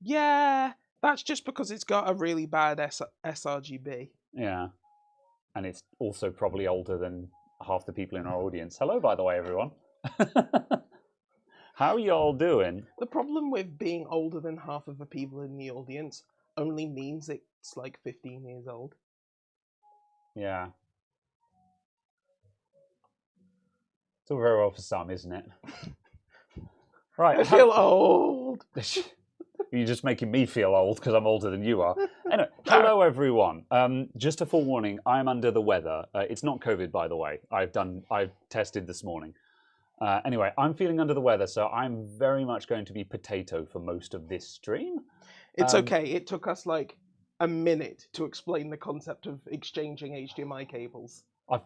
Yeah, that's just because it's got a really bad sRGB. Yeah, and it's also probably older than half the people in our audience. Hello, by the way, everyone. How y'all doing? The problem with being older than half of the people in the audience only means it's like 15 years old. Yeah. It's all very well for some, isn't it? Right. I feel old. You're just making me feel old because I'm older than you are. Anyway, hello everyone. Just a forewarning, I am under the weather. It's not COVID, by the way. I've tested this morning. Anyway, I'm feeling under the weather, so I'm very much going to be potato for most of this stream. It's okay. It took us like a minute to explain the concept of exchanging HDMI cables.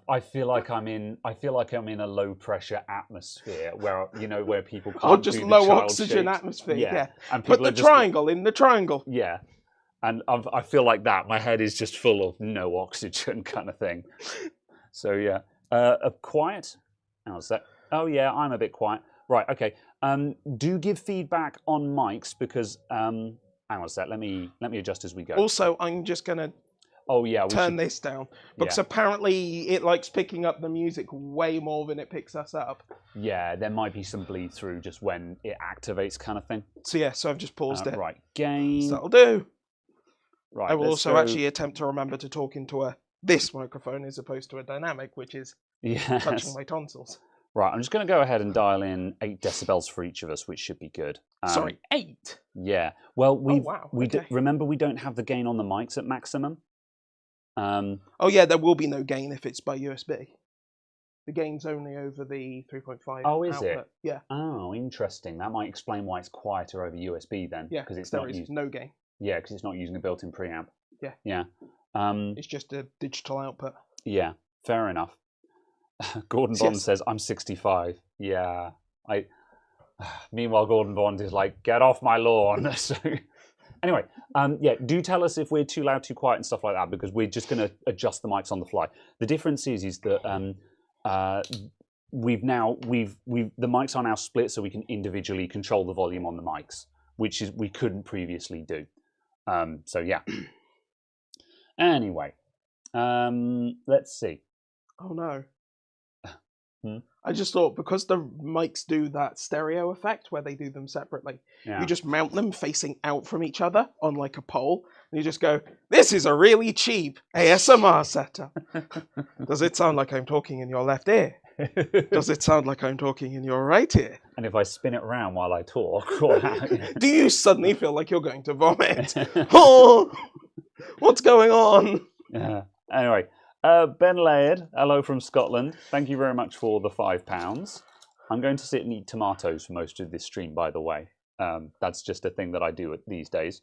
I feel like I'm in a low pressure atmosphere where people can't or just do the low child oxygen shapes. atmosphere. Yeah. And put the triangle in the triangle. Yeah, and I feel like that. My head is just full of no oxygen kind of thing. So yeah, quiet. How's that? Oh yeah, I'm a bit quiet. Right. Okay. Do give feedback on mics because hang on a sec. Let me adjust as we go. Also, I'm just gonna. Oh yeah, turn this down because apparently it likes picking up the music way more than it picks us up. Yeah, there might be some bleed through just when it activates, kind of thing. So yeah, so I've just paused it. Right, gain. So that'll do. Right. I will also actually attempt to remember to talk into this microphone as opposed to a dynamic, which is touching my tonsils. Right, I'm just going to go ahead and dial in 8 decibels for each of us, which should be good. Sorry, 8? Yeah. Well, remember we don't have the gain on the mics at maximum. Oh yeah, there will be no gain if it's by USB. The gain's only over the 3.5. Oh, is output. it? Yeah. Oh, interesting. That might explain why it's quieter over USB then. Yeah, because it's not using no gain. Yeah, because it's not using a built-in preamp. Yeah. Yeah. It's just a digital output. Yeah, fair enough. Gordon Bond says, I'm 65. Yeah. Meanwhile, Gordon Bond is like, get off my lawn. So... Anyway, yeah, do tell us if we're too loud, too quiet, and stuff like that, because we're just going to adjust the mics on the fly. The difference is that the mics are now split, so we can individually control the volume on the mics, which is we couldn't previously do. So yeah. Anyway, let's see. Oh no. I just thought because the mics do that stereo effect where they do them separately, you just mount them facing out from each other on like a pole, and you just go, this is a really cheap ASMR setup. Does it sound like I'm talking in your left ear? Does it sound like I'm talking in your right ear? And if I spin it around while I talk, do you suddenly feel like you're going to vomit? Oh, what's going on? Yeah. Anyway. Ben Laird, hello from Scotland. Thank you very much for the £5. I'm going to sit and eat tomatoes for most of this stream, by the way. That's just a thing that I do these days.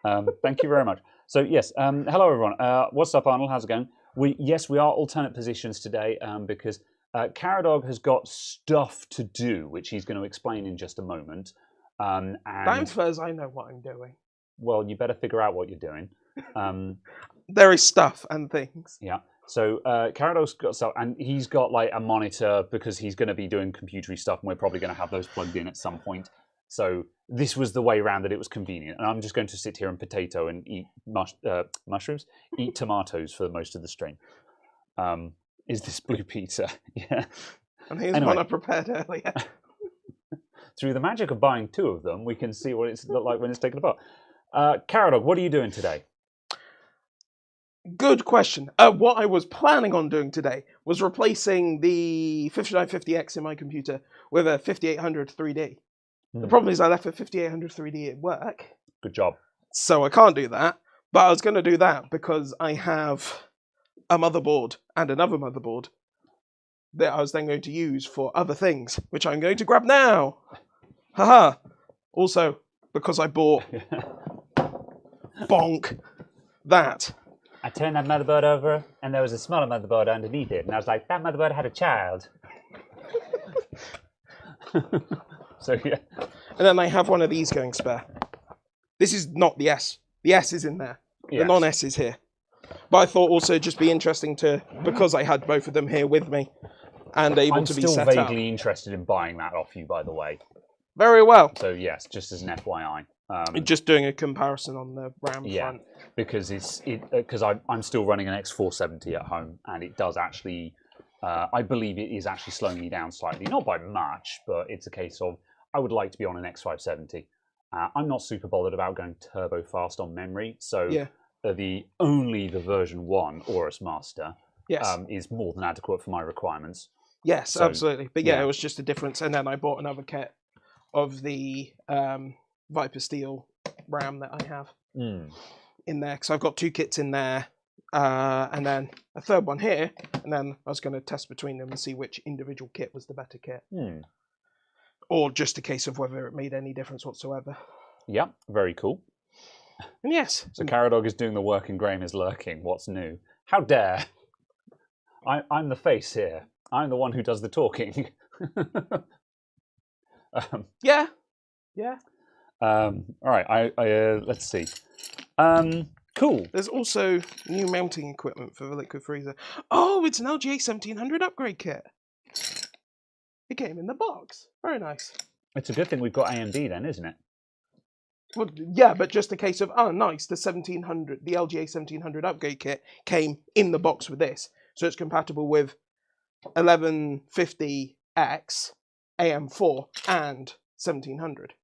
Thank you very much. So yes, hello everyone. What's up, Arnold? How's it going? We are alternate positions today because Caradog has got stuff to do, which he's going to explain in just a moment. And first, I know what I'm doing. Well, you better figure out what you're doing. There is stuff and things. Yeah. So Caradog's got stuff, and he's got like a monitor because he's going to be doing computery stuff, and we're probably going to have those plugged in at some point. So this was the way around that it was convenient. And I'm just going to sit here and potato and eat mushrooms, eat tomatoes for most of the stream. Is this blue pizza? Yeah. And here's one I prepared earlier. Through the magic of buying 2 of them, we can see what it's like when it's taken apart. Caradog, what are you doing today? Good question. What I was planning on doing today was replacing the 5950X in my computer with a 5800 3D. The problem is I left the 5800 3D at work. Good job. So I can't do that. But I was going to do that because I have a motherboard and another motherboard that I was then going to use for other things, which I'm going to grab now. Haha. Also, because I bought bonk that. I turned that motherboard over, and there was a smaller motherboard underneath it, and I was like, that motherboard had a child. So, yeah. And then I have one of these going spare. This is not the S. The S is in there. Yes. The non-S is here. But I thought also it'd just be interesting to, because I had both of them here with me, and able to be set up. I'm still vaguely interested in buying that off you, by the way. Very well. So yes, just as an FYI. Just doing a comparison on the RAM front. Because I'm still running an X470 at home, and it does actually, I believe it is actually slowing me down slightly, not by much, but it's a case of I would like to be on an X570. I'm not super bothered about going turbo fast on memory, so the version 1 Aorus Master is more than adequate for my requirements. Yes, so, absolutely. But yeah, it was just a difference, and then I bought another kit of the Viper Steel RAM that I have in there, because I've got 2 kits in there, and then a third one here, and then I was going to test between them and see which individual kit was the better kit. Or just a case of whether it made any difference whatsoever. Yep, very cool. And yes. So Caradog is doing the work and Graham is lurking. What's new? How dare! I'm the face here. I'm the one who does the talking. Yeah. All right. Let's see. Cool. There's also new mounting equipment for the liquid freezer. Oh, it's an LGA 1700 upgrade kit. It came in the box. Very nice. It's a good thing we've got AMD then, isn't it? Well, yeah, but just a case of, oh, nice, the LGA 1700 upgrade kit came in the box with this. So it's compatible with 1150X, AM4, and 1700.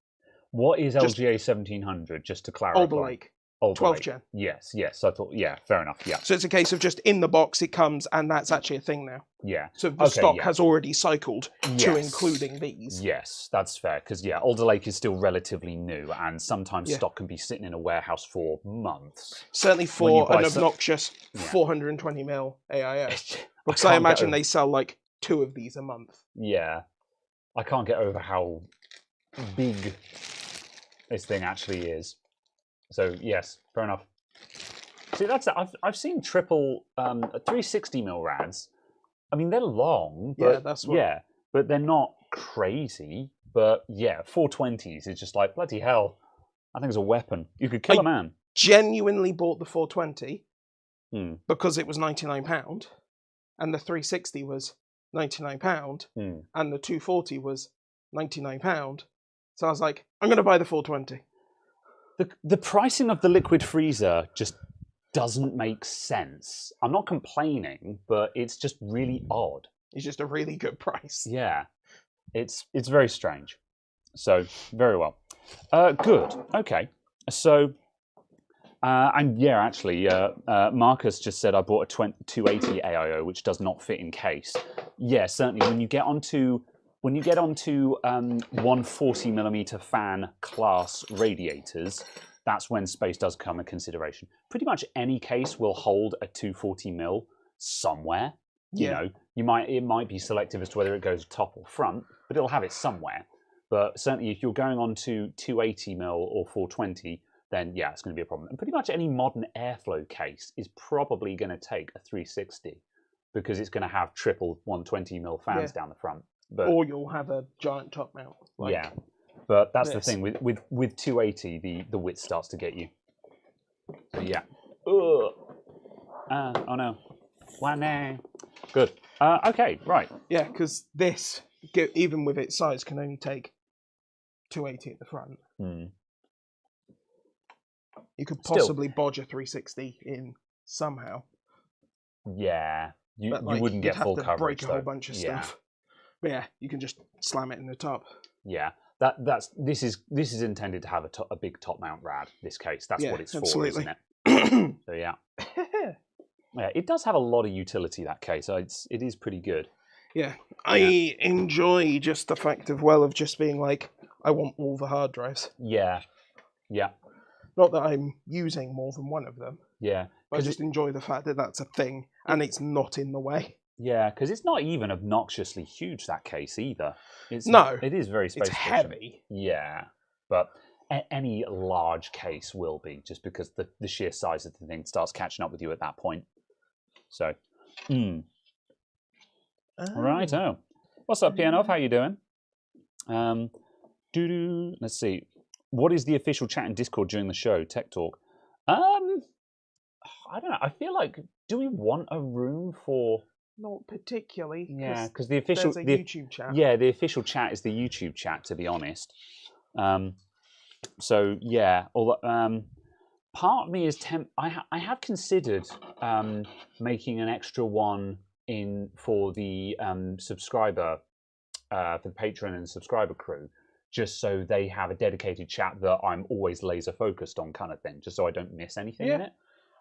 What is LGA 1700, just to clarify? Alder Lake. 12 gen. Yes. I thought, fair enough, yeah. So it's a case of just in the box it comes, and that's actually a thing now. Yeah. So the stock has already cycled to including these. Yes, that's fair, because, Alder Lake is still relatively new, and sometimes stock can be sitting in a warehouse for months. Certainly for an obnoxious 420mm AIS. Because I imagine they sell like 2 of these a month. Yeah. I can't get over how big this thing actually is. So yes, fair enough. See, that's it. I've seen triple 360mm RADs. I mean, they're long, but but they're not crazy. But yeah, 420s is just like bloody hell. I think it's a weapon. You could kill a man. Genuinely bought the 420 because it was £99, and the 360 was £99, and the 240 was £99. So I was like, I'm going to buy the 420. The pricing of the liquid freezer just doesn't make sense. I'm not complaining, but it's just really odd. It's just a really good price. Yeah, it's very strange. So very well. Good. Okay. So and actually, Marcus just said I bought a 280 AIO, which does not fit in case. Yeah, certainly. When you get onto 140mm fan class radiators, that's when space does come a consideration. Pretty much any case will hold a 240mm somewhere. You know, it might be selective as to whether it goes top or front, but it'll have it somewhere. But certainly, if you're going on to 280mm or 420, then it's going to be a problem. And pretty much any modern airflow case is probably going to take a 360 because it's going to have triple 120mm fans down the front. But, or you'll have a giant top mount. Like but that's the thing with 280, the width starts to get you. So oh no, why no? Good. Okay, right. Yeah, because this, even with its size, can only take 280 at the front. You could possibly bodge a 360 in somehow. Yeah, you wouldn't get full coverage. Break a whole bunch of stuff. But you can just slam it in the top. Yeah, this is intended to have a big top mount rad. This case, that's what it's for, isn't it? So yeah, it does have a lot of utility. That case, so it is pretty good. Yeah, I enjoy just the fact of just being like, I want all the hard drives. Yeah. Not that I'm using more than one of them. Yeah, but I just enjoy the fact that that's a thing and it's not in the way. Yeah, because it's not even obnoxiously huge, that case, either. It is very space efficient. It's heavy. Yeah, but any large case will be, just because the sheer size of the thing starts catching up with you at that point. So, Right, what's up, Pianov? How you doing? Let's see. What is the official chat in Discord during the show? Tech Talk. I don't know. I feel like, do we want a room for Not particularly. Yeah, because the official there's a YouTube chat. Yeah, the official chat is the YouTube chat. To be honest, so yeah. Part of me is I have considered making an extra one for the subscriber, for the patron and subscriber crew, just so they have a dedicated chat that I'm always laser focused on, kind of thing, just so I don't miss anything in it.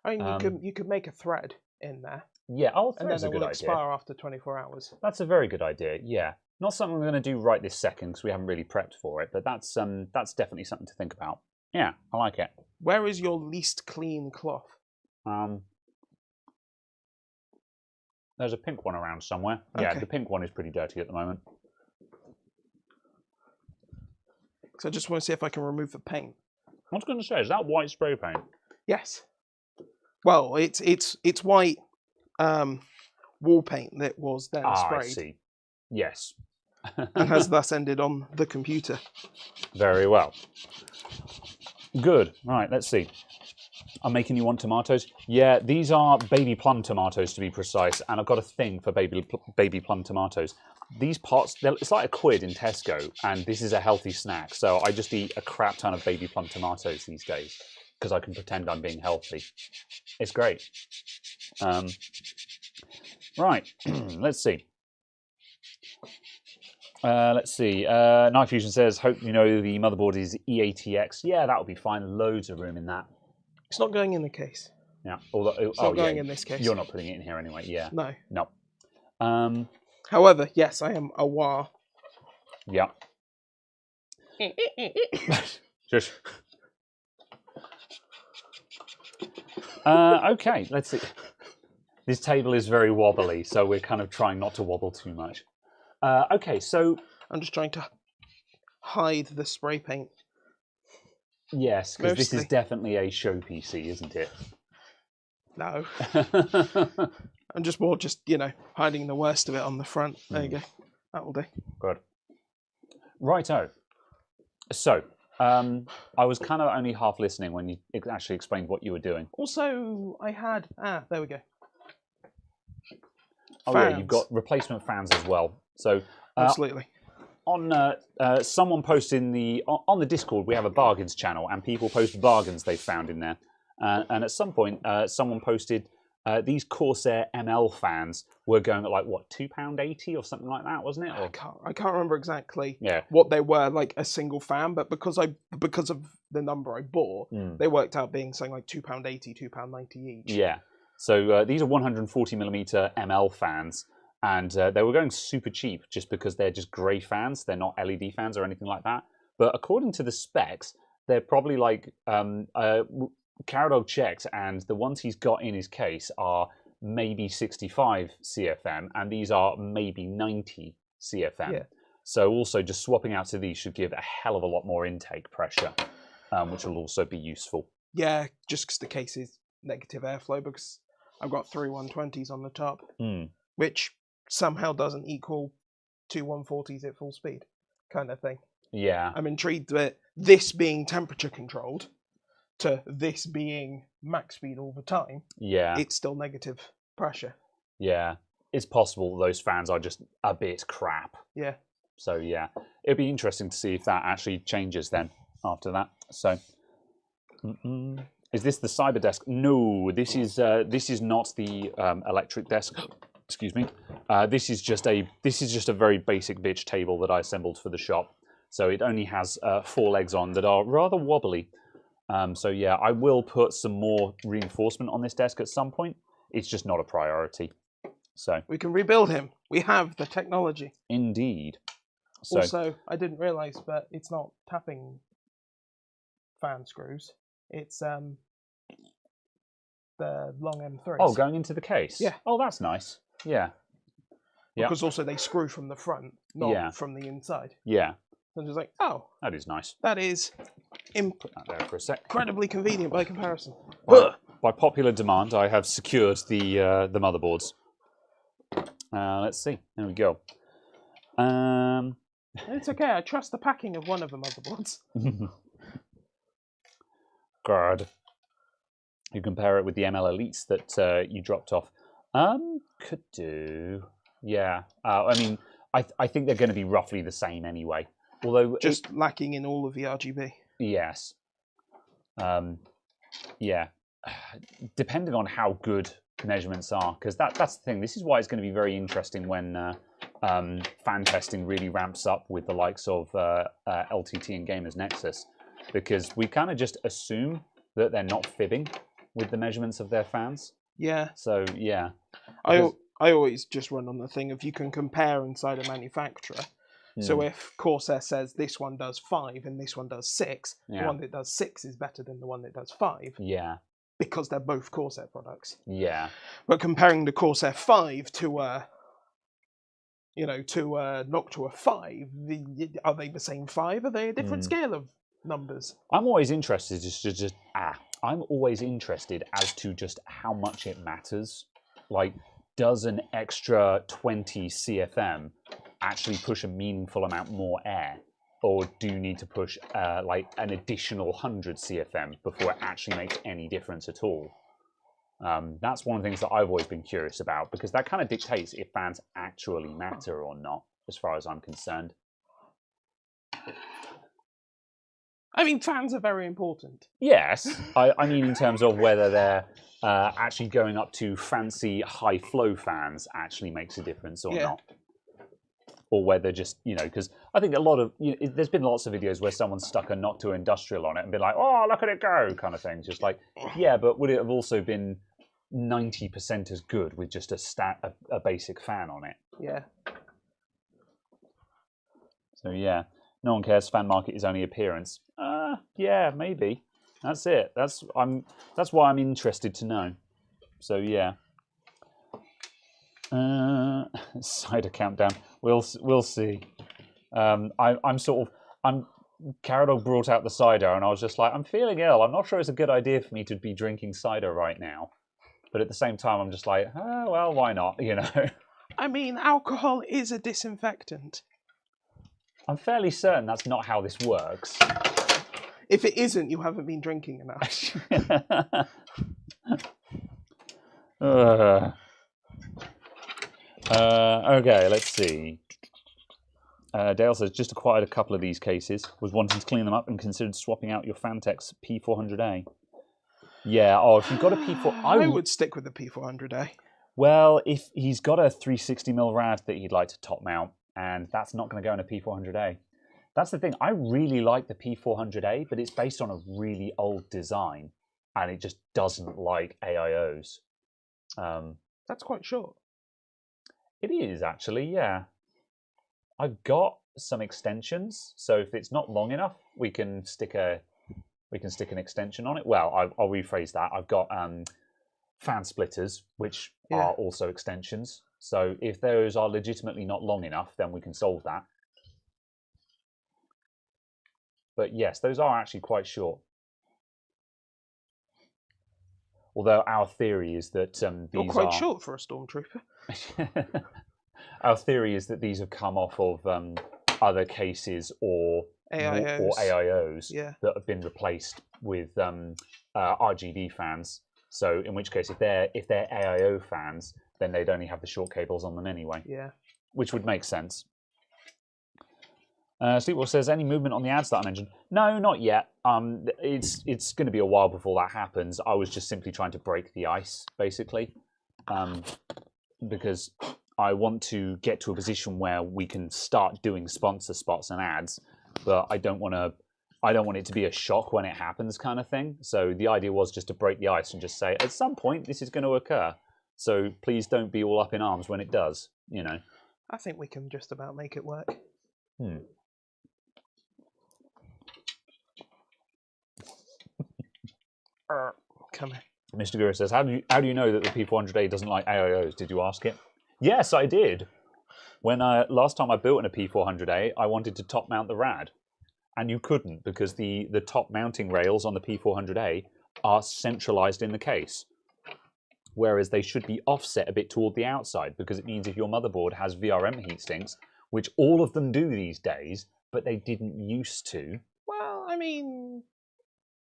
I mean, you could make a thread in there. Yeah, and then it will expire after 24 hours. That's a very good idea. Yeah, not something we're going to do right this second because we haven't really prepped for it, but that's definitely something to think about. Yeah, I like it. Where is your least clean cloth? There's a pink one around somewhere. Okay. Yeah, the pink one is pretty dirty at the moment. So I just want to see if I can remove the paint. I was going to say, is that white spray paint? Yes. Well, it's white wall paint that was then sprayed. I see. Yes. And has thus ended on the computer. Very well. Good. Right, let's see. I'm making you want tomatoes. Yeah, these are baby plum tomatoes to be precise, and I've got a thing for baby plum tomatoes. These pots, it's like £1 in Tesco, and this is a healthy snack. So I just eat a crap ton of baby plum tomatoes these days because I can pretend I'm being healthy. It's great. Right, let's see. Night Fusion says, hope you know the motherboard is E80X. Yeah, that'll be fine. Loads of room in that. It's not going in the case. Yeah. Although, it's not going in this case. You're not putting it in here anyway. Yeah. No. No. However, yes, I am aware. Yeah. Just. Okay, let's see. This table is very wobbly, so we're kind of trying not to wobble too much. Okay, so I'm just trying to hide the spray paint. Yes, because this is definitely a show PC, isn't it? No. I'm just more hiding the worst of it on the front. There you go. That will do. Good. Righto. So, I was kind of only half listening when you actually explained what you were doing. Also, I had... there we go. Oh yeah, you've got replacement fans as well. So absolutely. On someone posted on the Discord, we have a bargains channel, and people post bargains they found in there. And at some point, someone posted these Corsair ML fans were going at like what, £2.80 or something like that, wasn't it? Or... I can't remember exactly what they were, like a single fan, but because of the number I bought, they worked out being something like £2.80, £2.90 each. Yeah. So these are 140mm ML fans, and they were going super cheap just because they're just grey fans. They're not LED fans or anything like that. But according to the specs, they're probably like Caradog checked, and the ones he's got in his case are maybe 65 CFM, and these are maybe 90 CFM. Yeah. So also just swapping out to these should give a hell of a lot more intake pressure, which will also be useful. Yeah, just because the case is negative airflow, because I've got 3 120s on the top, which somehow doesn't equal 2 140s at full speed, kind of thing. Yeah. I'm intrigued that this being temperature controlled to this being max speed all the time, it's still negative pressure. Yeah. It's possible those fans are just a bit crap. Yeah. So yeah, it'd be interesting to see if that actually changes then after that. So, is this the cyber desk? No, this is not the electric desk. Excuse me. This is just a very basic bitch table that I assembled for the shop. So it only has 4 legs on that are rather wobbly. So yeah, I will put some more reinforcement on this desk at some point. It's just not a priority. So we can rebuild him. We have the technology. Indeed. So, also, I didn't realise, but it's not tapping fan screws. It's the long M3s. Oh, going into the case? Yeah. Oh, that's nice. Yeah. Because also they screw from the front, not from the inside. Yeah. So I'm just like, oh. That is nice. That is put that there for a sec. Incredibly convenient by comparison. By popular demand, I have secured the motherboards. Let's see. There we go. It's okay. I trust the packing of one of the motherboards. God. You compare it with the ML Elites that you dropped off. Could do. Yeah. I mean, I think they're going to be roughly the same anyway. Although just lacking in all of the RGB. Yes. Yeah. Depending on how good measurements are, because that's the thing. This is why it's going to be very interesting when fan testing really ramps up with the likes of LTT and Gamers Nexus, because we kind of just assume that they're not fibbing with the measurements of their fans. Yeah. So yeah. I always just run on the thing of you can compare inside a manufacturer. So if Corsair says this one does 5 and this one does 6, the one that does 6 is better than the one that does 5. Yeah. Because they're both Corsair products. Yeah. But comparing the Corsair 5 to a Noctua 5, are they the same 5? Are they a different scale of numbers? I'm always interested I'm always interested as to just how much it matters. Like, does an extra 20 CFM actually push a meaningful amount more air, or do you need to push like an additional 100 CFM before it actually makes any difference at all? That's one of the things that I've always been curious about, because that kind of dictates if fans actually matter or not, as far as I'm concerned. I mean, fans are very important. Yes, I mean in terms of whether they're actually going up to fancy high flow fans actually makes a difference or not. Or whether just, because I think a lot of, there's been lots of videos where someone's stuck a Noctua Industrial on it and been like, oh, look at it go, kind of thing. Just like, yeah, but would it have also been 90% as good with just a basic fan on it? Yeah. So yeah, no one cares. Fan market is only appearance. Yeah, maybe. That's it. That's why I'm interested to know. So yeah. Cider countdown. We'll see. Caradog brought out the cider, and I was just like, I'm feeling ill. I'm not sure it's a good idea for me to be drinking cider right now. But at the same time, I'm just like, oh, well, why not? I mean, alcohol is a disinfectant. I'm fairly certain that's not how this works. If it isn't, you haven't been drinking enough. Okay, let's see. Dale says, just acquired a couple of these cases. Was wanting to clean them up and considered swapping out your Fantex P400A. Yeah, if you've got a P4... I would stick with the P400A. Well, if he's got a 360mm rad that he'd like to top mount, and that's not going to go in a P400A. That's the thing. I really like the P400A, but it's based on a really old design, and it just doesn't like AIOs. That's quite short. It is, actually, yeah. I've got some extensions, so if it's not long enough, we can stick an extension on it. Well, I'll rephrase that. I've got fan splitters, which are also extensions. So if those are legitimately not long enough, then we can solve that. But yes, those are actually quite short. Although our theory is that these quite short for a stormtrooper. Our theory is that these have come off of other cases or AIOs that have been replaced with RGB fans. So in which case, if they're AIO fans, then they'd only have the short cables on them anyway. Yeah. Which would make sense. Sleepwalk says, any movement on the ads that I mentioned? No, not yet. It's going to be a while before that happens. I was just simply trying to break the ice, basically, because I want to get to a position where we can start doing sponsor spots and ads, but I don't want it to be a shock when it happens, kind of thing. So the idea was just to break the ice and just say, at some point, this is going to occur. So please don't be all up in arms when it does. I think we can just about make it work. Come here. Mr. Guru says, how do you know that the P400A doesn't like AIOs? Did you ask it? Yes, I did. When last time I built in a P400A, I wanted to top mount the rad, and you couldn't because the top mounting rails on the P400A are centralized in the case, whereas they should be offset a bit toward the outside, because it means if your motherboard has VRM heat sinks, which all of them do these days, but they didn't used to. Well, I mean,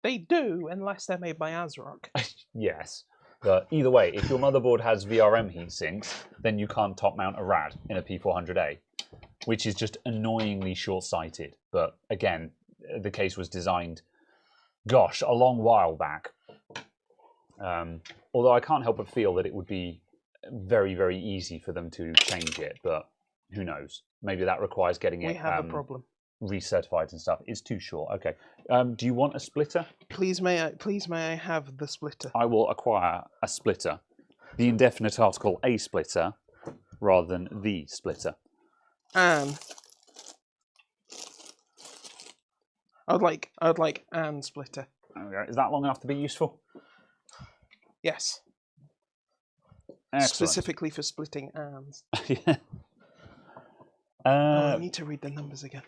they do, unless they're made by ASRock. Yes. But either way, if your motherboard has VRM heatsinks, then you can't top mount a RAD in a P400A, which is just annoyingly short-sighted. But again, the case was designed, gosh, a long while back. Although I can't help but feel that it would be very, very easy for them to change it, but who knows? Maybe that requires getting it recertified and stuff. It's too short. Okay. Do you want a splitter? Please may I have the splitter? I will acquire a splitter. The indefinite article a splitter rather than the splitter. And I would like an splitter. Okay. Is that long enough to be useful? Yes. Excellent. Specifically for splitting ands. Yeah. I need to read the numbers again.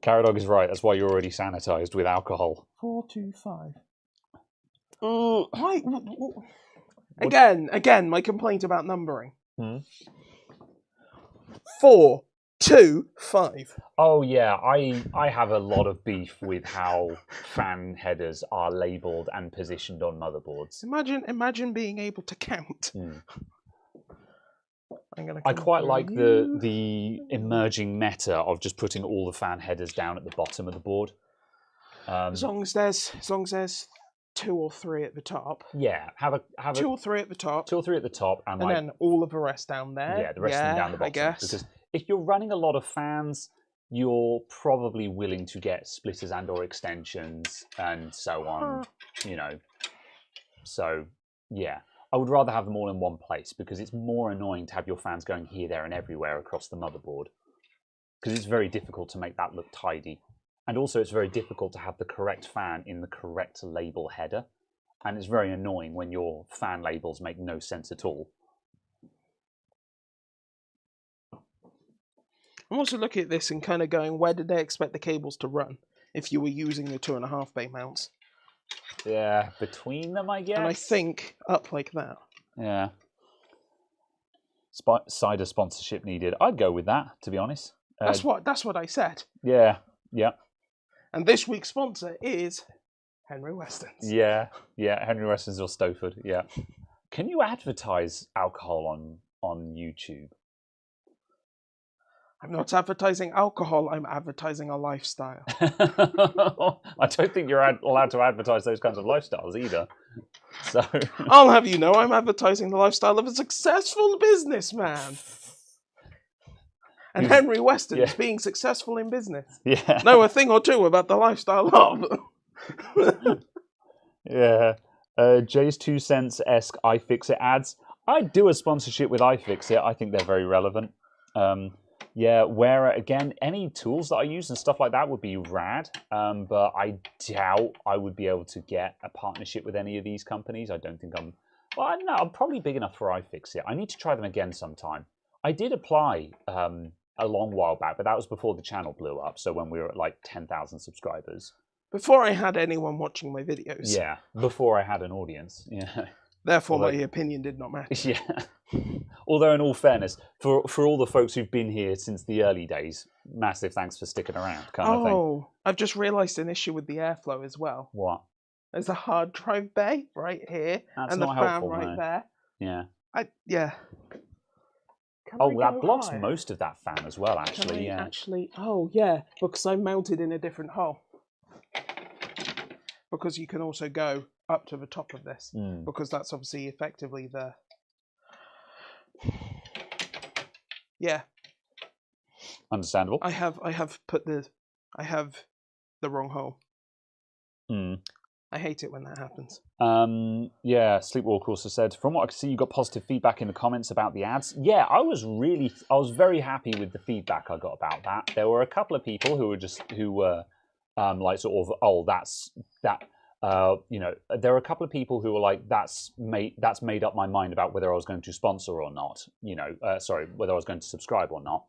Caradog is right. That's why you're already sanitized with alcohol. 425. Why? Again, my complaint about numbering. 425. Oh yeah, I have a lot of beef with how fan headers are labelled and positioned on motherboards. Imagine being able to count. I quite like the emerging meta of just putting all the fan headers down at the bottom of the board. As long as there's 2 or 3 at the top. Yeah, have 2 or 3 at the top. 2 or 3 at the top, and like, then all of the rest down there. Yeah, the rest of them down the bottom. I guess. Because if you're running a lot of fans, you're probably willing to get splitters and/or extensions and so on. You know, so yeah. I would rather have them all in one place because it's more annoying to have your fans going here, there, and everywhere across the motherboard. Because it's very difficult to make that look tidy. And also it's very difficult to have the correct fan in the correct label header. And it's very annoying when your fan labels make no sense at all. I'm also looking at this and kind of going, where did they expect the cables to run if you were using the 2.5 bay mounts? Yeah, between them, I guess. And I think up like that. Yeah. Cider sponsorship needed. I'd go with that, to be honest. That's what I said. Yeah, yeah. And this week's sponsor is Henry Weston's. Yeah, Henry Weston's or Stowford. Yeah. Can you advertise alcohol on YouTube? I'm not advertising alcohol, I'm advertising a lifestyle. I don't think you're allowed to advertise those kinds of lifestyles either. So I'll have you know, I'm advertising the lifestyle of a successful businessman. And Henry Weston's being successful in business. Yeah. Know a thing or two about the lifestyle of. Yeah. Jay's 2 cents-esque iFixit ads. I'd do a sponsorship with iFixit. I think they're very relevant. Yeah, where again, any tools that I use and stuff like that would be rad, but I doubt I would be able to get a partnership with any of these companies. I don't think I'm... Well, I don't know, I'm probably big enough for iFixit. I need to try them again sometime. I did apply a long while back, but that was before the channel blew up, so when we were at like 10,000 subscribers. Before I had anyone watching my videos. Yeah, before I had an audience, yeah. Therefore, my opinion did not matter. Yeah. Although, in all fairness, for all the folks who've been here since the early days, massive thanks for sticking around, kind of thing. Oh, I've just realised an issue with the airflow as well. What? There's a hard drive bay right here, That's and the not fan helpful, right no. there. Yeah. Yeah. Oh, that blocks most of that fan as well, actually. Yeah. Oh, yeah, because I'm mounted in a different hole. Because you can also go up to the top of this, because that's obviously effectively the... Yeah. Understandable. I have the wrong hole. I hate it when that happens. Yeah, Sleepwalk also said, from what I can see, you got positive feedback in the comments about the ads. Yeah, I was very happy with the feedback I got about that. There were a couple of people who were like sort of, oh, you know, there were a couple of people who were like, that's made up my mind about whether I was going to sponsor or not. You know, sorry, whether I was going to subscribe or not.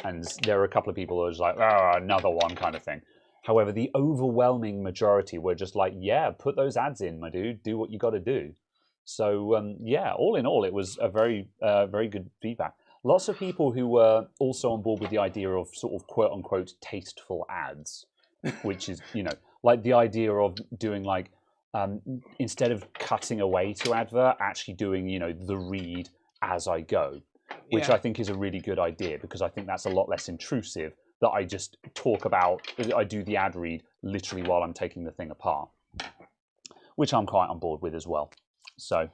And there were a couple of people who were just like, oh, another one kind of thing. However, the overwhelming majority were just like, yeah, put those ads in, my dude. Do what you got to do. So, yeah, all in all, it was a very good feedback. Lots of people who were also on board with the idea of sort of quote-unquote tasteful ads, which is, you know, like the idea of doing like instead of cutting away to advert, actually doing, the read as I go, which I think is a really good idea, because I think that's a lot less intrusive that I just I do the ad read literally while I'm taking the thing apart, which I'm quite on board with as well. So,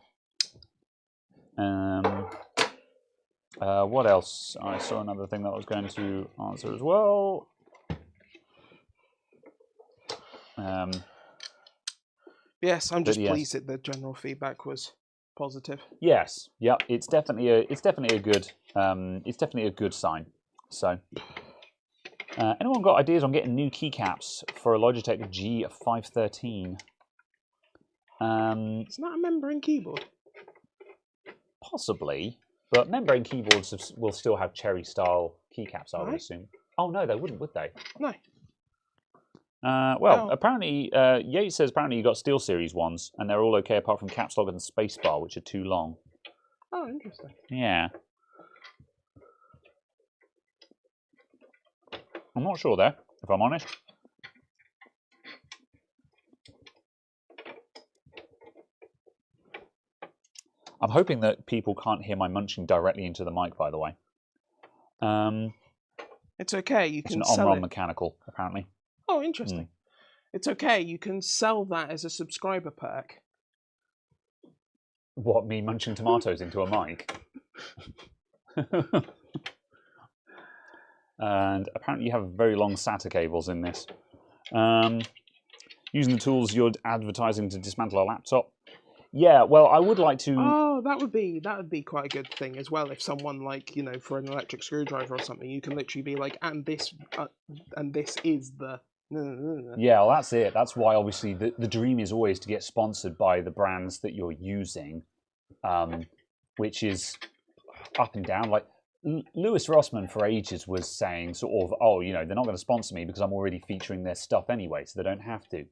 what else? I saw another thing that I was going to answer as well. Yes, I'm just pleased that the general feedback was positive. Yes, yeah, it's definitely a good sign. So, anyone got ideas on getting new keycaps for a Logitech G513? It's not a membrane keyboard. Possibly, but membrane keyboards will still have cherry style keycaps, I would assume. Oh no, they wouldn't, would they? No. Apparently, Yates says apparently you got SteelSeries ones, and they're all okay apart from caps lock and spacebar, which are too long. Oh, interesting. Yeah. I'm not sure there, if I'm honest. I'm hoping that people can't hear my munching directly into the mic, by the way. It's okay. You can sell it. It's an Omron mechanical, apparently. Oh, interesting. It's okay. You can sell that as a subscriber perk. What, me munching tomatoes into a mic? And apparently you have very long SATA cables in this. Using the tools you're advertising to dismantle a laptop. Yeah, well, I would like to. Oh, that would be quite a good thing as well. If someone for an electric screwdriver or something, you can literally be like, and this is the. Yeah, well, that's it. That's why obviously the dream is always to get sponsored by the brands that you're using, which is up and down. Like Lewis Rossman for ages was saying sort of, oh, they're not going to sponsor me because I'm already featuring their stuff anyway, so they don't have to.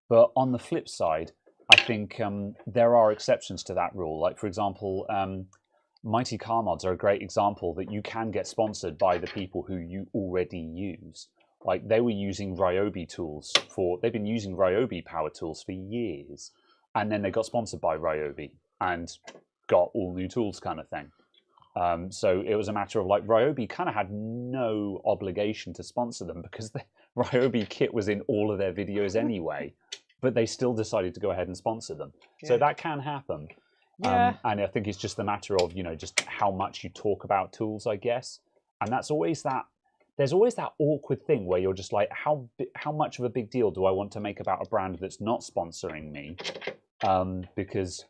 But on the flip side, I think there are exceptions to that rule. Like, for example, Mighty Car Mods are a great example that you can get sponsored by the people who you already use. Like, they were using Ryobi tools they've been using Ryobi power tools for years. And then they got sponsored by Ryobi and got all new tools kind of thing. So it was a matter of like, Ryobi kind of had no obligation to sponsor them because the Ryobi kit was in all of their videos anyway. But they still decided to go ahead and sponsor them. Yeah. So that can happen. Yeah. And I think it's just a matter of, just how much you talk about tools, I guess. And that's always there's always that awkward thing where you're just like, how much of a big deal do I want to make about a brand that's not sponsoring me? Because,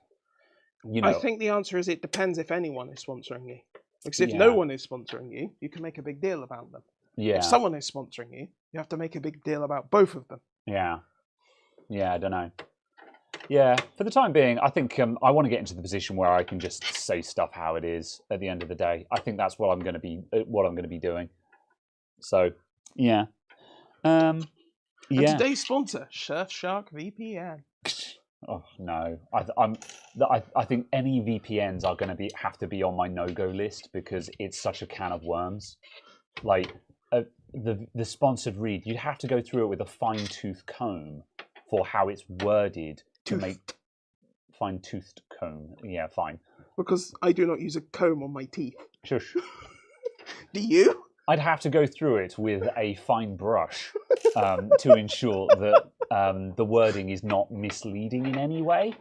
I think the answer is it depends if anyone is sponsoring you. Because if no one is sponsoring you, you can make a big deal about them. Yeah. If someone is sponsoring you, you have to make a big deal about both of them. Yeah. Yeah, I don't know. Yeah, for the time being, I think I want to get into the position where I can just say stuff how it is at the end of the day. I think that's what I'm going to be doing. So, yeah. And today's sponsor, Surfshark VPN. Oh no, I think any VPNs are going to have to be on my no-go list because it's such a can of worms. Like the sponsored read, you'd have to go through it with a fine-tooth comb for how it's worded to make fine-toothed comb. Yeah, fine. Because I do not use a comb on my teeth. Shush. Do you? I'd have to go through it with a fine brush to ensure that the wording is not misleading in any way.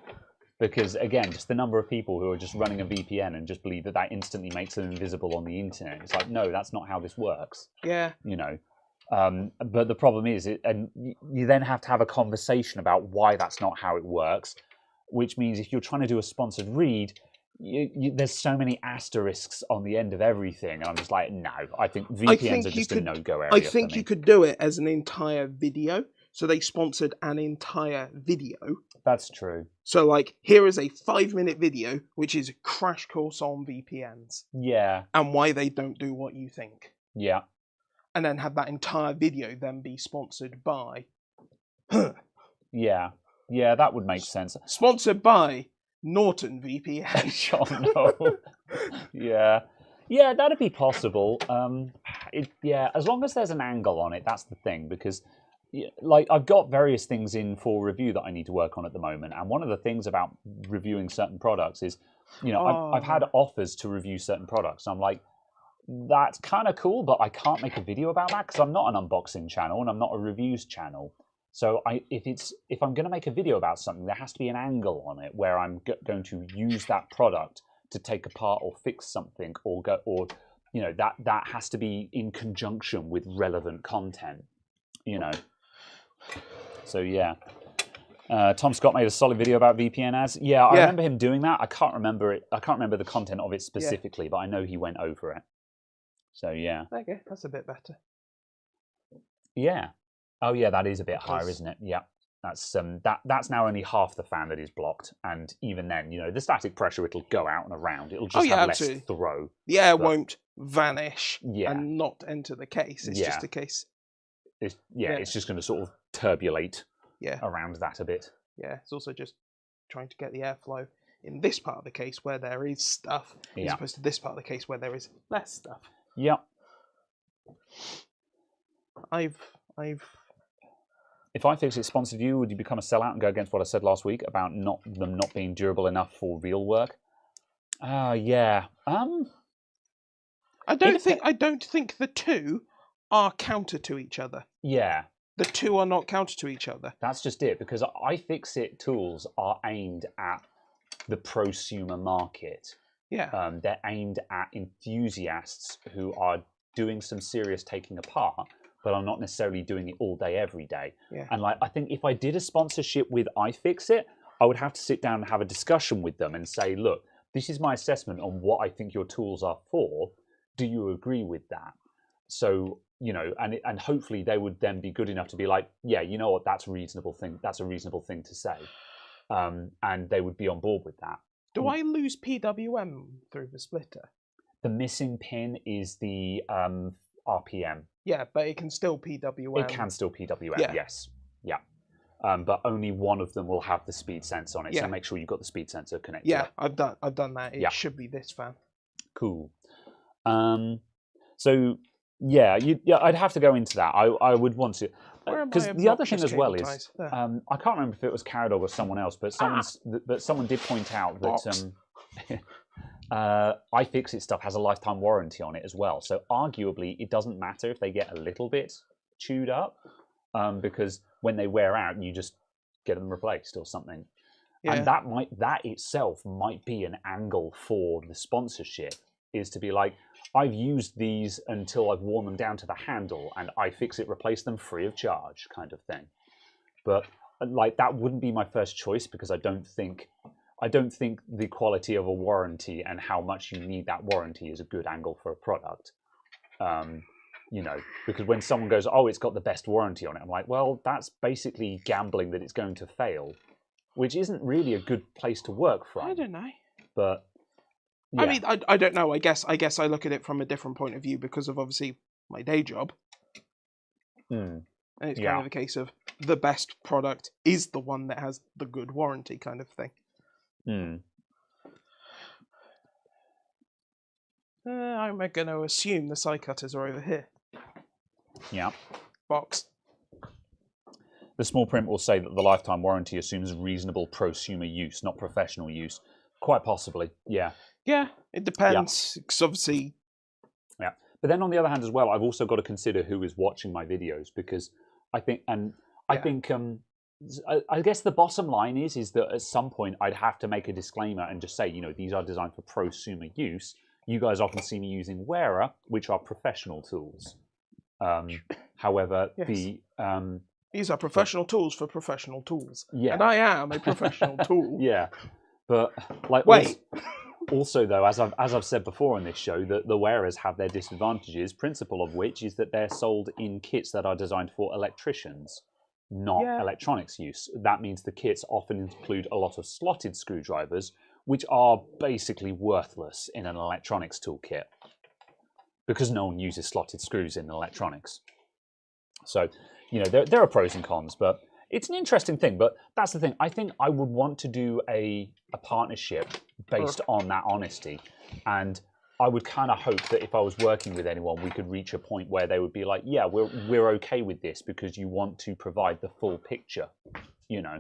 Because, again, just the number of people who are just running a VPN and just believe that instantly makes them invisible on the internet. It's like, no, that's not how this works. Yeah. But the problem is, and you then have to have a conversation about why that's not how it works, which means if you're trying to do a sponsored read, there's so many asterisks on the end of everything. And I'm just like, no, I think VPNs are just a no-go area. I think you could do it as an entire video. So they sponsored an entire video. That's true. So, like, here is a 5-minute video, which is a crash course on VPNs. Yeah. And why they don't do what you think. Yeah. And then have that entire video then be sponsored by... Yeah. Yeah, that would make sense. Sponsored by Norton VPN. Oh, no. Yeah. Yeah, that'd be possible. As long as there's an angle on it, that's the thing. Because like I've got various things in for review that I need to work on at the moment, and one of the things about reviewing certain products is, I've had offers to review certain products. And I'm like, that's kind of cool, but I can't make a video about that because I'm not an unboxing channel and I'm not a reviews channel. So if I'm going to make a video about something, there has to be an angle on it where I'm going to use that product to take apart or fix something, or that has to be in conjunction with relevant content. So yeah. Tom Scott made a solid video about VPN ads. Yeah, I remember him doing that. I can't remember it. I can't remember the content of it specifically, but I know he went over it. So yeah. Okay, that's a bit better. Yeah. Oh yeah, that is a bit higher, isn't it? Yeah. That's now only half the fan that is blocked, and even then, the static pressure, it'll go out and around. It'll just have less throw. The air won't vanish and not enter the case. It's just a case. It's just going to sort of turbulate around that a bit. Yeah, it's also just trying to get the airflow in this part of the case where there is stuff, as opposed to this part of the case where there is less stuff. Yeah. If iFixit sponsored you, would you become a sellout and go against what I said last week about them not being durable enough for real work? Yeah. I don't think the two are counter to each other. Yeah. The two are not counter to each other. That's just it, because iFixit tools are aimed at the prosumer market. Yeah. They're aimed at enthusiasts who are doing some serious taking apart, but are not necessarily doing it all day, every day. Yeah. And I think if I did a sponsorship with iFixit, I would have to sit down and have a discussion with them and say, look, this is my assessment on what I think your tools are for. Do you agree with that? So, and hopefully they would then be good enough to be like, yeah, you know what, that's a reasonable thing. That's a reasonable thing to say. And they would be on board with that. Do I lose PWM through the splitter? The missing pin is the RPM. Yeah, but it can still PWM. It can still PWM, yes. Yeah. But only one of them will have the speed sensor on it. So make sure you've got the speed sensor connected. Yeah, I've done that. It should be this fan. Cool. So yeah, I'd have to go into that. I would want to, because the other thing as well is I can't remember if it was Caradog or someone else, but someone did point out that iFixit stuff has a lifetime warranty on it as well. So arguably, it doesn't matter if they get a little bit chewed up, because when they wear out, you just get them replaced or something. Yeah. And that itself might be an angle for the sponsorship, is to be like, I've used these until I've worn them down to the handle, and iFixit replace them free of charge, kind of thing. But that wouldn't be my first choice, because I don't think the quality of a warranty and how much you need that warranty is a good angle for a product. Because when someone goes, oh, it's got the best warranty on it, I'm like, well, that's basically gambling that it's going to fail, which isn't really a good place to work from. I don't know. But yeah. I mean, I don't know. I guess I look at it from a different point of view because of obviously my day job. And it's kind of a case of the best product is the one that has the good warranty, kind of thing. I'm going to assume the side cutters are over here. Yeah. Box. The small print will say that the lifetime warranty assumes reasonable prosumer use, not professional use. Quite possibly, yeah. Yeah, it depends. Because obviously... Yeah. But then on the other hand as well, I've also got to consider who is watching my videos, because I think I guess the bottom line is that at some point I'd have to make a disclaimer and just say, these are designed for prosumer use. You guys often see me using Wearer, which are professional tools. However, these are professional tools for professional tools. Yeah. And I am a professional tool. Yeah. But wait. Also, though, as I've said before on this show, that the Wearers have their disadvantages, principal of which is that they're sold in kits that are designed for electricians, not electronics use. That means the kits often include a lot of slotted screwdrivers, which are basically worthless in an electronics toolkit, because no one uses slotted screws in electronics. So, there are pros and cons, but it's an interesting thing. But that's the thing. I think I would want to do a partnership based on that honesty. And I would kind of hope that if I was working with anyone, we could reach a point where they would be like, yeah, we're okay with this because you want to provide the full picture, you know.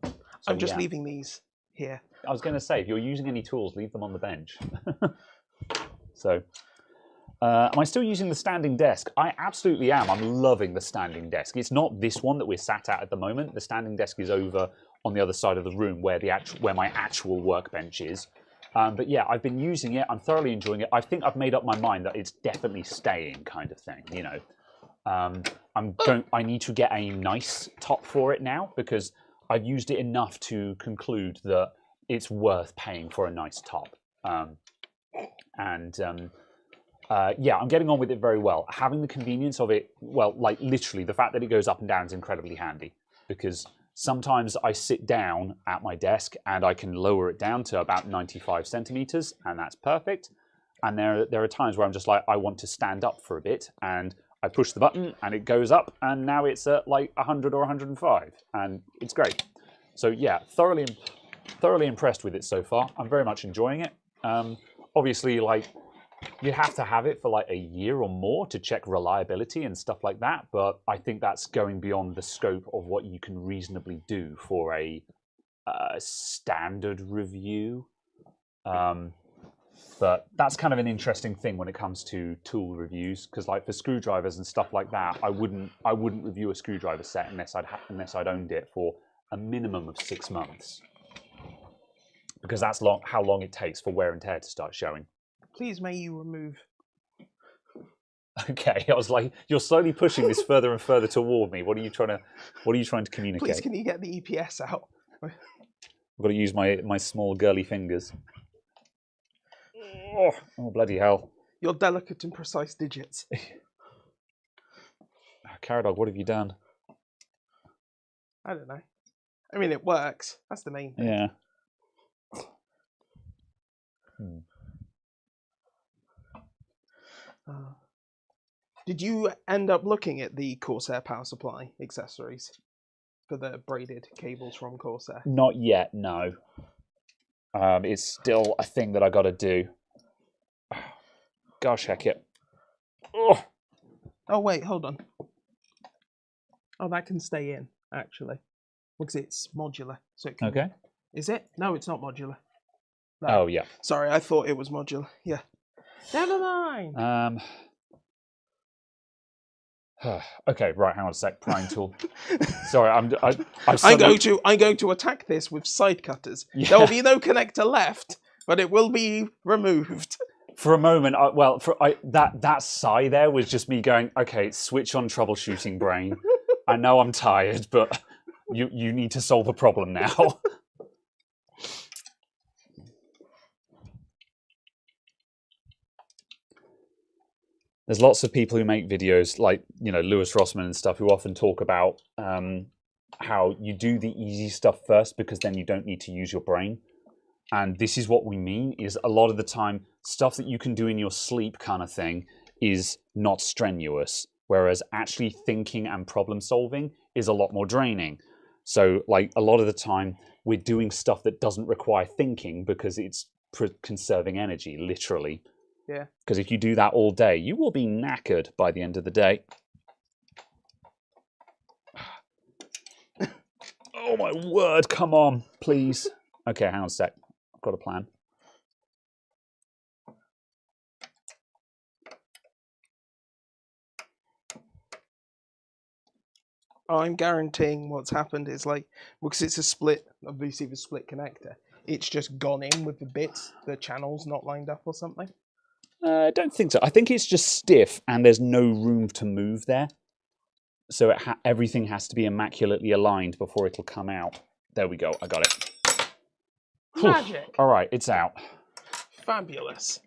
So, I'm just leaving these here. I was going to say, if you're using any tools, leave them on the bench. So, am I still using the standing desk? I absolutely am. I'm loving the standing desk. It's not this one that we're sat at the moment. The standing desk is over on the other side of the room where my actual workbench is. But yeah, I've been using it. I'm thoroughly enjoying it. I think I've made up my mind that it's definitely staying, kind of thing. You know, I need to get a nice top for it now because I've used it enough to conclude that it's worth paying for a nice top. Yeah, I'm getting on with it very well. Having the convenience of it, well, like literally, the fact that it goes up and down is incredibly handy because sometimes I sit down at my desk and I can lower it down to about 95 centimeters, and that's perfect. And there are times where I'm just like, I want to stand up for a bit, and I push the button and it goes up, and now it's at like 100 or 105, and it's great. So yeah, thoroughly impressed with it so far. I'm very much enjoying it. Obviously, like, you have to have it for like a year or more to check reliability and stuff like that, but I think that's going beyond the scope of what you can reasonably do for a standard review. But that's kind of an interesting thing when it comes to tool reviews, because like for screwdrivers and stuff like that, I wouldn't review a screwdriver set unless I'd owned it for a minimum of 6 months, because that's how long it takes for wear and tear to start showing. Please, may you remove. Okay, I was like, you're slowly pushing this further and further toward me. What are you trying to communicate? Please, can you get the EPS out? I've got to use my small girly fingers. Oh bloody hell! Your delicate and precise digits. Caradog, what have you done? I don't know. I mean, it works. That's the main thing. Yeah. Did you end up looking at the Corsair power supply accessories for the braided cables from Corsair? Not yet, no. It's still a thing that I got to do. Gosh, heck it. Oh, wait, hold on. Oh, that can stay in, actually. Because it's modular. So it can... Okay. Is it? No, it's not modular. No. Oh, yeah. Sorry, I thought it was modular. Yeah. Never mind. Okay, right. Hang on a sec. Prying tool. Sorry, I'm going to attack this with side cutters. Yeah. There will be no connector left, but it will be removed. For a moment, that sigh there was just me going, okay, switch on troubleshooting, brain. I know I'm tired, but you need to solve a problem now. There's lots of people who make videos like, you know, Lewis Rossman and stuff, who often talk about how you do the easy stuff first because then you don't need to use your brain. And this is what we mean, is a lot of the time, stuff that you can do in your sleep kind of thing is not strenuous, whereas actually thinking and problem solving is a lot more draining. So like a lot of the time, we're doing stuff that doesn't require thinking because it's conserving energy, literally. Yeah. Because if you do that all day, you will be knackered by the end of the day. Oh my word, come on, please. Okay, hang on a sec. I've got a plan. I'm guaranteeing what's happened is like, because it's a split, obviously the split connector, it's just gone in with the bits, the channels not lined up or something. I don't think so. I think it's just stiff and there's no room to move there. So everything has to be immaculately aligned before it'll come out. There we go. I got it. Magic. All right, it's out. Fabulous.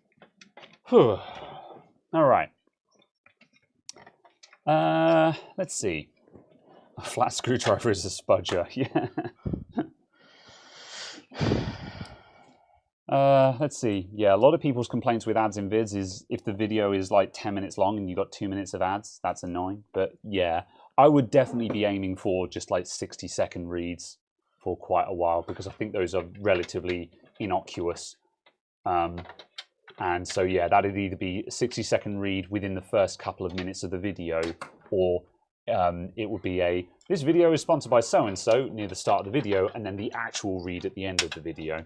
All right. Let's see. A flat screwdriver is a spudger. Yeah. Let's see. Yeah, a lot of people's complaints with ads in vids is if the video is like 10 minutes long and you got 2 minutes of ads, that's annoying. But yeah, I would definitely be aiming for just like 60-second reads for quite a while, because I think those are relatively innocuous. And so, yeah, that'd either be a 60-second read within the first couple of minutes of the video, or it would be this video is sponsored by so-and-so near the start of the video, and then the actual read at the end of the video.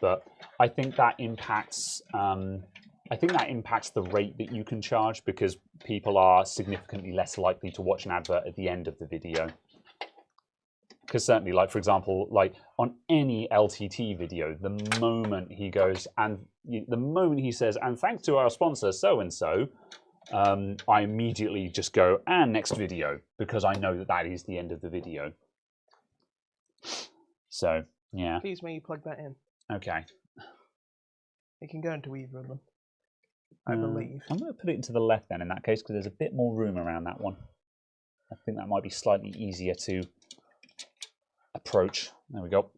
But I think that impacts the rate that you can charge, because people are significantly less likely to watch an advert at the end of the video. Because certainly, like, for example, like on any LTT video, the moment he goes and the moment he says, and thanks to our sponsor so-and-so, I immediately just go, and next video, because I know that that is the end of the video. So, yeah. Please, may you plug that in? Okay. It can go into either of them, I believe. I'm going to put it into the left then, in that case, because there's a bit more room around that one. I think that might be slightly easier to approach. There we go.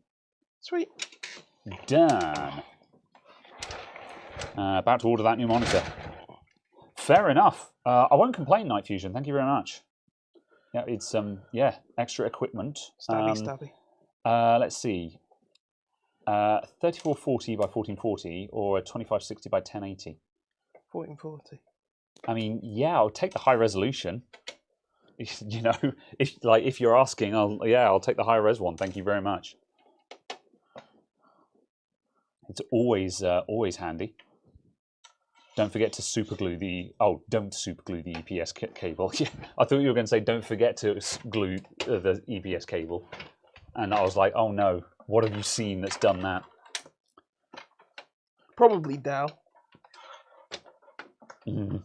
Sweet. Done. About to order that new monitor. Fair enough. I won't complain, Night Fusion. Thank you very much. Yeah, it's extra equipment. Stabby. Let's see. 3440 by 1440 or a 2560 by 1080. 1440. I mean, yeah, I'll take the high resolution. You know, if you're asking, I'll take the high res one. Thank you very much. It's always handy. Don't forget to superglue the. Oh, don't superglue the EPS cable. Yeah, I thought you were going to say don't forget to glue the EPS cable, and I was like, oh no, what have you seen that's done that? Probably Dell. Mm.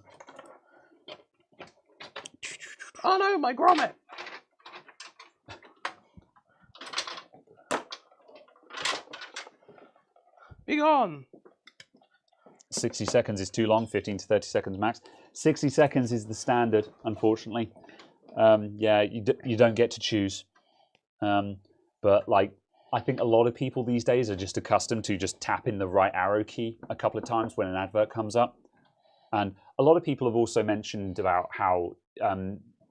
Oh no, my grommet! Be gone! 60 seconds is too long, 15 to 30 seconds max. 60 seconds is the standard, unfortunately. Yeah, you don't get to choose. But like, I think a lot of people these days are just accustomed to just tapping the right arrow key a couple of times when an advert comes up. And a lot of people have also mentioned about how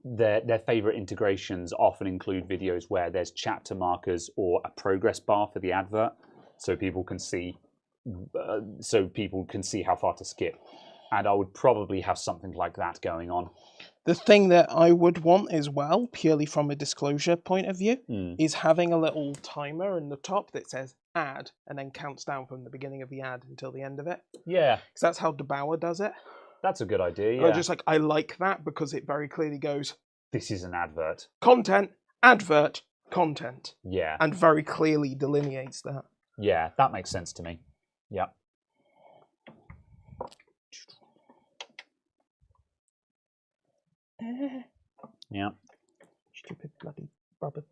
their favorite integrations often include videos where there's chapter markers or a progress bar for the advert, so people can see how far to skip. And I would probably have something like that going on. The thing that I would want as well, purely from a disclosure point of view, is having a little timer in the top that says ad and then counts down from the beginning of the ad until the end of it. Yeah. Because that's how DeBauer does it. That's a good idea, yeah. I like that because it very clearly goes, this is an advert. Content, advert, content. Yeah. And very clearly delineates that. Yeah, that makes sense to me. Yeah. Yeah. Stupid bloody rubber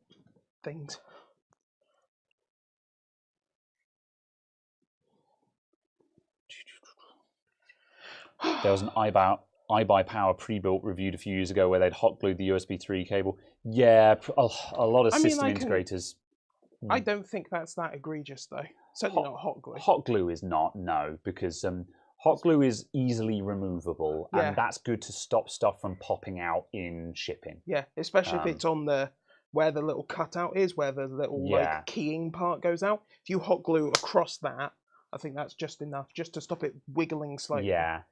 things. There was an iBuyPower pre-built reviewed a few years ago where they'd hot glued the USB 3 cable. Yeah, a lot of system integrators. I don't think that's that egregious, though. Certainly not hot glue. Hot glue is not, no, because hot glue is easily removable, and that's good to stop stuff from popping out in shipping. Yeah, especially if it's on where the little cutout is, where the little like keying part goes out. If you hot glue across that, I think that's just enough, just to stop it wiggling slightly. Yeah.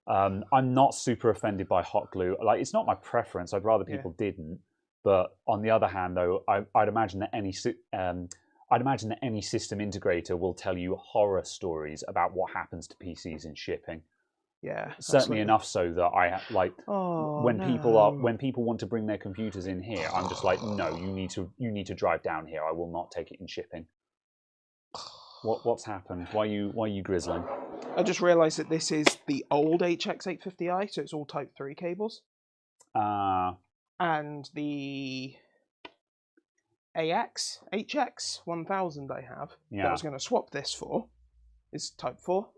I'm not super offended by hot glue. Like, it's not my preference. I'd rather people didn't. But on the other hand, though, I'd imagine that any system integrator will tell you horror stories about what happens to PCs in shipping. Yeah, certainly enough so that I like when people want to bring their computers in here, I'm just like, no, you need to drive down here. I will not take it in shipping. What's happened? Why are you grizzling? I just realised that this is the old HX850i, so it's all Type 3 cables. And the HX 1000 I have, that I was going to swap this for, is Type 4.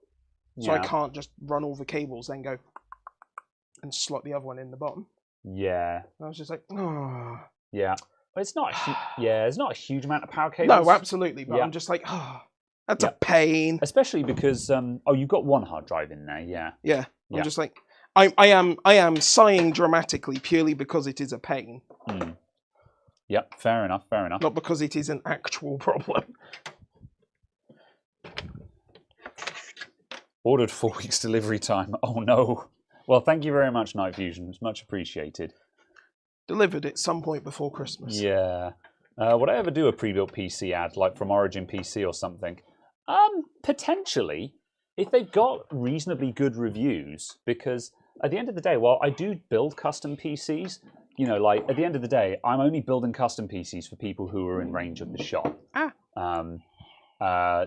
So I can't just run all the cables, then go and slot the other one in the bottom. Yeah. And I was just like, oh. Yeah. But it's not a huge amount of power cables. No, absolutely. But I'm just like, oh, that's a pain. Especially because, you've got one hard drive in there, yeah. Yeah. I'm just like, I am sighing dramatically purely because it is a pain. Yep, fair enough. Not because it is an actual problem. Ordered 4 weeks delivery time. Oh no. Well, thank you very much, Night Fusion. It's much appreciated. Delivered at some point before Christmas. Yeah. Would I ever do a pre-built PC ad, like from Origin PC or something? Potentially, if they've got reasonably good reviews, because at the end of the day, while I do build custom PCs, you know, like at the end of the day, I'm only building custom PCs for people who are in range of the shop.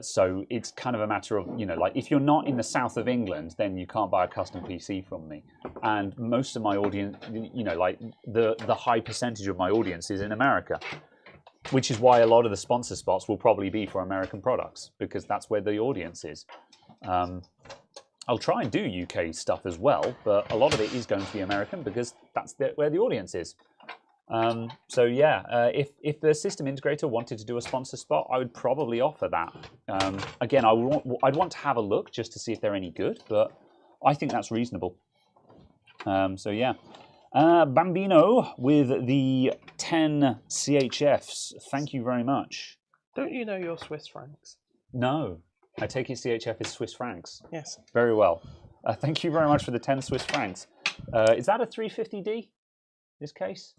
So it's kind of a matter of, you know, like if you're not in the south of England, then you can't buy a custom PC from me. And most of my audience, you know, like the high percentage of my audience is in America, which is why a lot of the sponsor spots will probably be for American products, because that's where the audience is. I'll try and do UK stuff as well, but a lot of it is going to be American because that's where the audience is. So yeah, if the system integrator wanted to do a sponsor spot, I would probably offer that. Again, I'd want to have a look just to see if they're any good, but I think that's reasonable. So yeah. Bambino with the 10 CHFs. Thank you very much. Don't you know your Swiss francs? No. I take it CHF is Swiss francs. Yes. Very well. Thank you very much for the 10 Swiss francs. Is that a 350D, this case?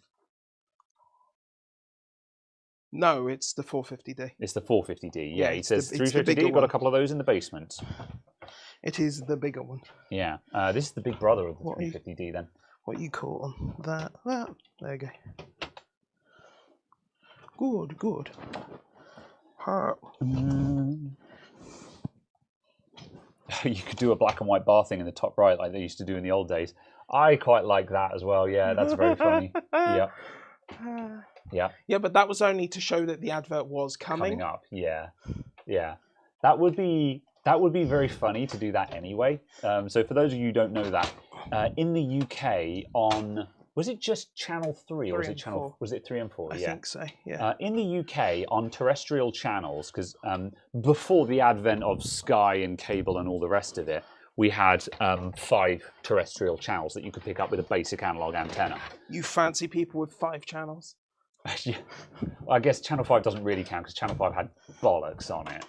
No, it's the 450D. It's the 450D, yeah. It says 350D, you've got a couple of those in the basement. It is the bigger one. Yeah. This is the big brother of the 350D then. What you call that? There you go. Good, good. You could do a black and white bar thing in the top right like they used to do in the old days. I quite like that as well. Yeah, that's very funny. Yeah. Yeah. Yeah, but that was only to show that the advert was coming up. Yeah. Yeah. That would be very funny to do that anyway. So for those of you who don't know that, in the UK on, was it just Channel 3 or was it Channel 4? Was it 3 and 4? I think so, yeah. In the UK on terrestrial channels, because before the advent of Sky and cable and all the rest of it, we had 5 terrestrial channels that you could pick up with a basic analog antenna. You fancy people with 5 channels? Yeah. I guess Channel 5 doesn't really count because Channel 5 had bollocks on it.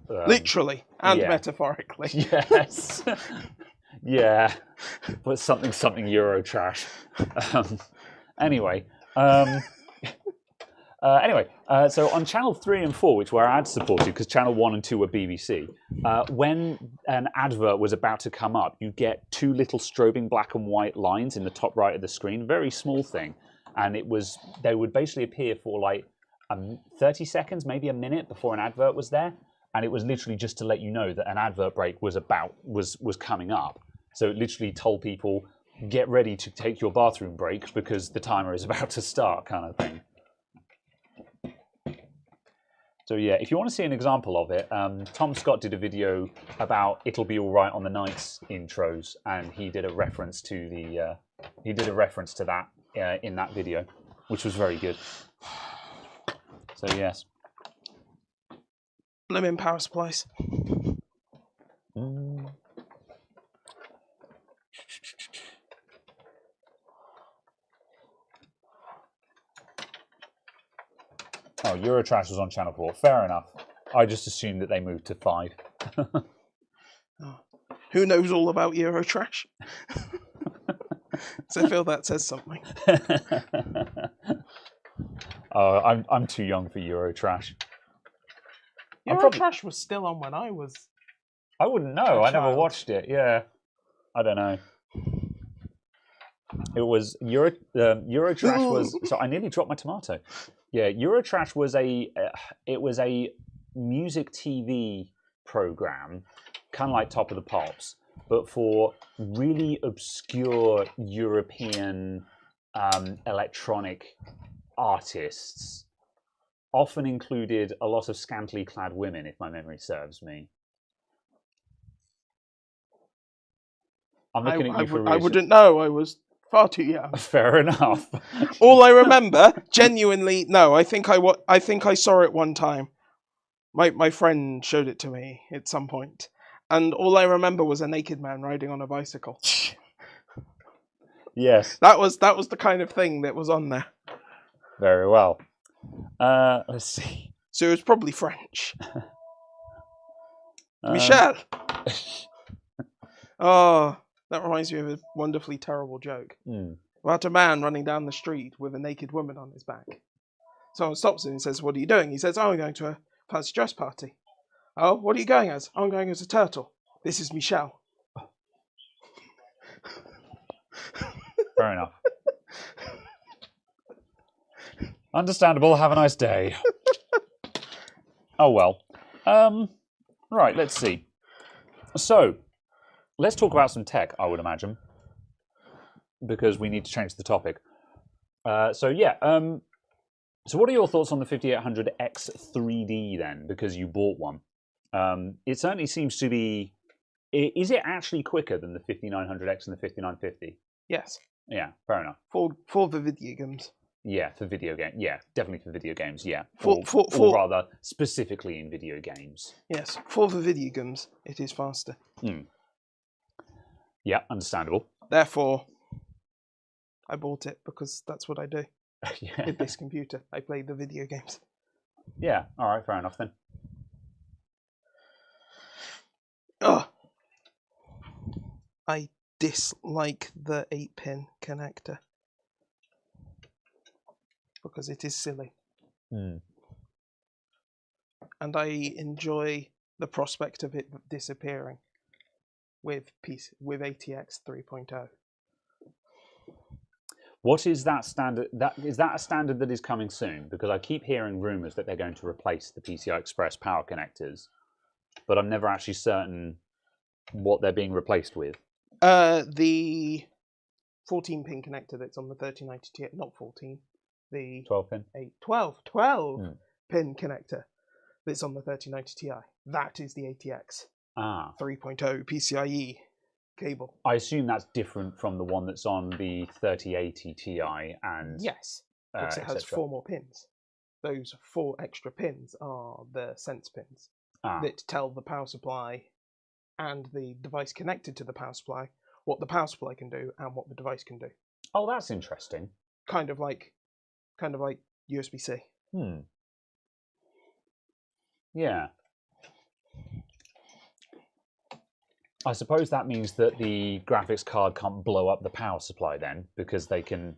Literally and metaphorically. Yes. Yeah. But something Euro trash. Anyway. So on Channel 3 and 4, which were ad supported, because Channel 1 and 2 were BBC, when an advert was about to come up, you get 2 little strobing black and white lines in the top right of the screen, very small thing. And they would basically appear for like 30 seconds, maybe a minute before an advert was there. And it was literally just to let you know that an advert break was coming up. So it literally told people, get ready to take your bathroom break because the timer is about to start, kind of thing. So yeah, if you want to see an example of it, Tom Scott did a video about "It'll Be All Right on the Night's" intros, and he did a reference to that in that video, which was very good. So yes. Blimmin' power supplies. Oh, Eurotrash was on Channel 4. Fair enough. I just assumed that they moved to 5. Who knows all about Eurotrash? So I feel that says something. I'm too young for Eurotrash. Eurotrash was still on when I was... I wouldn't know. I never watched it. Yeah. I don't know. It was... Eurotrash was... So I nearly dropped my tomato. Yeah, Eurotrash was a music TV program, kind of like Top of the Pops, but for really obscure European electronic artists. Often included a lot of scantily clad women, if my memory serves me. I'm looking at you for I wouldn't know. I was far too young. Fair enough. All I remember, genuinely, no. I think I saw it one time. My friend showed it to me at some point, and all I remember was a naked man riding on a bicycle. Yes, that was the kind of thing that was on there. Very well. Let's see. So it was probably French. Michel. Oh, that reminds me of a wonderfully terrible joke. Mm. About a man running down the street with a naked woman on his back. Someone stops him and says, "What are you doing?" He says, "Oh, I'm going to a fancy dress party." "Oh, what are you going as?" "I'm going as a turtle. This is Michelle." Fair enough. Understandable. Have a nice day. Oh, well. Right, let's see. So, let's talk about some tech, I would imagine, because we need to change the topic. So what are your thoughts on the 5800X 3D then, because you bought one? It certainly seems to be... Is it actually quicker than the 5900X and the 5950? Yes. Yeah, fair enough. For the video games. Yeah, for video games. Yeah, definitely for video games. Yeah, or rather specifically in video games. Yes, for the video games, it is faster. Mm. Yeah, understandable. Therefore, I bought it because that's what I do. Yeah. With this computer, I play the video games. Yeah. All right. Fair enough then. Oh, I dislike the 8-pin connector. Because it is silly. Mm. And I enjoy the prospect of it disappearing with ATX 3.0. What is that standard? Is that a standard that is coming soon? Because I keep hearing rumours that they're going to replace the PCI Express power connectors, but I'm never actually certain what they're being replaced with. The 14-pin connector that's on the 3090 Ti, not 14. The 12-pin? 12-pin connector that's on the 3090 Ti. That is the ATX 3.0 PCIe cable. I assume that's different from the one that's on the 3080 Ti and... Yes, because it has 4 more pins. Those 4 extra pins are the sense pins that tell the power supply and the device connected to the power supply what the power supply can do and what the device can do. Oh, that's interesting. Kind of like USB-C. Yeah. I suppose that means that the graphics card can't blow up the power supply then, because they can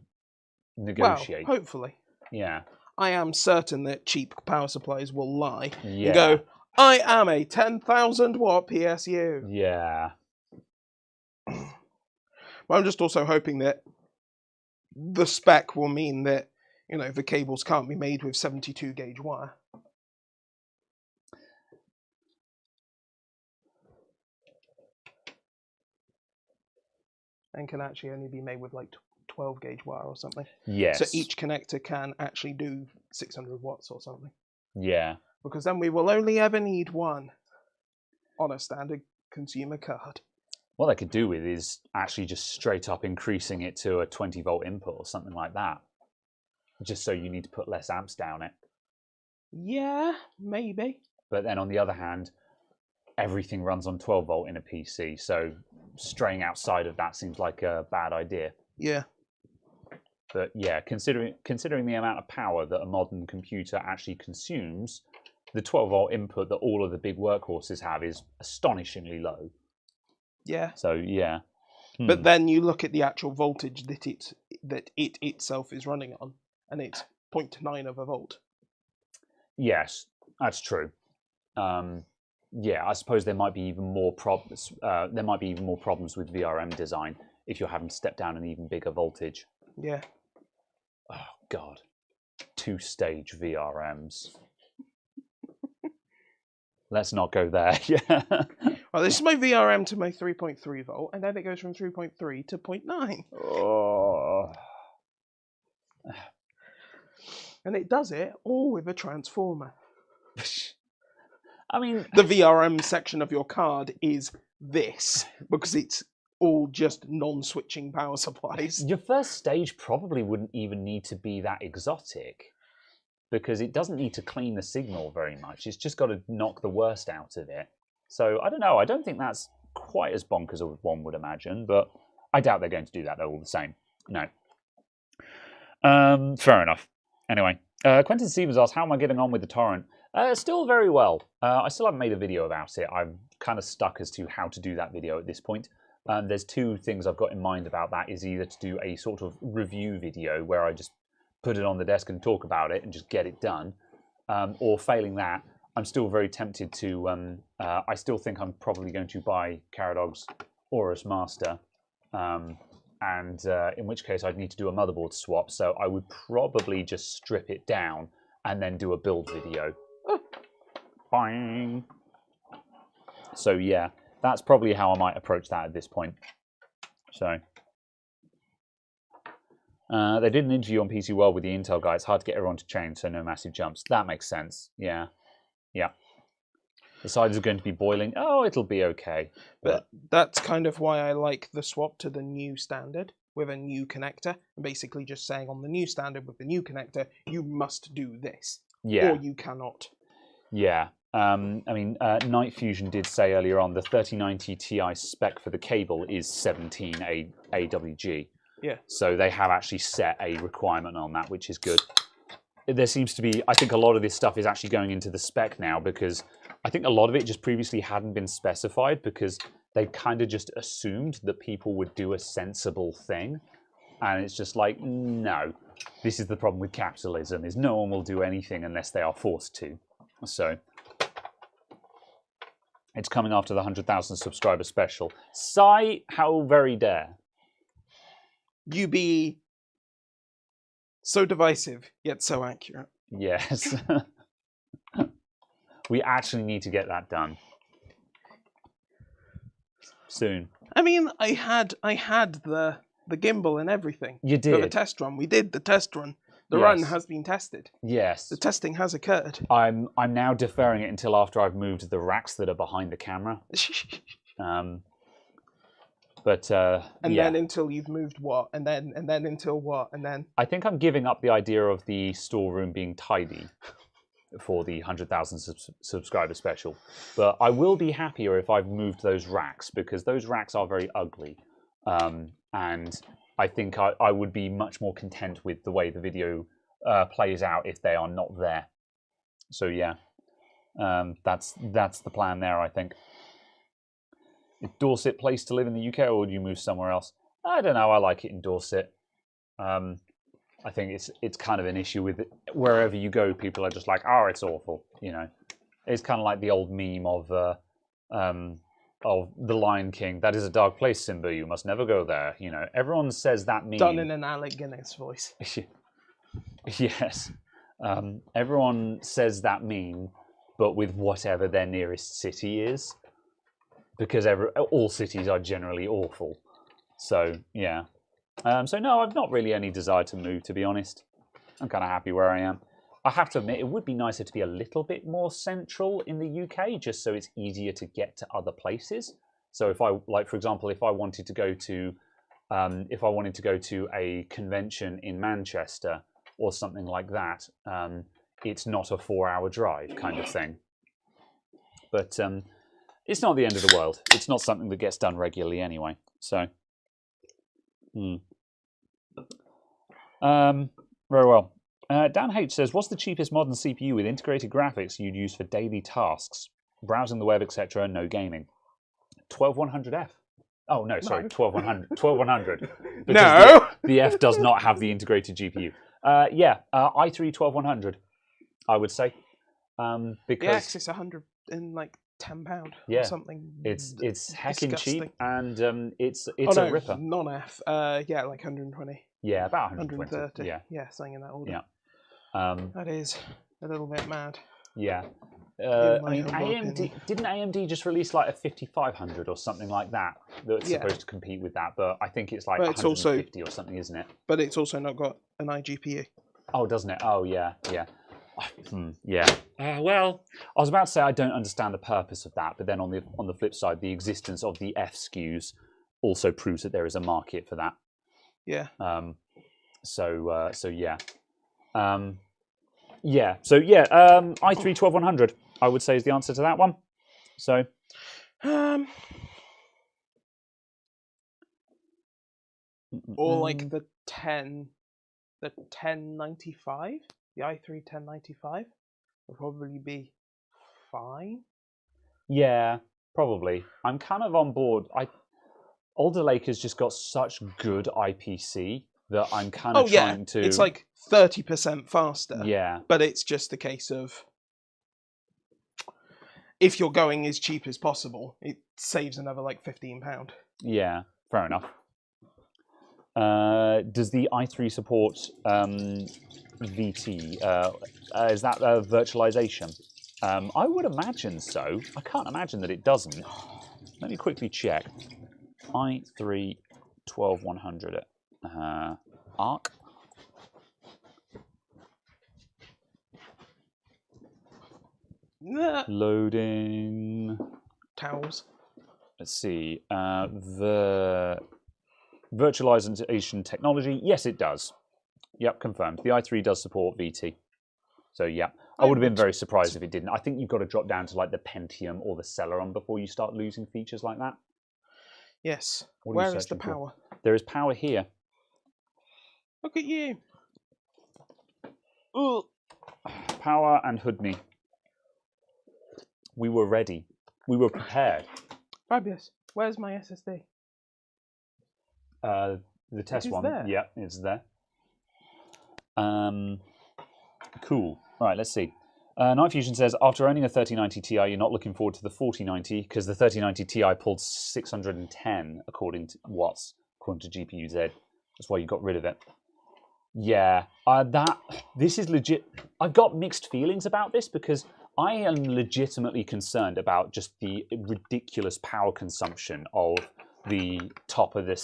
negotiate. Well, hopefully. Yeah. I am certain that cheap power supplies will lie and go, "I am a 10,000 watt PSU." Yeah. But I'm just also hoping that the spec will mean that, the cables can't be made with 72 gauge wire. And can actually only be made with 12 gauge wire or something. Yes. So each connector can actually do 600 watts or something. Yeah. Because then we will only ever need one on a standard consumer card. What they could do with is actually just straight up increasing it to a 20 volt input or something like that. Just so you need to put less amps down it. Yeah, maybe. But then on the other hand, everything runs on 12 volt in a PC, so straying outside of that seems like a bad idea. Yeah. But yeah, considering the amount of power that a modern computer actually consumes, the 12 volt input that all of the big workhorses have is astonishingly low. Yeah. So yeah. But then you look at the actual voltage that it itself is running on, and it's 0.9 of a volt. Yes, that's true. Yeah, I suppose there might be even more problems. There might be even more problems with VRM design if you're having to step down an even bigger voltage. Yeah. Oh God, 2-stage VRMs. Let's not go there. Yeah. Well, this is my VRM to my 3.3 volt, and then it goes from 3.3 to 0.9. Oh. And it does it all with a transformer. I mean, the VRM section of your card is this, because it's all just non-switching power supplies. Your first stage probably wouldn't even need to be that exotic, because it doesn't need to clean the signal very much. It's just got to knock the worst out of it. So I don't know. I don't think that's quite as bonkers as one would imagine, but I doubt they're going to do that all the same. No. Fair enough. Anyway, Quentin Stevens asks, how am I getting on with the torrent? Still very well. I still haven't made a video about it. I'm kind of stuck as to how to do that video at this point. There's two things I've got in mind about that. Is either to do a sort of review video where I just put it on the desk and talk about it and just get it done, or failing that, I'm still very tempted to. I still think I'm probably going to buy Caradog's Aorus Master, and in which case I'd need to do a motherboard swap. So I would probably just strip it down and then do a build video. Boing. So yeah, that's probably how I might approach that at this point. So they did an interview on PC World with the Intel guy. It's hard to get everyone to change, so no massive jumps. That makes sense. Yeah, yeah. The sides are going to be boiling. Oh, it'll be okay. But that's kind of why I like the swap to the new standard with a new connector. And basically just saying on the new standard with the new connector, you must do this. Yeah. Or you cannot. Yeah. I mean, Night Fusion did say earlier on the 3090 Ti spec for the cable is 17 AWG. Yeah. So they have actually set a requirement on that, which is good. There seems to be, I think a lot of this stuff is actually going into the spec now, because I think a lot of it just previously hadn't been specified because they kind of just assumed that people would do a sensible thing. And it's just like, no, this is the problem with capitalism, is no one will do anything unless they are forced to. So it's coming after the 100,000 subscriber special. Sigh, how very dare. You be so divisive, yet so accurate. Yes. We actually need to get that done soon. I mean, I had the gimbal and everything. You did. For the test run. We did the test run. The Yes. run has been tested. Yes. The testing has occurred. I'm now deferring it until after I've moved the racks that are behind the camera. But and yeah. then until you've moved what, and then until what, and then I think I'm giving up the idea of the storeroom being tidy for the 100,000 subscriber special. But I will be happier if I've moved those racks, because those racks are very ugly. And I think I would be much more content with the way the video plays out if they are not there. So yeah, that's the plan there, I think. Is Dorset place to live in the UK, or would you move somewhere else? I don't know. I like it in Dorset. I think it's kind of an issue with it. Wherever you go, people are just like, oh, it's awful. You know, it's kind of like the old meme of the Lion King. That is a dark place, Simba. You must never go there. You know, everyone says that meme. Done in an Alec Guinness voice. Yes, everyone says that meme, but with whatever their nearest city is, because all cities are generally awful. So yeah. So no, I've not really any desire to move, to be honest. I'm kind of happy where I am. I have to admit, it would be nicer to be a little bit more central in the UK, just so it's easier to get to other places. So if I, like, for example, if I wanted to go to a convention in Manchester or something like that, it's not a 4-hour drive kind of thing. But it's not the end of the world. It's not something that gets done regularly anyway. So. Very well. Dan H says, what's the cheapest modern CPU with integrated graphics you'd use for daily tasks? Browsing the web, etc., no gaming. 12100F. Oh, no, sorry, 12100. 12100. No! The F does not have the integrated GPU. Yeah, i3 12100, I would say. Because the X is £110 or something. It's heckin' cheap, and it's a ripper. Non-F, yeah, like 120. Yeah, about 130. Yeah, something in that order. Yeah. That is a little bit mad. Yeah. I mean, didn't AMD just release like a 5500 or something like that that's supposed to compete with that? But I think it's like 150 or something, isn't it? But it's also not got an iGPU. Oh, doesn't it? Oh, yeah, yeah. Yeah. Well, I was about to say I don't understand the purpose of that, but then on the flip side, the existence of the F SKUs also proves that there is a market for that. Yeah. So yeah. Yeah. So yeah. i3 12100, I would say, is the answer to that one. So. Or like the 1095. The i3 1095 will probably be fine. Yeah, probably. I'm kind of on board. Alder Lake has just got such good IPC that I'm kind of trying to... It's like 30% faster. Yeah. But it's just a case of, if you're going as cheap as possible, it saves another like £15. Yeah, fair enough. Does the i3 support VT? Is that virtualization? I would imagine so. I can't imagine that it doesn't. Let me quickly check. i3 12100 ARC. Loading. Towels. Let's see. The virtualization technology. Yes, it does. Yep, confirmed. The i3 does support VT. So, yeah. I would have been very surprised if it didn't. I think you've got to drop down to like the Pentium or the Celeron before you start losing features like that. Yes. Where is the power? There is power here. Look at you. Ugh. Power and Hoodney. We were ready. We were prepared. Fabulous. Where's my SSD? The test one. There. Yeah, it's there. Cool. All right, let's see. Night Fusion says, after owning a 3090 Ti, you're not looking forward to the 4090 because the 3090 Ti pulled 610 according to watts, according to GPU-Z. That's why you got rid of it. Yeah, this is legit. I've got mixed feelings about this because I am legitimately concerned about just the ridiculous power consumption of the top of the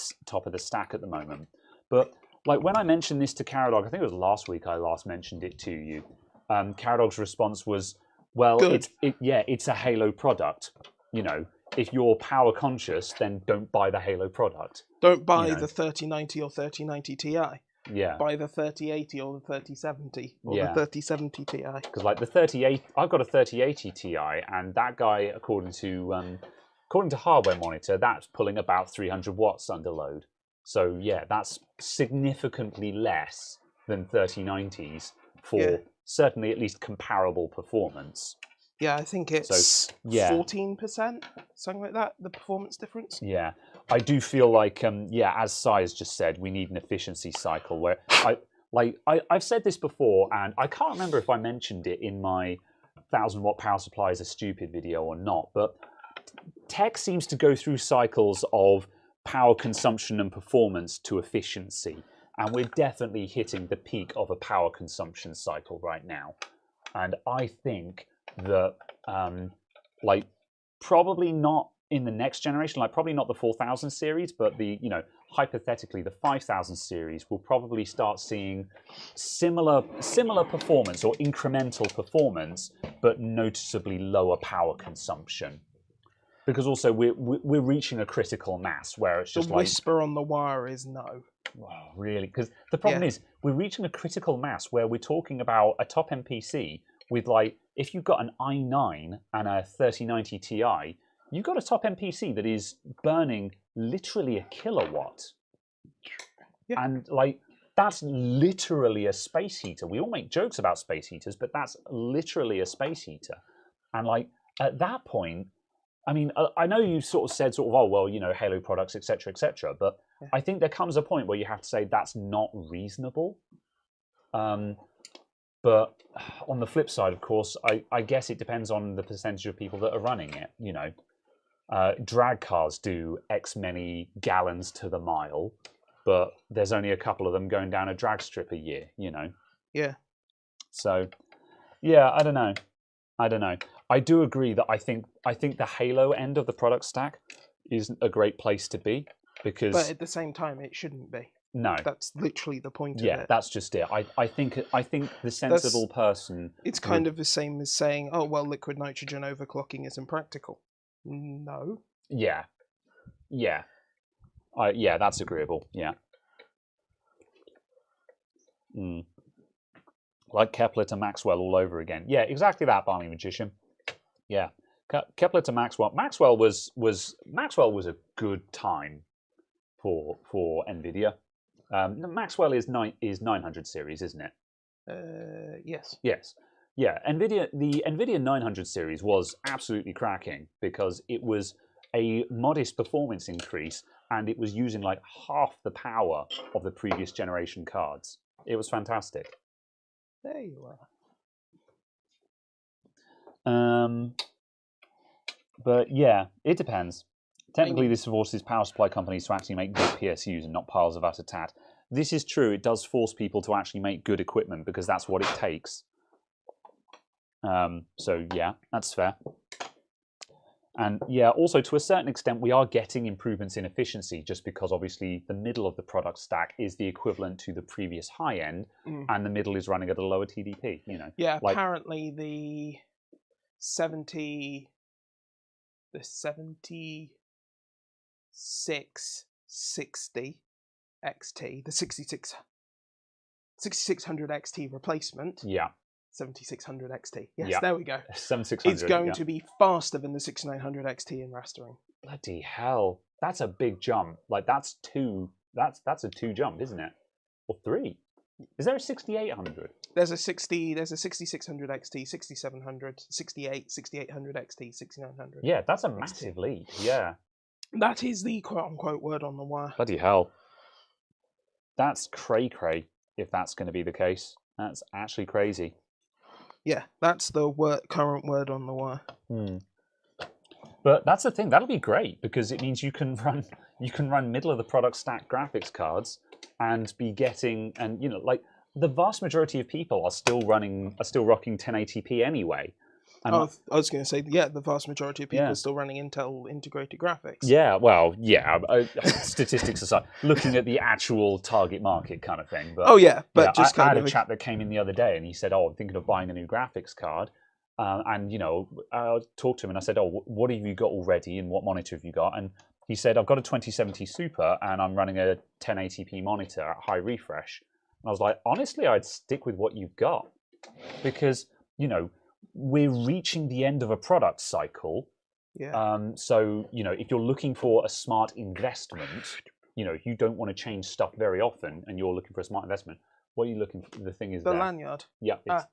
stack at the moment. But like when I mentioned this to Caradog, I think it was last week I last mentioned it to you. Caradog's response was, "Well, it's a Halo product. You know, if you're power conscious, then don't buy the Halo product. Don't buy the 3090 or 3090 Ti. Yeah. Buy the 3080 or the 3070 or the 3070 Ti. Because like the 3080, I've got a 3080 Ti, and that guy, according to Hardware Monitor, that's pulling about 300 watts under load. So yeah, that's significantly less than 3090s for certainly at least comparable performance. Yeah, I think it's 14%, something like that, the performance difference. Yeah, I do feel like, as Sai has just said, we need an efficiency cycle where I've said this before, and I can't remember if I mentioned it in my 1000-watt power supply is a stupid video or not, but tech seems to go through cycles of power consumption and performance to efficiency, and we're definitely hitting the peak of a power consumption cycle right now. And I think that, probably not in the next generation, probably not the 4000 series, but hypothetically, the 5000 series will probably start seeing similar performance or incremental performance, but noticeably lower power consumption. Because also we're reaching a critical mass where it's just the whisper on the wire is no. Oh, really? Because the problem is we're reaching a critical mass where we're talking about a top end PC with if you've got an i9 and a 3090 Ti, you've got a top end PC that is burning literally a kilowatt. Yeah. And that's literally a space heater. We all make jokes about space heaters, but that's literally a space heater. And at that point, I mean, I know you sort of said Halo products, etc., etc., but I think there comes a point where you have to say that's not reasonable. But on the flip side, of course, I guess it depends on the percentage of people that are running it. You know, drag cars do X many gallons to the mile, but there's only a couple of them going down a drag strip a year. You know. Yeah. So, yeah, I don't know. I do agree that I think the Halo end of the product stack is a great place to be because. But at the same time, it shouldn't be. No, that's literally the point of it. Yeah, that's just it. I think the sensible person. It's kind of the same as saying, "Oh well, liquid nitrogen overclocking isn't practical." No. Yeah. That's agreeable. Yeah. Like Kepler to Maxwell all over again. Yeah, exactly that, Barney Magician. Yeah, Kepler to Maxwell. Maxwell was a good time for NVIDIA. Maxwell is 900 series, isn't it? Yes. Yes. Yeah, the NVIDIA 900 series was absolutely cracking because it was a modest performance increase, and it was using like half the power of the previous generation cards. It was fantastic. There you are. But yeah, it depends. Technically, this forces power supply companies to actually make good PSUs and not piles of rat-a-tat. This is true. It does force people to actually make good equipment because that's what it takes. So yeah, that's fair. And yeah, also to a certain extent, we are getting improvements in efficiency just because obviously the middle of the product stack is the equivalent to the previous high end, and the middle is running at a lower TDP. You know. Yeah, like, apparently the 7660 XT, the 6600 XT replacement. Yeah. 7600 XT. Yes, there we go. 7600. It's going to be faster than the 6900 XT in rastering. Bloody hell. That's a big jump. Like that's a 2 jump, isn't it? Or 3. Is there a 6800? There's a 6600 XT, 6700, 6800 XT, 6900. Yeah, that's a massive leap. Yeah. That is the quote-unquote word on the wire. Bloody hell. That's cray-cray, if that's going to be the case. That's actually crazy. Yeah, that's the current word on the wire. But that's the thing. That'll be great because it means you can run middle of the product stack graphics cards and be getting, and you know, like the vast majority of people are still rocking 1080p anyway. And I was going to say, yeah, the vast majority of people are still running Intel integrated graphics. Yeah, well, yeah, statistics aside, looking at the actual target market kind of thing. But, just I had a chap that came in the other day and he said, "Oh, I'm thinking of buying a new graphics card." And you know, I talked to him and I said, "Oh, what have you got already, and what monitor have you got?" And he said, "I've got a 2070 Super, and I'm running a 1080p monitor at high refresh." And I was like, "Honestly, I'd stick with what you've got, because you know." We're reaching the end of a product cycle. Yeah. So, you know, if you're looking for a smart investment, you know, you don't want to change stuff very often and you're looking for a smart investment. What are you looking for? The thing is the lanyard. Yeah. There.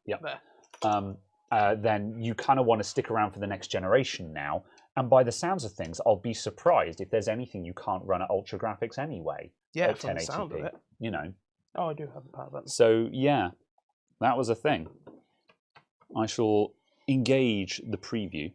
Then you kind of want to stick around for the next generation now. And by the sounds of things, I'll be surprised if there's anything you can't run at ultra graphics anyway. Yeah, at from 1080p. The sound of it. You know. Oh, I do have a power button. So, yeah, that was a thing. I shall engage the preview.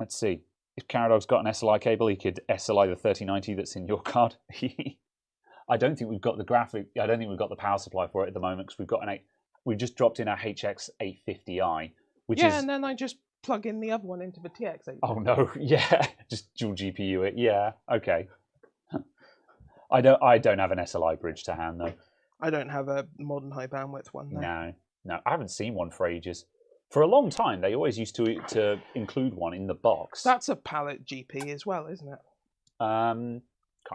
Let's see. If Caradog's got an SLI cable, he could SLI the 3090 that's in your card. I don't think we've got the graphic. I don't think we've got the power supply for it at the moment because we've just dropped in our HX 850i, which is. Yeah, and then I just plug in the other one into the TX 850. Oh no! Yeah, just dual GPU it. Yeah, okay. I don't have an SLI bridge to hand though. I don't have a modern high bandwidth one. No, I haven't seen one for ages. For a long time, they always used to include one in the box. That's a pallet GP as well, isn't it? Can't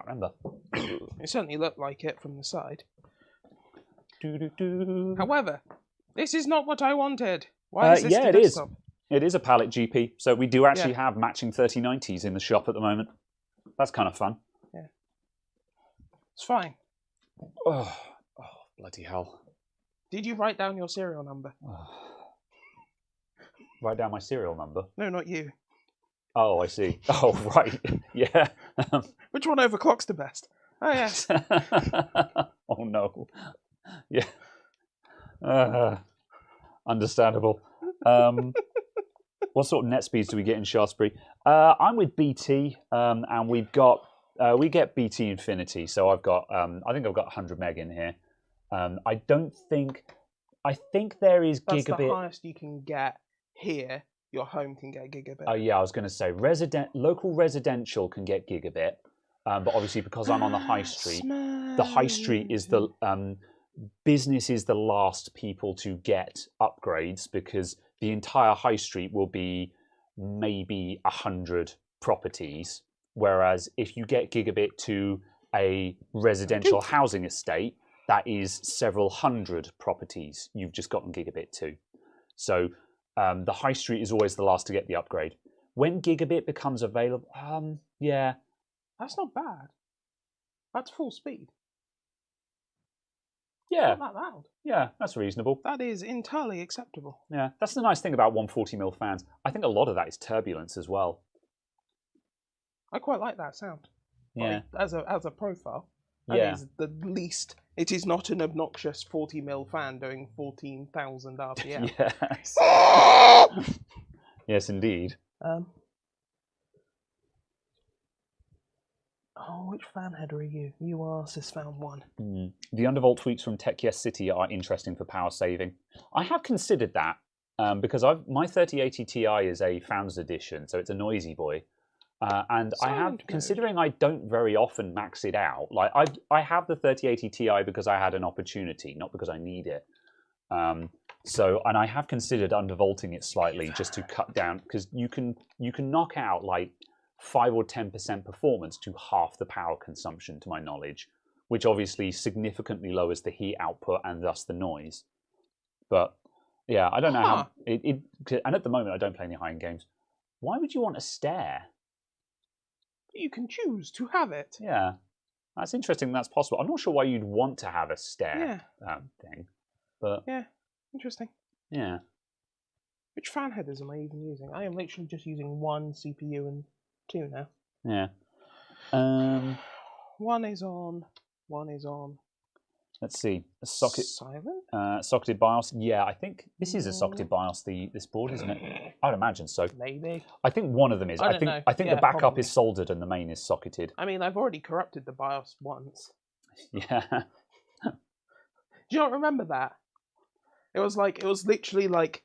remember. It certainly looked like it from the side. However, this is not what I wanted. Why is this it is. It is a pallet GP. So we do actually have matching 3090s in the shop at the moment. That's kind of fun. It's fine. Oh, bloody hell. Did you write down your serial number? Write down my serial number? No, not you. Oh, I see. Oh, right. Yeah. Which one overclocks the best? Oh, yes. Oh, no. Yeah. Understandable. What sort of net speeds do we get in Shaftesbury? I'm with BT, and we get BT Infinity, so I've got I think I've got 100 meg in here. I think there is That's gigabit. The highest you can get here. Your home can get gigabit. Oh yeah, I was going to say local residential can get gigabit, but obviously because I'm on the high street, the high street is the business is the last people to get upgrades because the entire high street will be maybe 100 properties. Whereas if you get gigabit to a residential housing estate, that is several hundred properties you've just gotten gigabit to. So the high street is always the last to get the upgrade. When gigabit becomes available, yeah. That's not bad. That's full speed. Yeah. Not that loud. Yeah, that's reasonable. That is entirely acceptable. Yeah, that's the nice thing about 140mm fans. I think a lot of that is turbulence as well. I quite like that sound. Yeah. Like, as a profile. Yeah. Is the least. It is not an obnoxious 40mm fan doing 14,000 RPM. Yes. Yes, indeed. Oh, which fan header are you? You are sysfound1. The undervolt tweets from Tech Yes City are interesting for power saving. I have considered that because my 3080 Ti is a Founders Edition, so it's a noisy boy. And I have, considering I don't very often max it out, like I have the 3080 Ti because I had an opportunity, not because I need it. And I have considered undervolting it slightly just to cut down, because you can knock out like 5 or 10% performance to half the power consumption, to my knowledge, which obviously significantly lowers the heat output and thus the noise. But yeah, I don't know how and at the moment I don't play any high-end games. Why would you want a stare? You can choose to have it. Yeah, that's interesting. That's possible. I'm not sure why you'd want to have a stare thing, but yeah, interesting. Yeah. Which fan headers am I even using? I am literally just using one CPU and two now. Yeah. One is on. One is on. Let's see. A socket. Silent. Socketed BIOS. Yeah, I think this is a socketed BIOS. This board, isn't it? I'd imagine so. Maybe. I think one of them is. I think the backup probably is soldered and the main is socketed. I mean, I've already corrupted the BIOS once. Yeah. Do you not remember that? It was literally like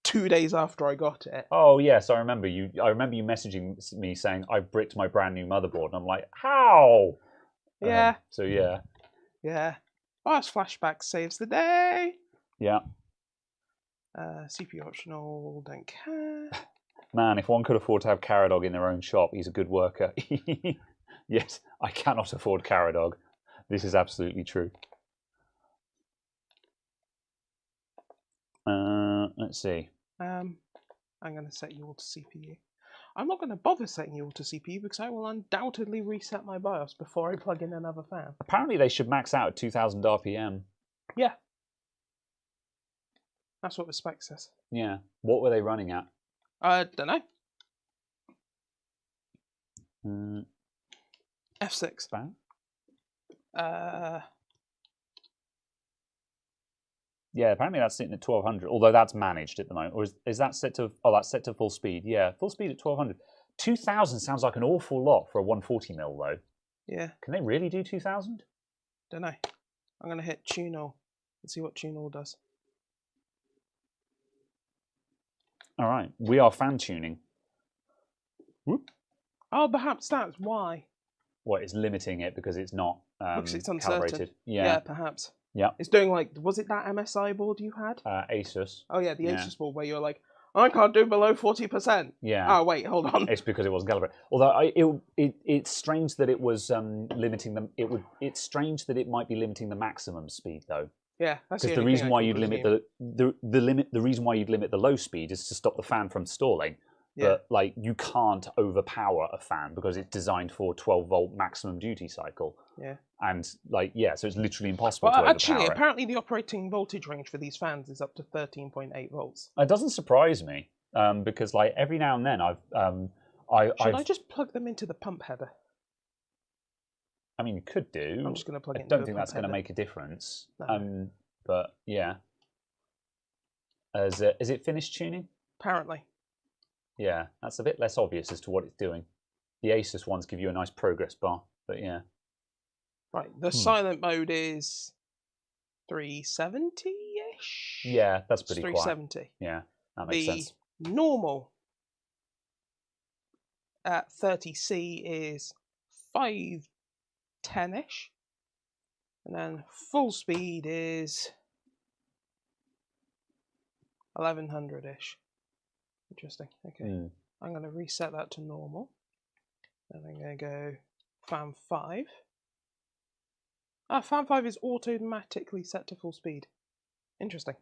2 days after I got it. Oh yes, I remember you. I remember you messaging me saying I bricked my brand new motherboard, and I'm like, how? Yeah. So yeah. Yeah. BIOS flashback saves the day. Yeah. CPU optional, don't care. Man, if one could afford to have Caradog in their own shop, he's a good worker. Yes, I cannot afford Caradog. This is absolutely true. Let's see. I'm going to set you all to CPU. I'm not going to bother setting you all to CPU because I will undoubtedly reset my BIOS before I plug in another fan. Apparently they should max out at 2000 RPM. Yeah. That's what the spec says. Yeah. What were they running at? Don't know. F6. Bang? Yeah, apparently that's sitting at 1200, although that's managed at the moment. Or is that set to... Oh, that's set to full speed. Yeah, full speed at 1200. 2000 sounds like an awful lot for a 140mm, though. Yeah. Can they really do 2000? Don't know. I'm going to hit tune all and see what tune all does. All right. We are fan tuning. Whoop. Oh, perhaps that's why. What, it's limiting it because it's not because it's uncertain. Calibrated. Yeah, perhaps. Yeah. It's doing like, was it that MSI board you had? Asus. Oh yeah, the Asus board where you're like, I can't do below 40%. Yeah. Oh wait, hold on. It's because it wasn't calibrated. Although it's strange that it was limiting them. It's strange that it might be limiting the maximum speed though. Yeah, that's because the reason why you'd limit the reason why you'd limit the low speed is to stop the fan from stalling. Yeah. But like you can't overpower a fan because it's designed for 12-volt maximum duty cycle. Yeah. And like so it's literally impossible to overpower actually, apparently the operating voltage range for these fans is up to 13.8 volts. It doesn't surprise me because like every now and then Should I just plug them into the pump header? I mean, you could do. I'm just going to plug it into I don't think that's going to make a difference. No. But yeah. Is it finished tuning? Apparently. Yeah, that's a bit less obvious as to what it's doing. The Asus ones give you a nice progress bar, but Right, the silent mode is 370-ish? Yeah, that's pretty quiet. 370. Yeah, that makes sense. The normal at 30C is 510-ish. And then full speed is 1100-ish. Interesting. Okay. I'm going to reset that to normal. And I'm going to go fan 5. Fan 5 is automatically set to full speed. Interesting.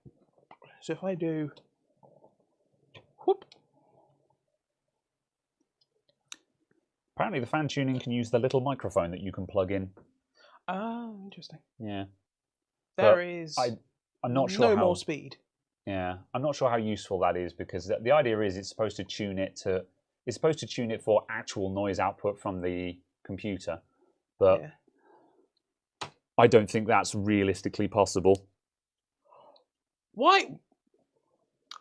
So if I do... Whoop. Apparently the fan tuning can use the little microphone that you can plug in. Oh, interesting. Yeah. There is I'm not sure no how, more speed. Yeah, I'm not sure how useful that is, because the idea is it's supposed to tune it for actual noise output from the computer, but yeah. I don't think that's realistically possible. Why?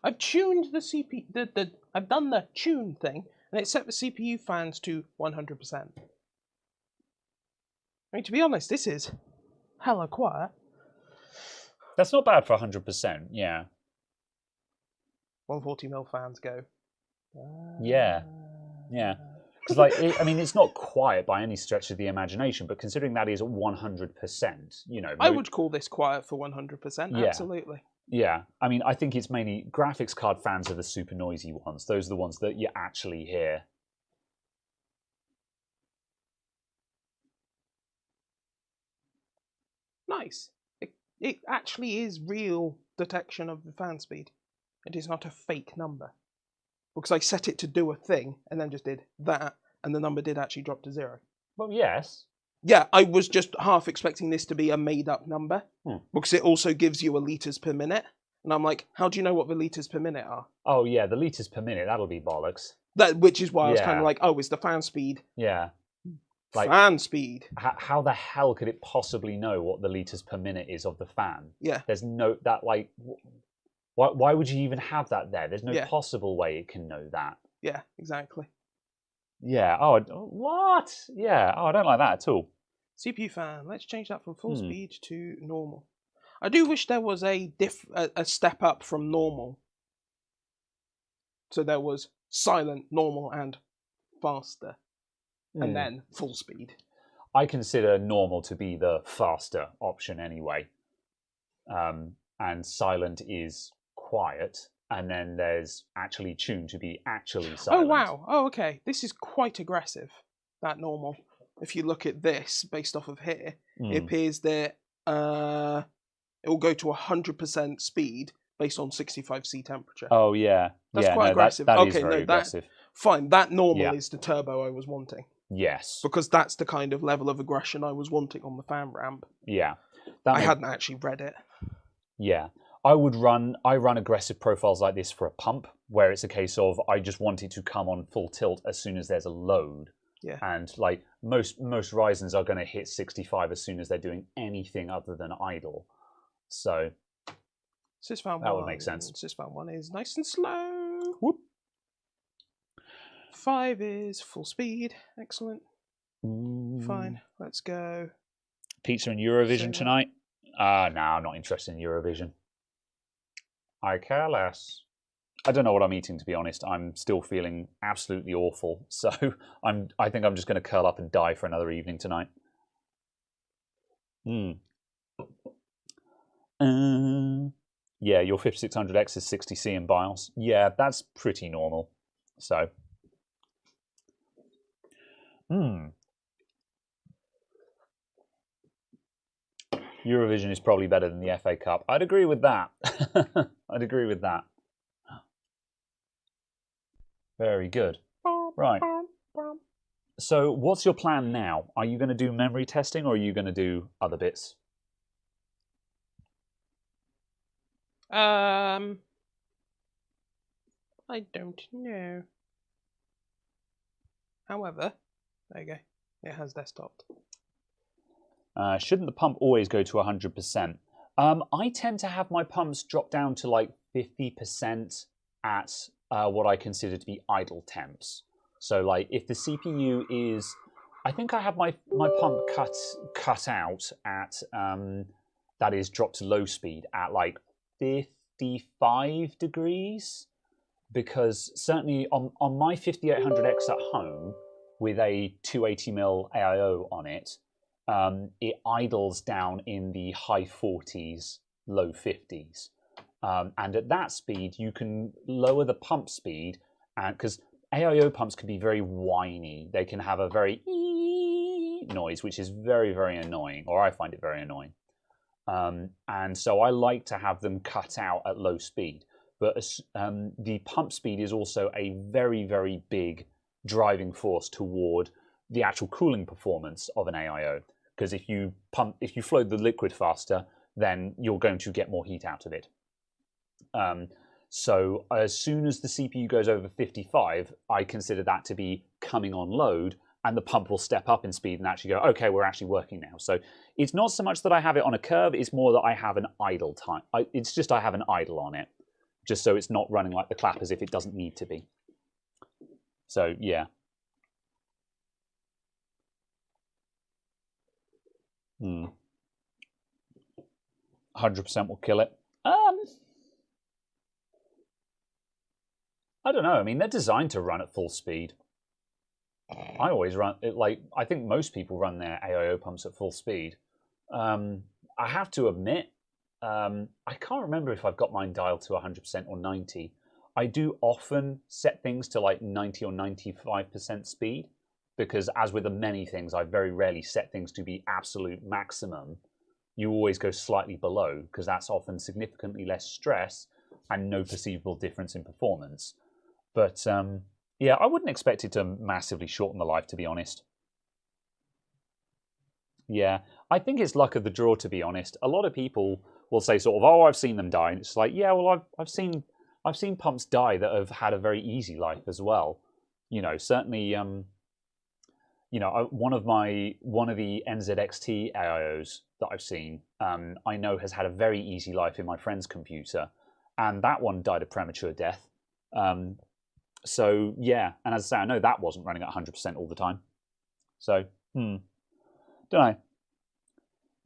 I've tuned the CPU. I've done the tune thing, and it set the CPU fans to 100%. I mean, to be honest, this is hella quiet. That's not bad for 100%. Yeah. 140mm fans go. Yeah. Because, like, I mean, it's not quiet by any stretch of the imagination, but considering that is 100%, you know. I would call this quiet for 100%. Yeah. Absolutely. Yeah. I mean, I think it's mainly graphics card fans are the super noisy ones. Those are the ones that you actually hear. Nice. It actually is real detection of the fan speed. It is not a fake number. Because I set it to do a thing, and then just did that, and the number did actually drop to 0. Well, yes. Yeah, I was just half expecting this to be a made-up number, because it also gives you a litres per minute. And I'm like, how do you know what the litres per minute are? Oh, yeah, the litres per minute, that'll be bollocks. Which is why I was kind of like, oh, it's the fan speed. Yeah. Like, fan speed. How the hell could it possibly know what the litres per minute is of the fan? Yeah. There's no, that, like... Why would you even have that there? There's no possible way it can know that. Yeah, exactly. Yeah. Oh, what? Yeah. Oh, I don't like that at all. CPU fan. Let's change that from full speed to normal. I do wish there was a step up from normal. So there was silent, normal, and faster. And then full speed. I consider normal to be the faster option anyway. And silent is quiet, and then there's actually tuned to be actually silent. Oh, wow. Oh, okay. This is quite aggressive, that normal. If you look at this, based off of here, it appears that it will go to 100% speed based on 65°C temperature. Oh, yeah. That's quite aggressive. That is very aggressive. Fine, that normal is the turbo I was wanting. Yes. Because that's the kind of level of aggression I was wanting on the fan ramp. Yeah. I hadn't actually read it. Yeah. I run aggressive profiles like this for a pump, where it's a case of I just want it to come on full tilt as soon as there's a load. Yeah. And like most Ryzens are going to hit 65 as soon as they're doing anything other than idle. So that would make sense. Sysfan 1 is nice and slow. Whoop. 5 is full speed. Excellent. Fine. Let's go. Pizza and Eurovision tonight? No, I'm not interested in Eurovision. I care less. I don't know what I'm eating, to be honest. I'm still feeling absolutely awful. So I think I'm just going to curl up and die for another evening tonight. Yeah, your 5600X is 60C in BIOS. Yeah, that's pretty normal. So. Eurovision is probably better than the FA Cup. I'd agree with that. I'd agree with that. Very good. Right. So what's your plan now? Are you going to do memory testing, or are you going to do other bits? I don't know. However, there you go. It has desktop. Shouldn't the pump always go to 100%? I tend to have my pumps drop down to like 50% at what I consider to be idle temps. So like if the CPU is, I think I have my pump cut out at, that is dropped to low speed at like 55 degrees. Because certainly on my 5800X at home with a 280mm AIO on it, it idles down in the high 40s, low 50s. And at that speed, you can lower the pump speed, because AIO pumps can be very whiny. They can have a very noise, which is very, very annoying, or I find it very annoying. And so I like to have them cut out at low speed. But the pump speed is also a very, very big driving force toward the actual cooling performance of an AIO. Because if you flow the liquid faster, then you're going to get more heat out of it. So as soon as the CPU goes over 55, I consider that to be coming on load, and the pump will step up in speed and actually go, okay, we're actually working now. So it's not so much that I have it on a curve, it's more that I have an idle time. It's just I have an idle on it, just so it's not running like the clappers if it doesn't need to be. So, yeah. 100% will kill it. I don't know. I mean, they're designed to run at full speed. I always run it I think most people run their AIO pumps at full speed. I have to admit, I can't remember if I've got mine dialed to 100% or 90. I do often set things to like 90 or 95% speed, because as with the many things, I very rarely set things to be absolute maximum. You always go slightly below, because that's often significantly less stress and no perceivable difference in performance. But yeah, I wouldn't expect it to massively shorten the life, to be honest. Yeah, I think it's luck of the draw, to be honest. A lot of people will say sort of, oh, I've seen them die. And it's like, yeah, well, I've seen pumps die that have had a very easy life as well. You know, certainly, you know, one of the NZXT AIOs that I've seen, I know has had a very easy life in my friend's computer, and that one died a premature death. So yeah, and as I say, I know that wasn't running at 100% all the time. So, don't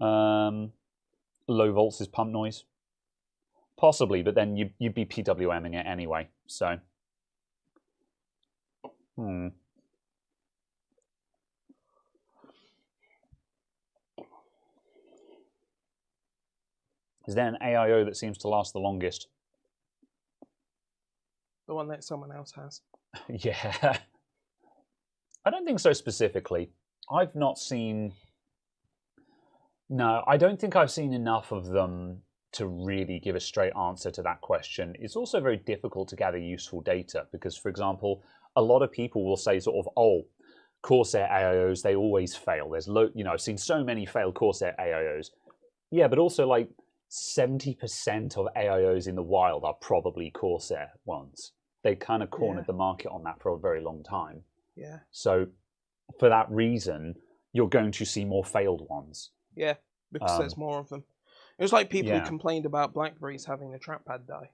know. Low volts is pump noise, possibly, but then you'd be PWMing it anyway. So, Is there an AIO that seems to last the longest? The one that someone else has. Yeah. I don't think so specifically. I've not seen... No, I don't think I've seen enough of them to really give a straight answer to that question. It's also very difficult to gather useful data because, for example, a lot of people will say sort of, oh, Corsair AIOs, they always fail. There's I've seen so many failed Corsair AIOs. Yeah, but also like 70% of AIOs in the wild are probably Corsair ones. They kind of cornered the market on that for a very long time. Yeah. So for that reason, you're going to see more failed ones. Yeah, because there's more of them. It was like people who complained about BlackBerries having a trackpad die.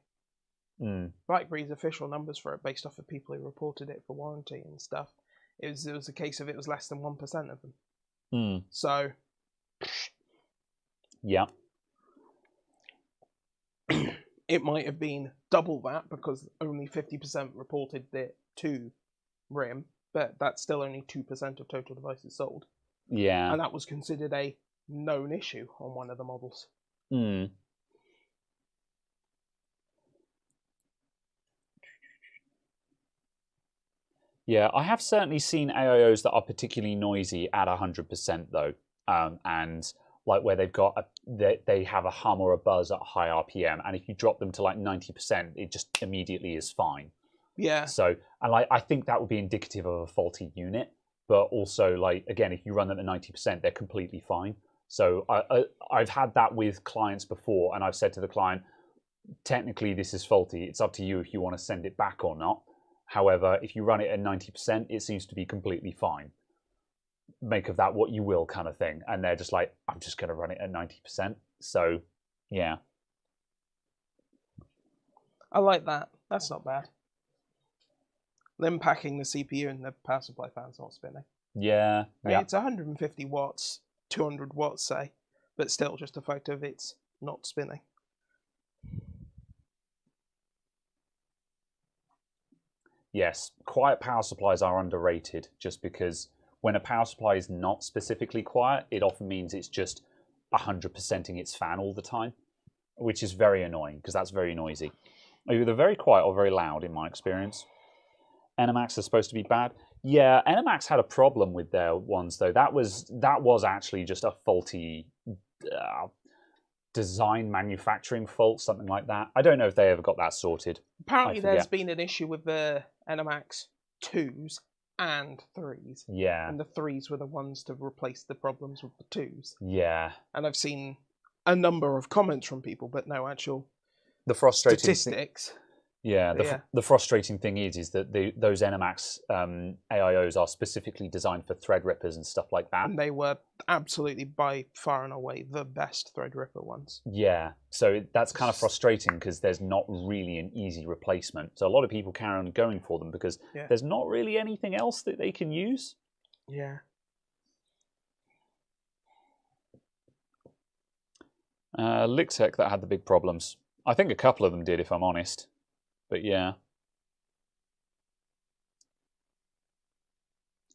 BlackBerry's official numbers for it, based off of people who reported it for warranty and stuff, it was a case of it was less than 1% of them. So, yeah. It might have been double that because only 50% reported it to RIM, but that's still only 2% of total devices sold. Yeah. And that was considered a known issue on one of the models. Yeah, I have certainly seen AIOs that are particularly noisy at 100% though, and like where they've got they have a hum or a buzz at high RPM, and if you drop them to like 90%, it just immediately is fine. Yeah. So, and I think that would be indicative of a faulty unit, but also like again, if you run them at 90%, they're completely fine. So I've had that with clients before, and I've said to the client, technically this is faulty. It's up to you if you want to send it back or not. However, if you run it at 90%, it seems to be completely fine. Make of that what you will, kind of thing. And they're just like, I'm just going to run it at 90%. So, yeah. I like that. That's not bad. Them packing the CPU and the power supply fan's not spinning. Yeah. It's 150 watts, 200 watts, say, but still just the fact of it's not spinning. Yes, quiet power supplies are underrated just because when a power supply is not specifically quiet, it often means it's just 100%ing its fan all the time, which is very annoying because that's very noisy. Either very quiet or very loud in my experience. NMAX is supposed to be bad. Yeah, NMAX had a problem with their ones though. That was actually just a faulty design manufacturing fault, something like that. I don't know if they ever got that sorted. Apparently there's been an issue with the NMAX 2s and 3s. Yeah. And the 3s were the ones to replace the problems with the 2s. Yeah. And I've seen a number of comments from people, but no actual statistics. Yeah, the frustrating thing is that those Enimax AIOs are specifically designed for Threadrippers and stuff like that. And they were absolutely by far and away the best Threadripper ones. Yeah, so that's kind of frustrating because there's not really an easy replacement. So a lot of people carry on going for them because there's not really anything else that they can use. Yeah. Lixtech that had the big problems. I think a couple of them did, if I'm honest. But yeah.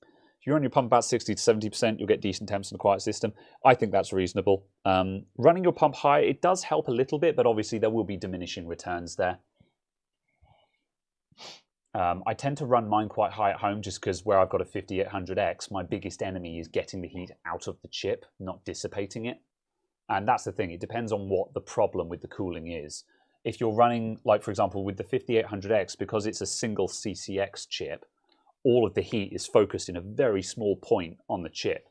If you run your pump about 60 to 70%, you'll get decent temps in a quiet system. I think that's reasonable. Running your pump high, it does help a little bit, but obviously there will be diminishing returns there. I tend to run mine quite high at home just because where I've got a 5800X, my biggest enemy is getting the heat out of the chip, not dissipating it. And that's the thing. It depends on what the problem with the cooling is. If you're running, like for example, with the 5800X, because it's a single CCX chip, all of the heat is focused in a very small point on the chip.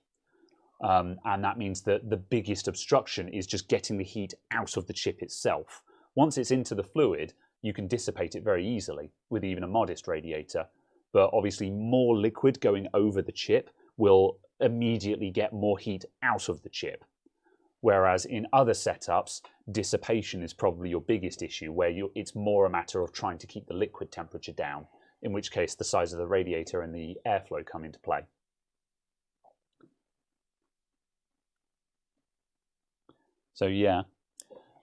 And that means that the biggest obstruction is just getting the heat out of the chip itself. Once it's into the fluid, you can dissipate it very easily with even a modest radiator. But obviously more liquid going over the chip will immediately get more heat out of the chip. Whereas in other setups, dissipation is probably your biggest issue, where it's more a matter of trying to keep the liquid temperature down, in which case the size of the radiator and the airflow come into play. So yeah.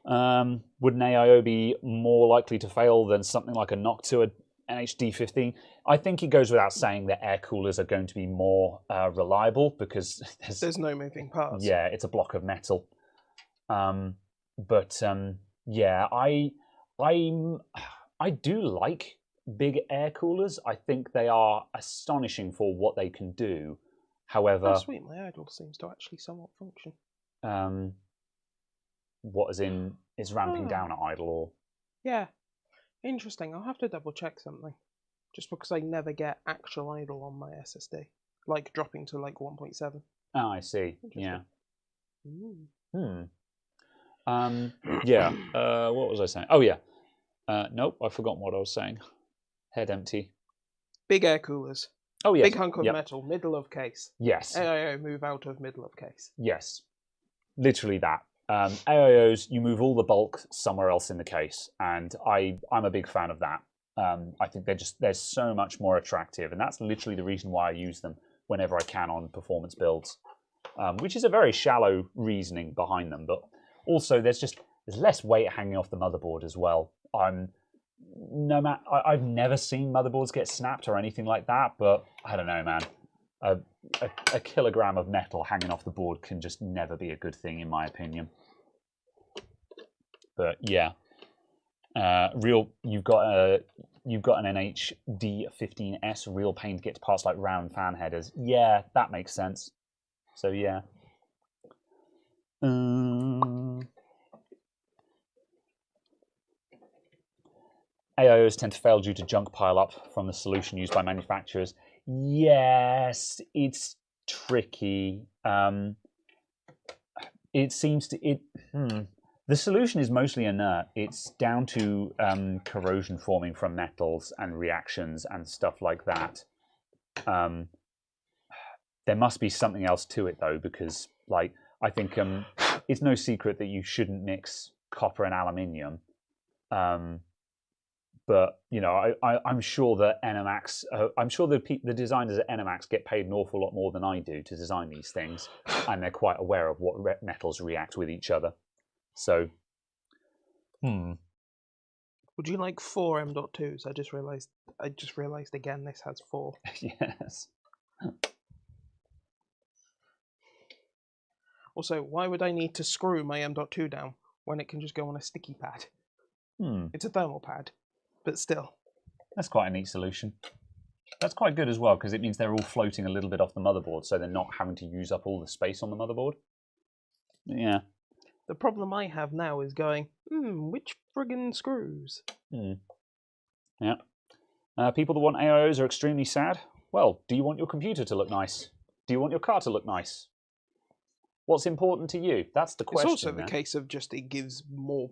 Would an AIO be more likely to fail than something like a Noctua NHD15? I think it goes without saying that air coolers are going to be more reliable because there's no moving parts. Yeah, it's a block of metal. Yeah, I do like big air coolers. I think they are astonishing for what they can do. However, oh, sweet, my idle seems to actually somewhat function. What as in is ramping down at idle or? Yeah, interesting. I'll have to double check something. Just because I never get actual idle on my SSD, like dropping to like 1.7. Oh, I see. Yeah. Yeah. What was I saying? Oh yeah. Nope, I've forgotten what I was saying. Head empty. Big air coolers. Oh yes. Big hunk of metal, middle of case. Yes. AIO move out of middle of case. Yes. Literally that. AIOs, you move all the bulk somewhere else in the case, and I'm a big fan of that. I think they're so much more attractive, and that's literally the reason why I use them whenever I can on performance builds, which is a very shallow reasoning behind them. But also, there's less weight hanging off the motherboard as well. I've never seen motherboards get snapped or anything like that, but I don't know, man. A kilogram of metal hanging off the board can just never be a good thing, in my opinion. But yeah, you've got an NHD15S, real pain to get to parts like round fan headers. Yeah, that makes sense. So yeah. AIOs tend to fail due to junk pile up from the solution used by manufacturers. Yes, it's tricky. It seems to the solution is mostly inert. It's down to corrosion forming from metals and reactions and stuff like that. There must be something else to it though, because like I think it's no secret that you shouldn't mix copper and aluminium. But you know, I'm sure that Enimax, I'm sure the designers at Enimax get paid an awful lot more than I do to design these things, and they're quite aware of what metals react with each other. So, Would you like 4 M.2s? I just realized again this has 4. Yes. Also, why would I need to screw my M.2 down when it can just go on a sticky pad? It's a thermal pad. But still. That's quite a neat solution. That's quite good as well, because it means they're all floating a little bit off the motherboard, so they're not having to use up all the space on the motherboard. Yeah. The problem I have now is going, which friggin' screws? Yeah. People that want AIOs are extremely sad. Well, do you want your computer to look nice? Do you want your car to look nice? What's important to you? That's the question. It's also the case of just it gives more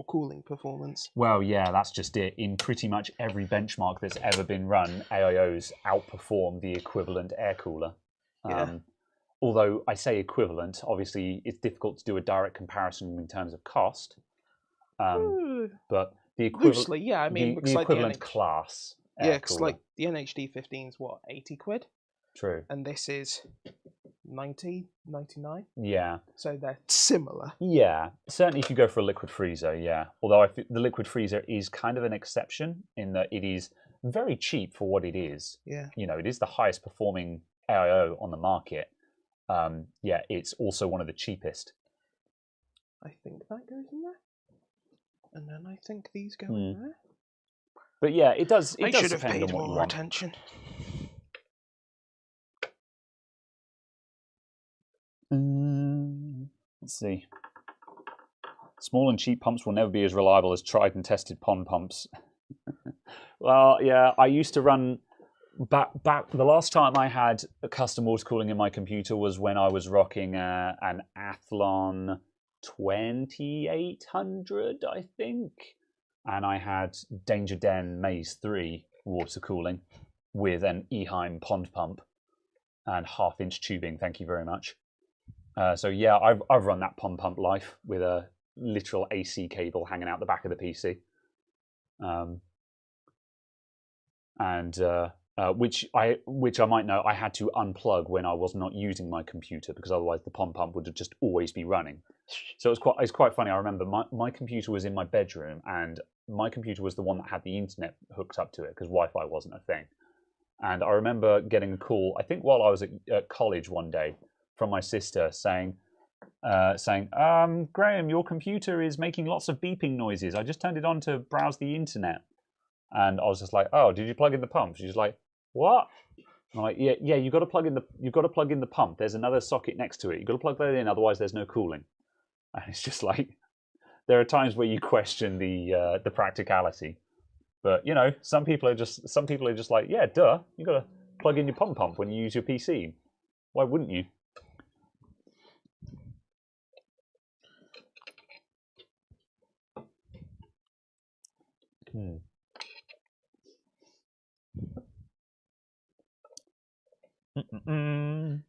cooling performance. Well, yeah, that's just it. In pretty much every benchmark that's ever been run, AIOs outperform the equivalent air cooler. Yeah. Although I say equivalent, obviously it's difficult to do a direct comparison in terms of cost. But the equivalent, loosely, yeah. I mean, the equivalent class. Yeah, because like the NHD15 is what, 80 quid? True. And this is 90, 99? Yeah. So they're similar. Yeah, certainly if you go for a liquid freezer, yeah. Although the liquid freezer is kind of an exception in that it is very cheap for what it is. Yeah. You know, it is the highest performing AIO on the market. Yeah, it's also one of the cheapest. I think that goes in there. And then I think these go in there. But yeah, it does. I should have depend paid on what you more want. attention. Let's see. Small and cheap pumps will never be as reliable as tried and tested pond pumps. Well, yeah, I used to run back. The last time I had a custom water cooling in my computer was when I was rocking an Athlon 2800, I think, and I had Danger Den Maze 3 water cooling with an Eheim pond pump and 1/2-inch tubing. Thank you very much. So yeah, I've run that pond pump life with a literal AC cable hanging out the back of the PC, which I might know I had to unplug when I was not using my computer because otherwise the pond pump would just always be running. So it's quite funny. I remember my computer was in my bedroom and my computer was the one that had the internet hooked up to it because Wi-Fi wasn't a thing. And I remember getting a call, I think while I was at college one day, from my sister saying, Graham, your computer is making lots of beeping noises. I just turned it on to browse the internet. And I was just like, oh, did you plug in the pump? She's like, what? I'm like, yeah, you've got to plug in the pump. There's another socket next to it. You've got to plug that in, otherwise there's no cooling. And it's just like, there are times where you question the practicality. But you know, some people are just like, yeah, duh, you got to plug in your pump when you use your PC. Why wouldn't you?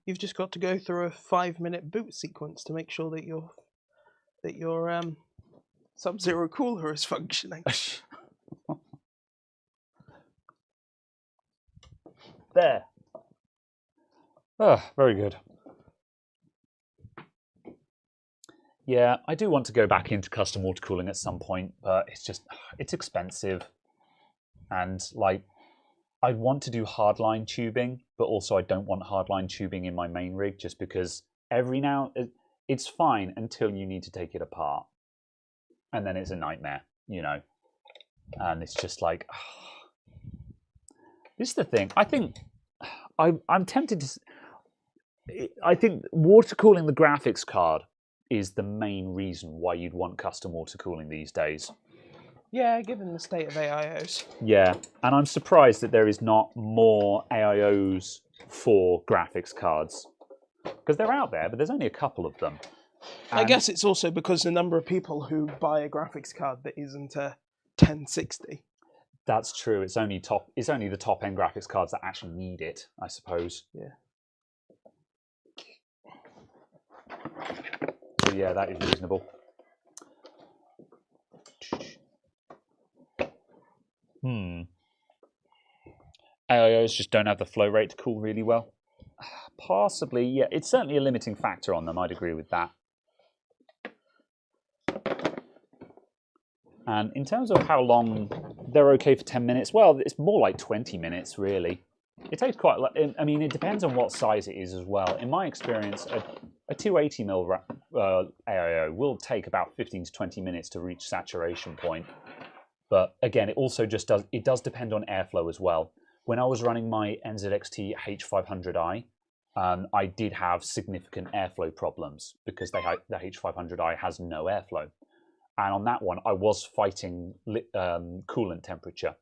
You've just got to go through a 5-minute boot sequence to make sure that your Sub-Zero cooler is functioning. There. Oh, very good. Yeah, I do want to go back into custom water cooling at some point, but it's expensive. And like, I want to do hardline tubing, but also I don't want hardline tubing in my main rig just because it's fine until you need to take it apart. And then it's a nightmare, you know. And it's just like, this is the thing. I think I'm tempted to. I think water cooling the graphics card is the main reason why you'd want custom water cooling these days. Yeah, given the state of AIOs. Yeah, and I'm surprised that there is not more AIOs for graphics cards. Because they're out there, but there's only a couple of them. And I guess it's also because the number of people who buy a graphics card that isn't a 1060. That's true. It's only the top end graphics cards that actually need it, I suppose. Yeah. So yeah, that is reasonable. AIOs just don't have the flow rate to cool really well. Possibly, yeah. It's certainly a limiting factor on them. I'd agree with that. And in terms of how long they're okay for 10 minutes, well, it's more like 20 minutes, really. It takes quite. I mean, it depends on what size it is as well. In my experience, a 280mm AIO will take about 15 to 20 minutes to reach saturation point. But again, it also just does depend on airflow as well. When I was running my NZXT H500i, I did have significant airflow problems because the H500i has no airflow. And on that one, I was fighting coolant temperature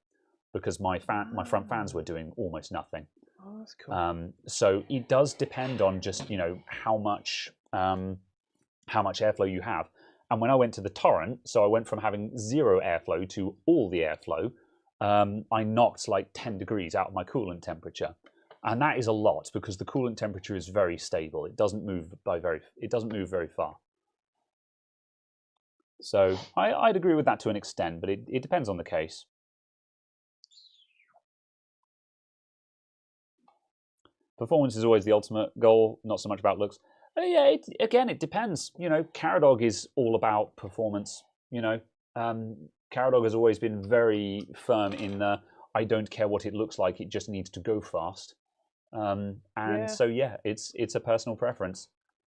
because my front fans were doing almost nothing. Oh, that's cool. So it does depend on just how much airflow you have. And when I went to the torrent, so I went from having 0 airflow to all the airflow, I knocked like 10 degrees out of my coolant temperature, and that is a lot because the coolant temperature is very stable. It doesn't move very far. So I'd agree with that to an extent, but it depends on the case. Performance is always the ultimate goal, not so much about looks. Yeah, again, it depends. Caradog is all about performance. Caradog has always been very firm in the I don't care what it looks like, it just needs to go fast. So yeah, it's a personal preference.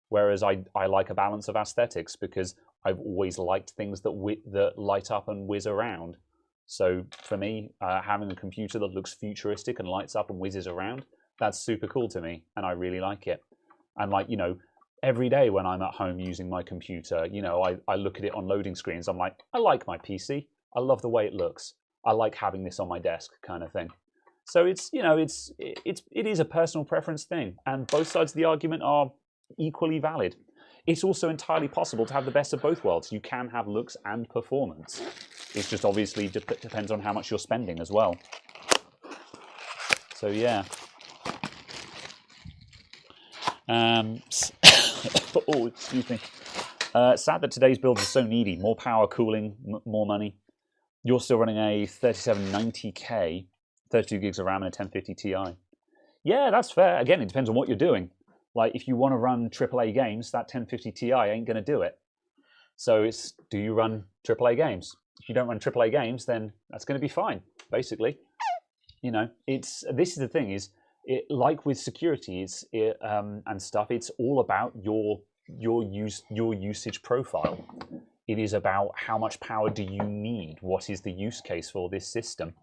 Whereas I like a balance of aesthetics because I've always liked things that light up and whiz around. So for me, having a computer that looks futuristic and lights up and whizzes around, that's super cool to me, and I really like it. And every day when I'm at home using my computer, I look at it on loading screens. I'm like, I like my PC. I love the way it looks. I like having this on my desk, kind of thing. So it is a personal preference thing, and both sides of the argument are equally valid. It's also entirely possible to have the best of both worlds. You can have looks and performance. It just obviously depends on how much you're spending as well. So yeah. Oh, excuse me. Sad that today's builds are so needy. More power, cooling, more money. You're still running a 3790K, 32 gigs of RAM and a 1050 Ti. Yeah, that's fair. Again, it depends on what you're doing. Like, if you want to run AAA games, that 1050 Ti ain't going to do it. So it's, do you run AAA games? If you don't run AAA games, then that's going to be fine, basically. This is the thing, is like with security, and stuff, it's all about your usage profile. It is about how much power do you need? What is the use case for this system?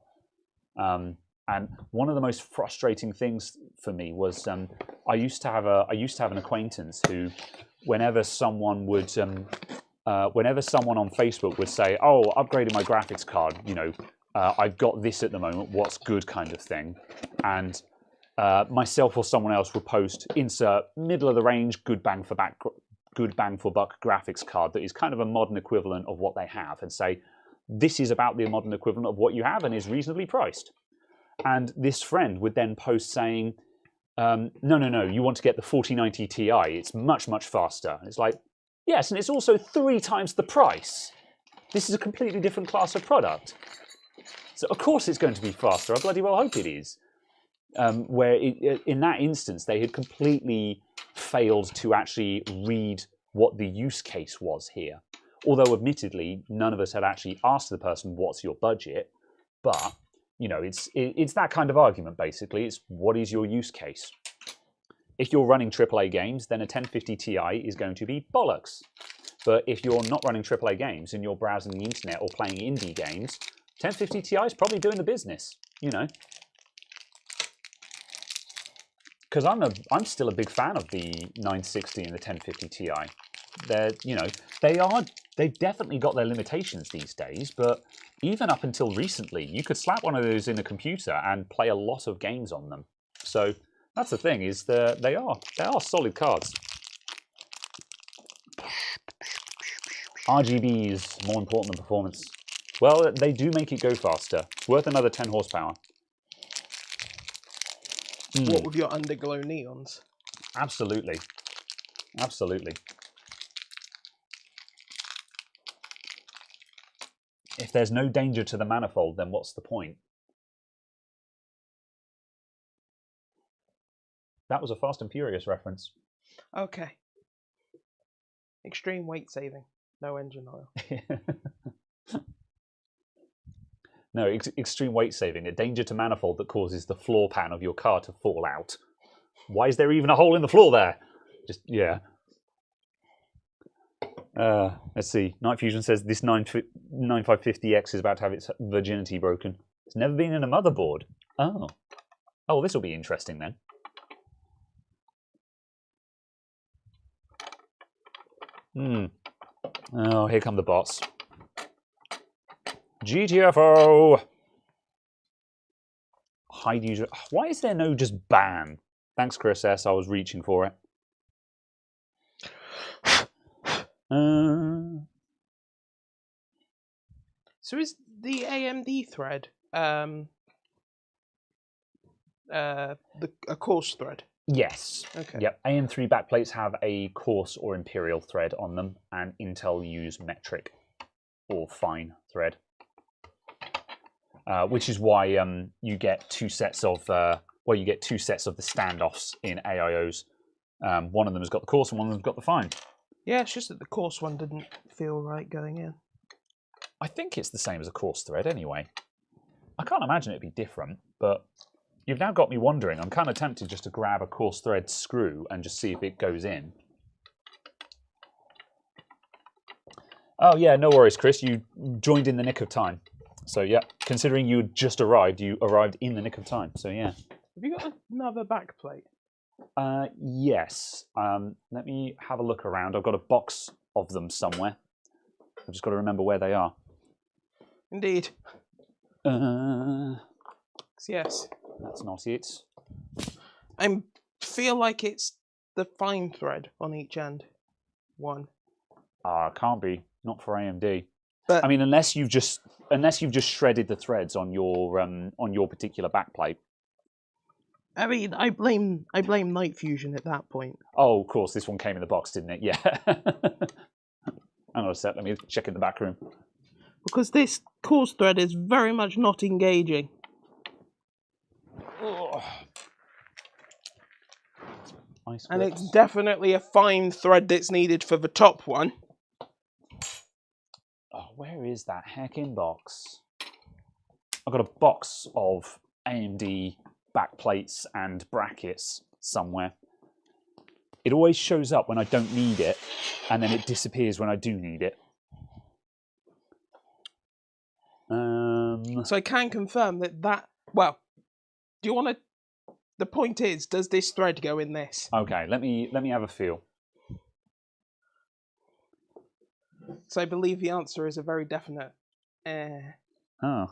And one of the most frustrating things for me was I used to have an acquaintance who, whenever someone on Facebook would say, "Oh, upgraded my graphics card," I've got this at the moment. What's good, kind of thing, and myself or someone else would post insert middle of the range, good bang for buck graphics card that is kind of a modern equivalent of what they have, and say, this is about the modern equivalent of what you have and is reasonably priced. And this friend would then post saying, no, you want to get the 4090 Ti. It's much, much faster. And it's like, yes, and it's also 3 times the price. This is a completely different class of product. So of course it's going to be faster. I bloody well hope it is. Where in that instance, they had completely failed to actually read what the use case was here. Although, admittedly, none of us had actually asked the person, what's your budget? But, it's that kind of argument, basically. It's what is your use case? If you're running AAA games, then a 1050 Ti is going to be bollocks. But if you're not running AAA games and you're browsing the internet or playing indie games, 1050 Ti is probably doing the business, Because I'm still a big fan of the 960 and the 1050 Ti. They've definitely got their limitations these days, but even up until recently, you could slap one of those in a computer and play a lot of games on them. So that's the thing, is they are solid cards. RGB is more important than performance. Well, they do make it go faster. It's worth another 10 horsepower. What with your underglow neons? Absolutely. Absolutely. If there's no danger to the manifold, then what's the point? That was a Fast and Furious reference. Okay. Extreme weight saving. No engine oil. No, extreme weight saving. A danger to manifold that causes the floor pan of your car to fall out. Why is there even a hole in the floor there? Just, yeah. Let's see. Night Fusion says this 9550X is about to have its virginity broken. It's never been in a motherboard. Oh. Oh, this will be interesting then. Oh, here come the bots. GTFO! Hide user. Why is there no just ban? Thanks, Chris S. I was reaching for it. So is the AMD thread a coarse thread? Yes. Okay. Yep. AM3 backplates have a coarse or imperial thread on them, and Intel use metric or fine thread, which is why you get two sets of the standoffs in AIOs. One of them has got the coarse, and one of them's got the fine. Yeah, it's just that the coarse one didn't feel right going in. I think it's the same as a coarse thread anyway. I can't imagine it'd be different, but you've now got me wondering. I'm kind of tempted just to grab a coarse thread screw and just see if it goes in. Oh yeah, no worries, Chris. You joined in the nick of time. So yeah, considering you just arrived, you arrived in the nick of time. So yeah. Have you got another backplate? Yes. Let me have a look around. I've got a box of them somewhere. I've just got to remember where they are. Indeed. Yes. That's not it. I feel like it's the fine thread on each end. One. Can't be. Not for AMD. But I mean, unless you've just shredded the threads on your particular backplate. I mean, I blame Night Fusion at that point. Oh, of course, this one came in the box, didn't it? Yeah. Hang on a sec. Let me check in the back room. Because this coarse thread is very much not engaging. Oh. And it's definitely a fine thread that's needed for the top one. Oh, where is that heckin' box? I've got a box of AMD backplates and brackets somewhere. It always shows up when I don't need it, and then it disappears when I do need it. So I can confirm that. Well, do you want to? The point is, does this thread go in this? Okay, let me have a feel. So I believe the answer is a very definite. Oh,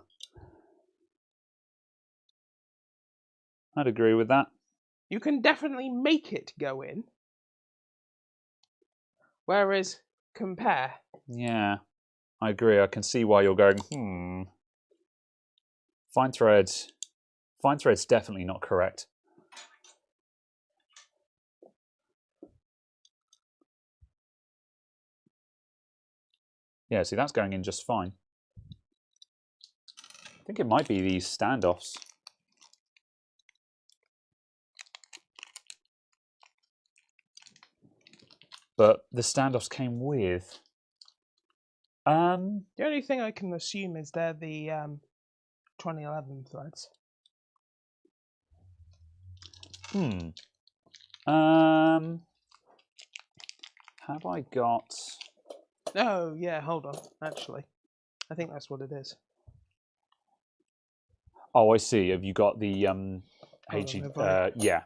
I'd agree with that. You can definitely make it go in. Whereas compare. Yeah, I agree. I can see why you're going. Fine threads. Fine thread's definitely not correct. Yeah, see, that's going in just fine. I think it might be these standoffs. But the standoffs came with... The only thing I can assume is they're the 2011 threads. Have I got... Oh, yeah, hold on. Actually, I think that's what it is. Oh, I see. Have you got the... yeah.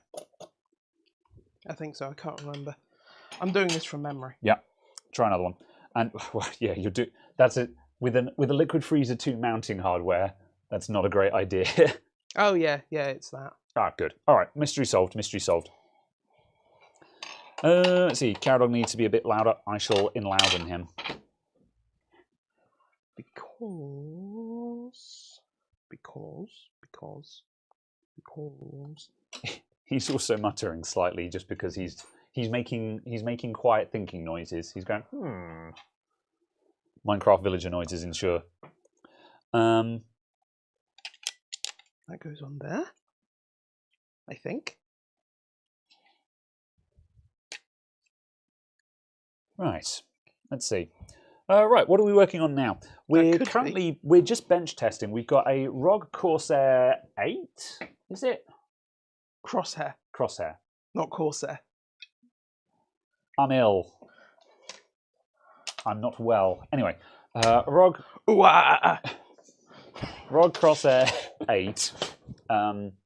I think so. I can't remember. I'm doing this from memory. Yeah. Try another one. And, well, yeah, you do. That's it. With a Liquid Freezer 2 mounting hardware, that's not a great idea. Oh, yeah, it's that. Ah, good. All right, mystery solved, mystery solved. Let's see, Caradog needs to be a bit louder. I shall enlouden him. Because... He's also muttering slightly just because he's making quiet thinking noises. He's going, Minecraft villager noises, ensure. That goes on there, I think. Right, let's see. Right, what are we working on now? We're just bench testing. We've got a ROG Corsair 8, is it? Crosshair. Crosshair. Not Corsair. I'm ill. I'm not well. Anyway, ROG Crosshair 8.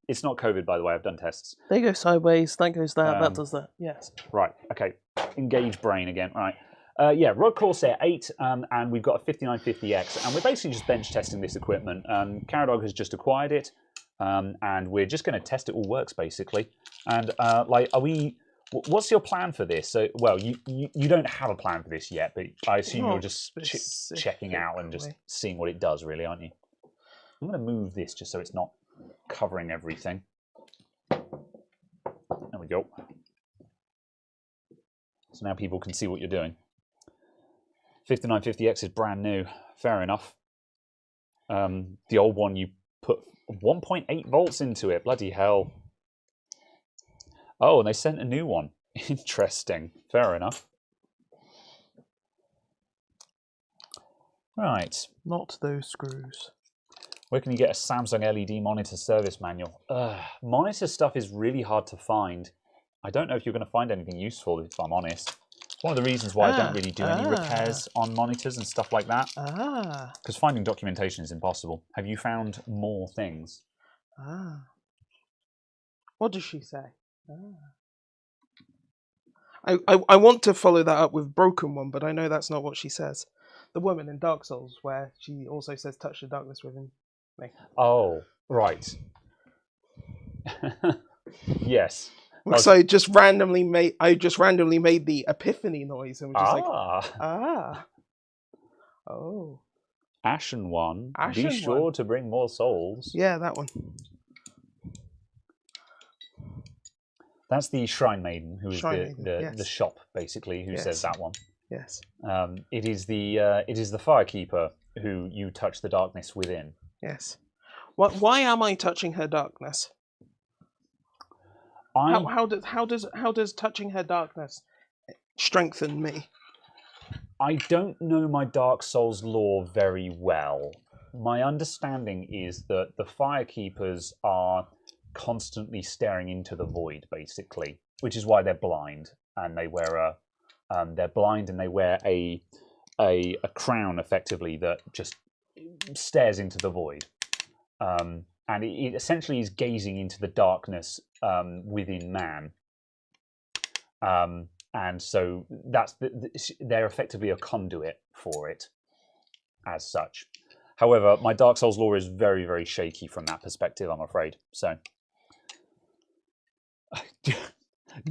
It's not COVID, by the way. I've done tests. They go sideways. That goes that. That does that. Yes. Right. Okay. Engage brain again. Right. Yeah, ROG Corsair 8, and we've got a 5950X, and we're basically just bench testing this equipment. Caradog has just acquired it. and we're just going to test it all works basically. And like, are we? What's your plan for this? So, well, you don't have a plan for this yet, but I assume you're just checking out and just seeing what it does, really, aren't you? I'm going to move this just so it's not covering everything. There we go. So now people can see what you're doing. 5950X is brand new. Fair enough. The old one, you put 1.8 volts into it. Bloody hell. Oh, and they sent a new one. Interesting. Fair enough. Right. Not those screws. Where can you get a Samsung LED monitor service manual? Monitor stuff is really hard to find. I don't know if you're going to find anything useful, if I'm honest. It's one of the reasons why I don't really do any repairs on monitors and stuff like that. Because finding documentation is impossible. Have you found more things? What does she say? I want to follow that up with broken one, but I know that's not what she says. The woman in Dark Souls, where she also says touch the darkness within me. Oh, right. Yes. So I just randomly made the epiphany noise and was just oh. Ashen one. Be sure to bring more souls. Yeah, that one. That's the Shrine Maiden, who is the shop basically, who says that one. Yes. It is the Firekeeper who you touch the darkness within. Yes. Why am I touching her darkness? How does touching her darkness strengthen me? I don't know my Dark Souls lore very well. My understanding is that the Firekeepers are constantly staring into the void, basically, which is why they're blind, and they wear a crown, effectively, that just stares into the void. And it essentially is gazing into the darkness within man. And so they're effectively a conduit for it, as such. However, my Dark Souls lore is very, very shaky from that perspective, I'm afraid. So,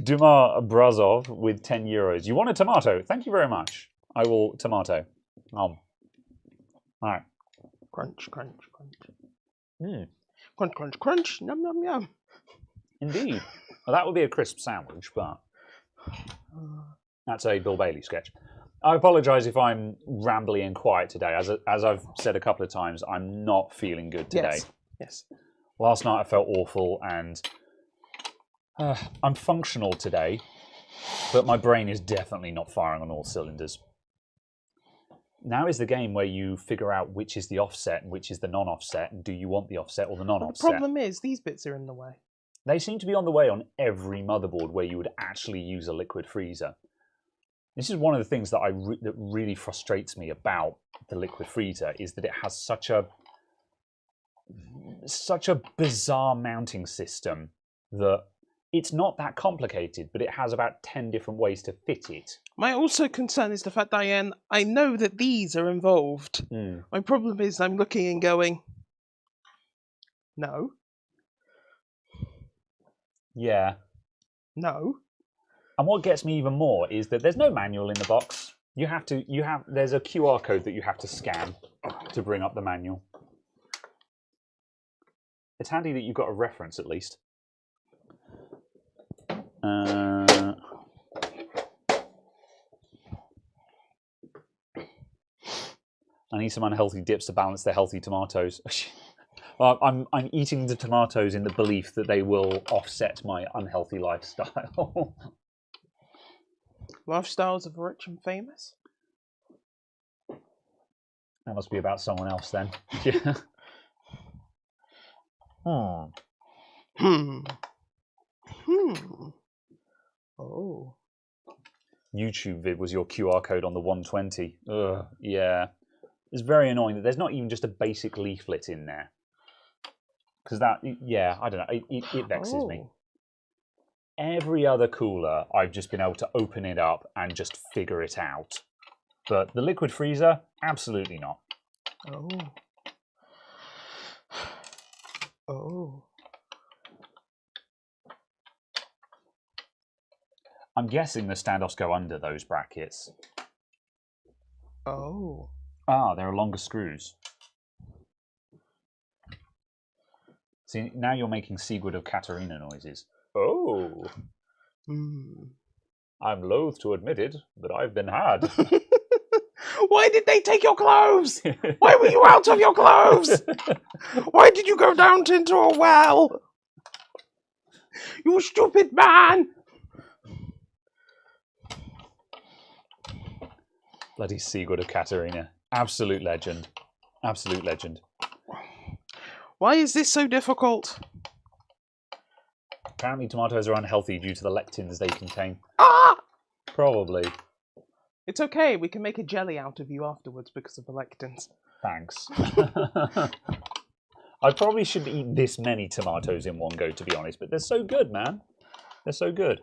Dumar Brazov with 10 euros. You want a tomato? Thank you very much. I will tomato. All right. Crunch, crunch, crunch. Crunch, crunch, crunch. Yum, yum, yum. Indeed. Well, that would be a crisp sandwich, but that's a Bill Bailey sketch. I apologise if I'm rambly and quiet today. As I've said a couple of times, I'm not feeling good today. Yes. Last night I felt awful, and I'm functional today, but my brain is definitely not firing on all cylinders. Now is the game where you figure out which is the offset and which is the non-offset, and do you want the offset or the non-offset? The problem is, these bits are in the way. They seem to be on the way on every motherboard where you would actually use a liquid freezer. This is one of the things that that really frustrates me about the liquid freezer, is that it has such a bizarre mounting system that it's not that complicated, but it has about 10 different ways to fit it. My also concern is the fact that I know that these are involved. My problem is I'm looking and going, no. Yeah. No. And what gets me even more is that there's no manual in the box. There's a QR code that you have to scan to bring up the manual. It's handy that you've got a reference at least. I need some unhealthy dips to balance the healthy tomatoes. Well, I'm eating the tomatoes in the belief that they will offset my unhealthy lifestyle. Lifestyles of rich and famous? That must be about someone else then. Oh. YouTube vid was your QR code on the 120. Ugh, yeah. It's very annoying that there's not even just a basic leaflet in there. Because that, yeah, I don't know, it vexes me. Every other cooler, I've just been able to open it up and just figure it out. But the liquid freezer, absolutely not. Oh. Oh. I'm guessing the standoffs go under those brackets. Oh. Ah, there are longer screws. See, now you're making Sigurd of Katarina noises. Oh. I'm loath to admit it, but I've been had. Why did they take your clothes? Why were you out of your clothes? Why did you go down into a well? You stupid man! Bloody Sigurd of Katarina. Absolute legend. Absolute legend. Why is this so difficult? Apparently tomatoes are unhealthy due to the lectins they contain. Ah! Probably. It's okay, we can make a jelly out of you afterwards because of the lectins. Thanks. I probably shouldn't eat this many tomatoes in one go, to be honest, but they're so good, man. They're so good.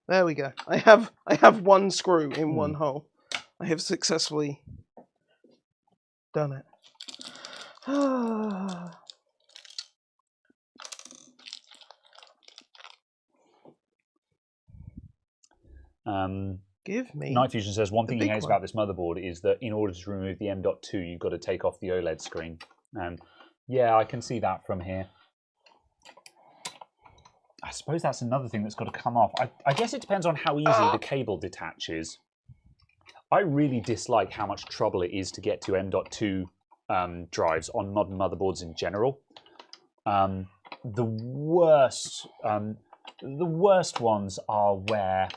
There we go. I have one screw in one hole. I have successfully done it. Give me. Night Fusion says one thing he hates about this motherboard is that in order to remove the M.2, you've got to take off the OLED screen. Yeah, I can see that from here. I suppose that's another thing that's got to come off. I guess it depends on how easy the cable detaches. I really dislike how much trouble it is to get to M.2 drives on modern motherboards in general. The worst ones are where,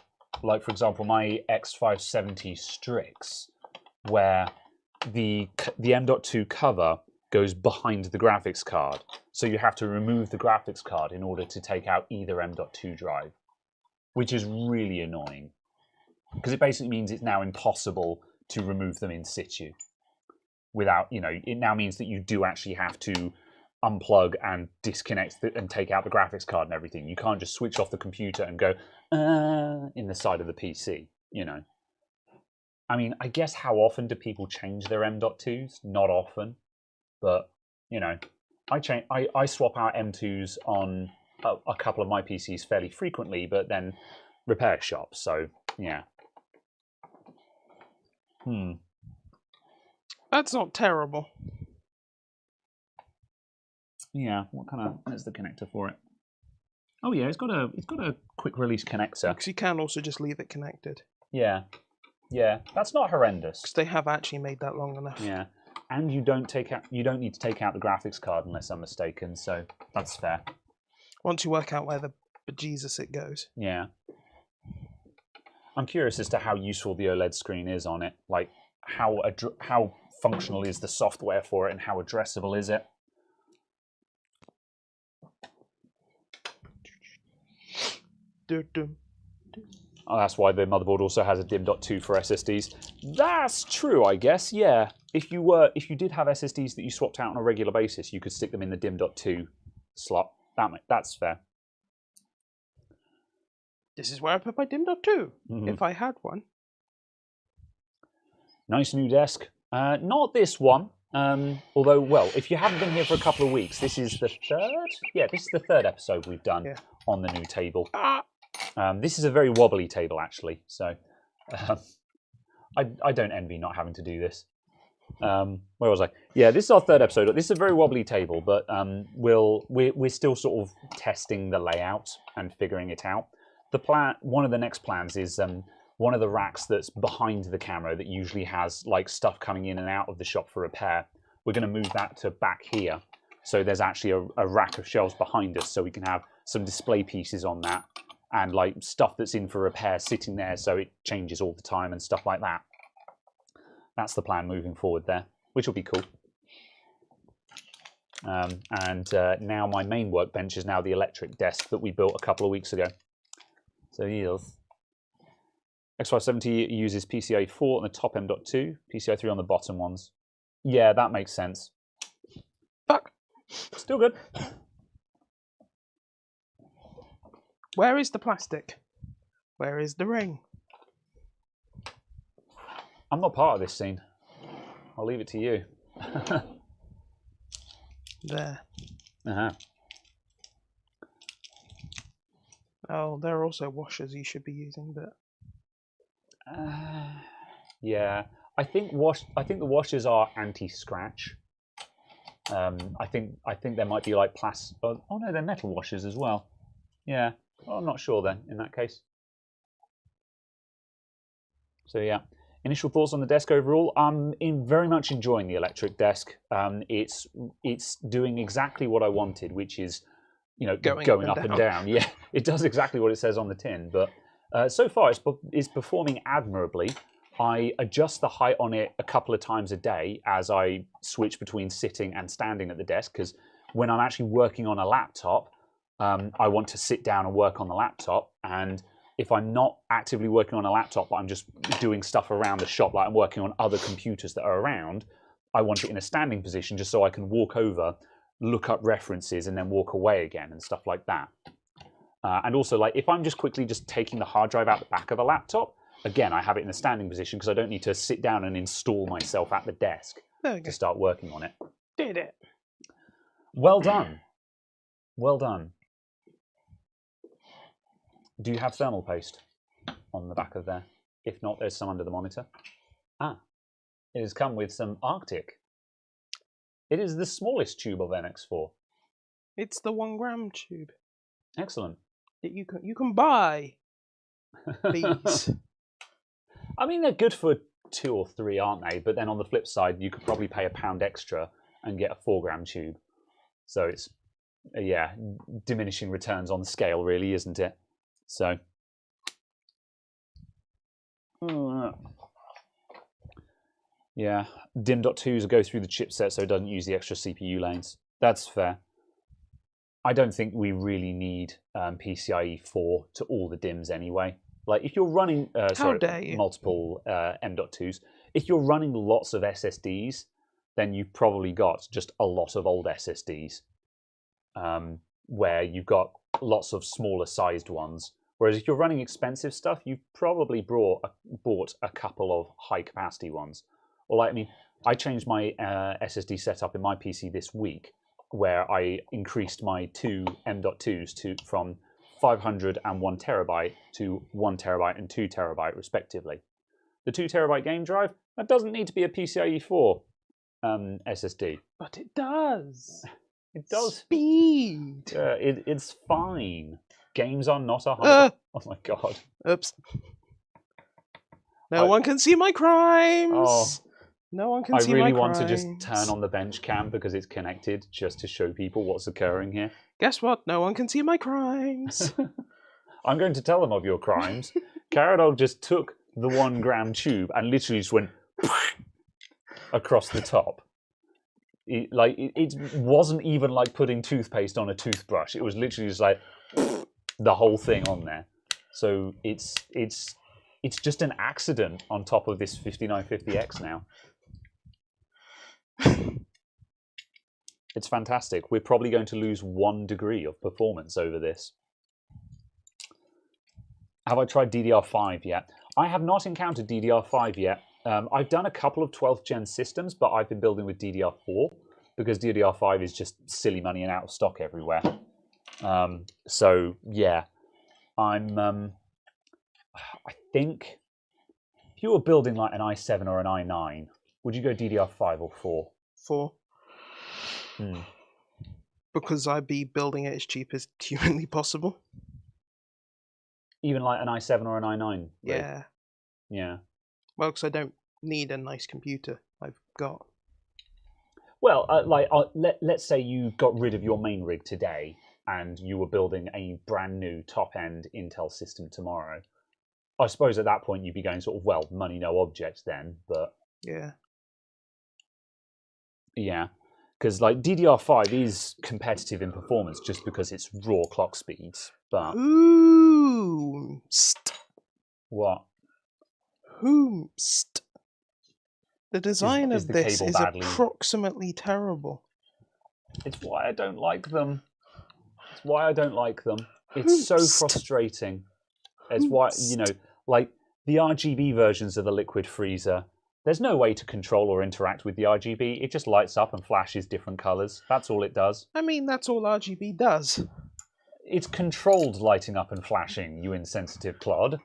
like for example, my X570 Strix, where the M.2 cover goes behind the graphics card. So you have to remove the graphics card in order to take out either M.2 drive, which is really annoying. Because it basically means it's now impossible to remove them in situ. Without, it now means that you do actually have to unplug and disconnect and take out the graphics card and everything. You can't just switch off the computer and go, in the side of the PC, I mean, I guess how often do people change their M.2s? Not often. But, I swap out M.2s on a couple of my PCs fairly frequently, but then repair shops, so, yeah. That's not terrible. Yeah, where's the connector for it? Oh yeah, it's got a quick release connector. Because you can also just leave it connected. Yeah. Yeah, that's not horrendous. Because they have actually made that long enough. Yeah. And you don't need to take out the graphics card unless I'm mistaken, so that's fair. Once you work out where the bejesus it goes. Yeah. I'm curious as to how useful the OLED screen is on it. Like, how functional is the software for it, and how addressable is it? Oh, that's why the motherboard also has a DIMM.2 for SSDs. That's true, I guess. Yeah. If you did have SSDs that you swapped out on a regular basis, you could stick them in the DIMM.2 slot. That's fair. This is where I put my DIMM.2, if I had one. Nice new desk. Not this one. Although, well, if you haven't been here for a couple of weeks, this is the third? Yeah, this is the third episode we've done on the new table. This is a very wobbly table, actually. So I don't envy not having to do this. Where was I? Yeah, this is our third episode. This is a very wobbly table, but we're still sort of testing the layout and figuring it out. One of the next plans is one of the racks that's behind the camera that usually has like stuff coming in and out of the shop for repair. We're going to move that to back here. So there's actually a rack of shelves behind us, so we can have some display pieces on that and like stuff that's in for repair sitting there, so it changes all the time and stuff like that. That's the plan moving forward there, which will be cool. Now my main workbench is now the electric desk that we built a couple of weeks ago. So yes. X570 uses PCIe 4 on the top M.2, PCIe 3 on the bottom ones. Yeah, that makes sense. Fuck. Still good. Where is the plastic? Where is the ring? I'm not part of this scene. I'll leave it to you. There. Uh-huh. Oh, there are also washers you should be using, but yeah, I think the washers are anti-scratch. I think there might be like plastic. Oh no, they're metal washers as well. Yeah, well, I'm not sure then in that case. So yeah, initial thoughts on the desk overall. I'm very much enjoying the electric desk. It's doing exactly what I wanted, which is, you know, going up and down. Yeah, it does exactly what it says on the tin. But so far, it's performing admirably. I adjust the height on it a couple of times a day as I switch between sitting and standing at the desk, because when I'm actually working on a laptop, I want to sit down and work on the laptop. And if I'm not actively working on a laptop, but I'm just doing stuff around the shop, like I'm working on other computers that are around, I want it in a standing position just so I can walk over, look up references, and then walk away again and stuff like that. And also, like, if I'm just quickly just taking the hard drive out the back of a laptop, again, I have it in a standing position because I don't need to sit down and install myself at the desk to start working on it. Did it. Well done. Well done. Do you have thermal paste on the back of there? If not, there's some under the monitor. Ah, it has come with some Arctic. It is the smallest tube of NX4. It's the 1 gram tube. Excellent. That you can buy these. I mean, they're good for 2 or 3, aren't they? But then on the flip side, you could probably pay £1 extra and get a 4 gram tube. So it's, yeah, diminishing returns on the scale, really, isn't it? So, yeah, DIMM.2s go through the chipset so it doesn't use the extra CPU lanes. That's fair. I don't think we really need PCIe 4 to all the DIMMs anyway. Like, if you're running multiple M.2s, if you're running lots of SSDs, then you've probably got just a lot of old SSDs, where you've got lots of smaller sized ones. Whereas if you're running expensive stuff, you've probably bought a couple of high capacity ones. Or like, I mean, I changed my SSD setup in my PC this week, where I increased my 2 M.2s from 500 and 1 terabyte to 1 terabyte and 2 terabyte respectively. The 2 terabyte game drive, that doesn't need to be a PCIe 4 SSD. But it does. It does. Speed. It's fine. Games are not a high. Oh my god. Oops. No one can see my crimes. Oh, no one can see my crimes. I really want to just turn on the bench cam because it's connected, just to show people what's occurring here. Guess what? No one can see my crimes. I'm going to tell them of your crimes. Caradog just took the 1 gram tube and literally just went across the top. It wasn't even like putting toothpaste on a toothbrush. It was literally just like the whole thing on there. So it's just an accident on top of this 5950X now. It's fantastic. We're probably going to lose 1 degree of performance over this. Have I tried DDR5 yet? I have not encountered DDR5 yet. I've done a couple of 12th gen systems, but I've been building with DDR4 because DDR5 is just silly money and out of stock everywhere. So yeah, I think if you were building like an i7 or an i9, would you go DDR5 or 4? 4. Because I'd be building it as cheap as humanly possible. Even like an i7 or an i9? Yeah. Yeah. Well, because I don't need a nice computer. I've got. Well, let's say you got rid of your main rig today and you were building a brand new top-end Intel system tomorrow. I suppose at that point you'd be going sort of, well, money, no object then, but... Yeah. Yeah. Because like DDR5 is competitive in performance just because it's raw clock speeds, but... Hoomst. What? Hoomst. The design of this is approximately terrible. It's why I don't like them. It's why I don't like them. It's so frustrating. It's why, you know, like the RGB versions of the Liquid Freezer, There's no way to control or interact with the RGB. It just lights up and flashes different colours. That's all it does. I mean, that's all RGB does. It's controlled lighting up and flashing, you insensitive clod.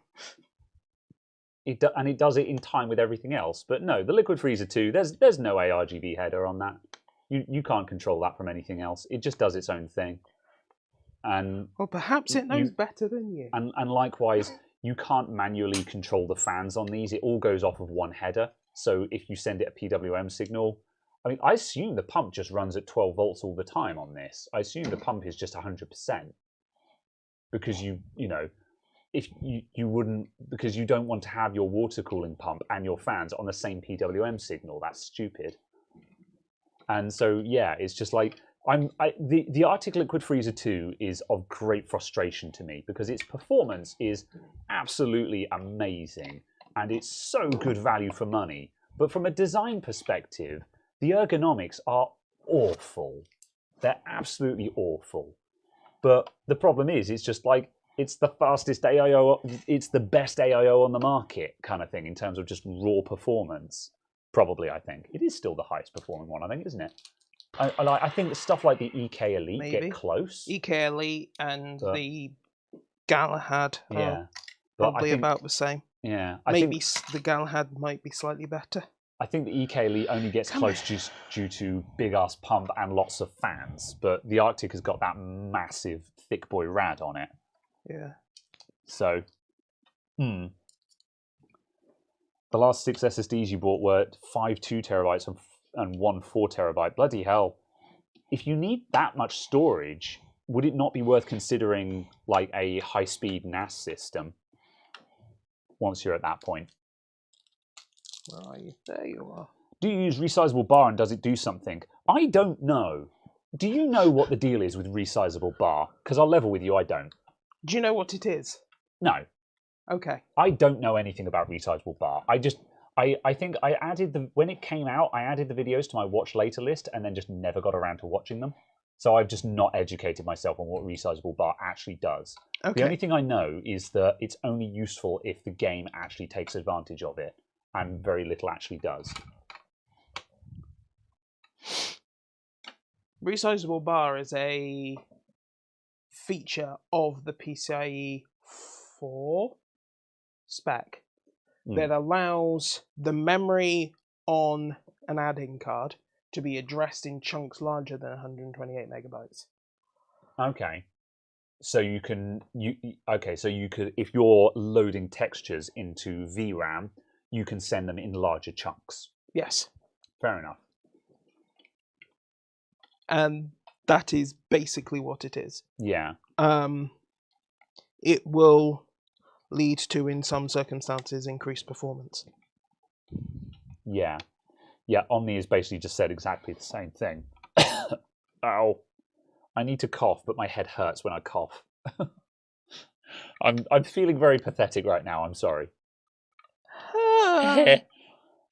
And it does it in time with everything else. But no, the Liquid Freezer 2, there's no ARGB header on that. You can't control that from anything else. It just does its own thing. And well, perhaps it knows better than you. And likewise, you can't manually control the fans on these. It all goes off of one header. So if you send it a PWM signal, I mean, I assume the pump just runs at 12 volts all the time on this. I assume the pump is just 100%. Because you know, if you wouldn't, because you don't want to have your water cooling pump and your fans on the same PWM signal. That's stupid. And so yeah, it's just like the Arctic Liquid Freezer 2 is of great frustration to me because its performance is absolutely amazing and it's so good value for money. But from a design perspective, the ergonomics are awful. They're absolutely awful. But the problem is, it's just like, it's the fastest AIO, it's the best AIO on the market kind of thing in terms of just raw performance. Probably, I think. It is still the highest performing one, I think, isn't it? I think stuff like the EK Elite get close. EK Elite and the Galahad are probably about the same. Yeah. Maybe the Galahad might be slightly better. I think the EK Elite only gets close just due to big-ass pump and lots of fans, but the Arctic has got that massive thick boy rad on it. Yeah. So, The last 6 SSDs you bought were 5 2TB and 1 4TB. Bloody hell. If you need that much storage, would it not be worth considering like a high-speed NAS system once you're at that point? Where are you? There you are. Do you use resizable bar and does it do something? I don't know. Do you know what the deal is with resizable bar? Because I'll level with you, I don't. Do you know what it is? No. Okay. I don't know anything about resizable bar. I think I added when it came out, I added the videos to my watch later list and then just never got around to watching them. So I've just not educated myself on what resizable bar actually does. Okay. The only thing I know is that it's only useful if the game actually takes advantage of it, and very little actually does. Resizable bar is a feature of the PCIe 4 spec that allows the memory on an add-in card to be addressed in chunks larger than 128 megabytes. Okay. So you could, if you're loading textures into VRAM, you can send them in larger chunks. Yes. Fair enough. And that is basically what it is. Yeah. It will lead to, in some circumstances, increased performance. Yeah. Yeah, Omni has basically just said exactly the same thing. Ow. I need to cough, but my head hurts when I cough. I'm feeling very pathetic right now, I'm sorry.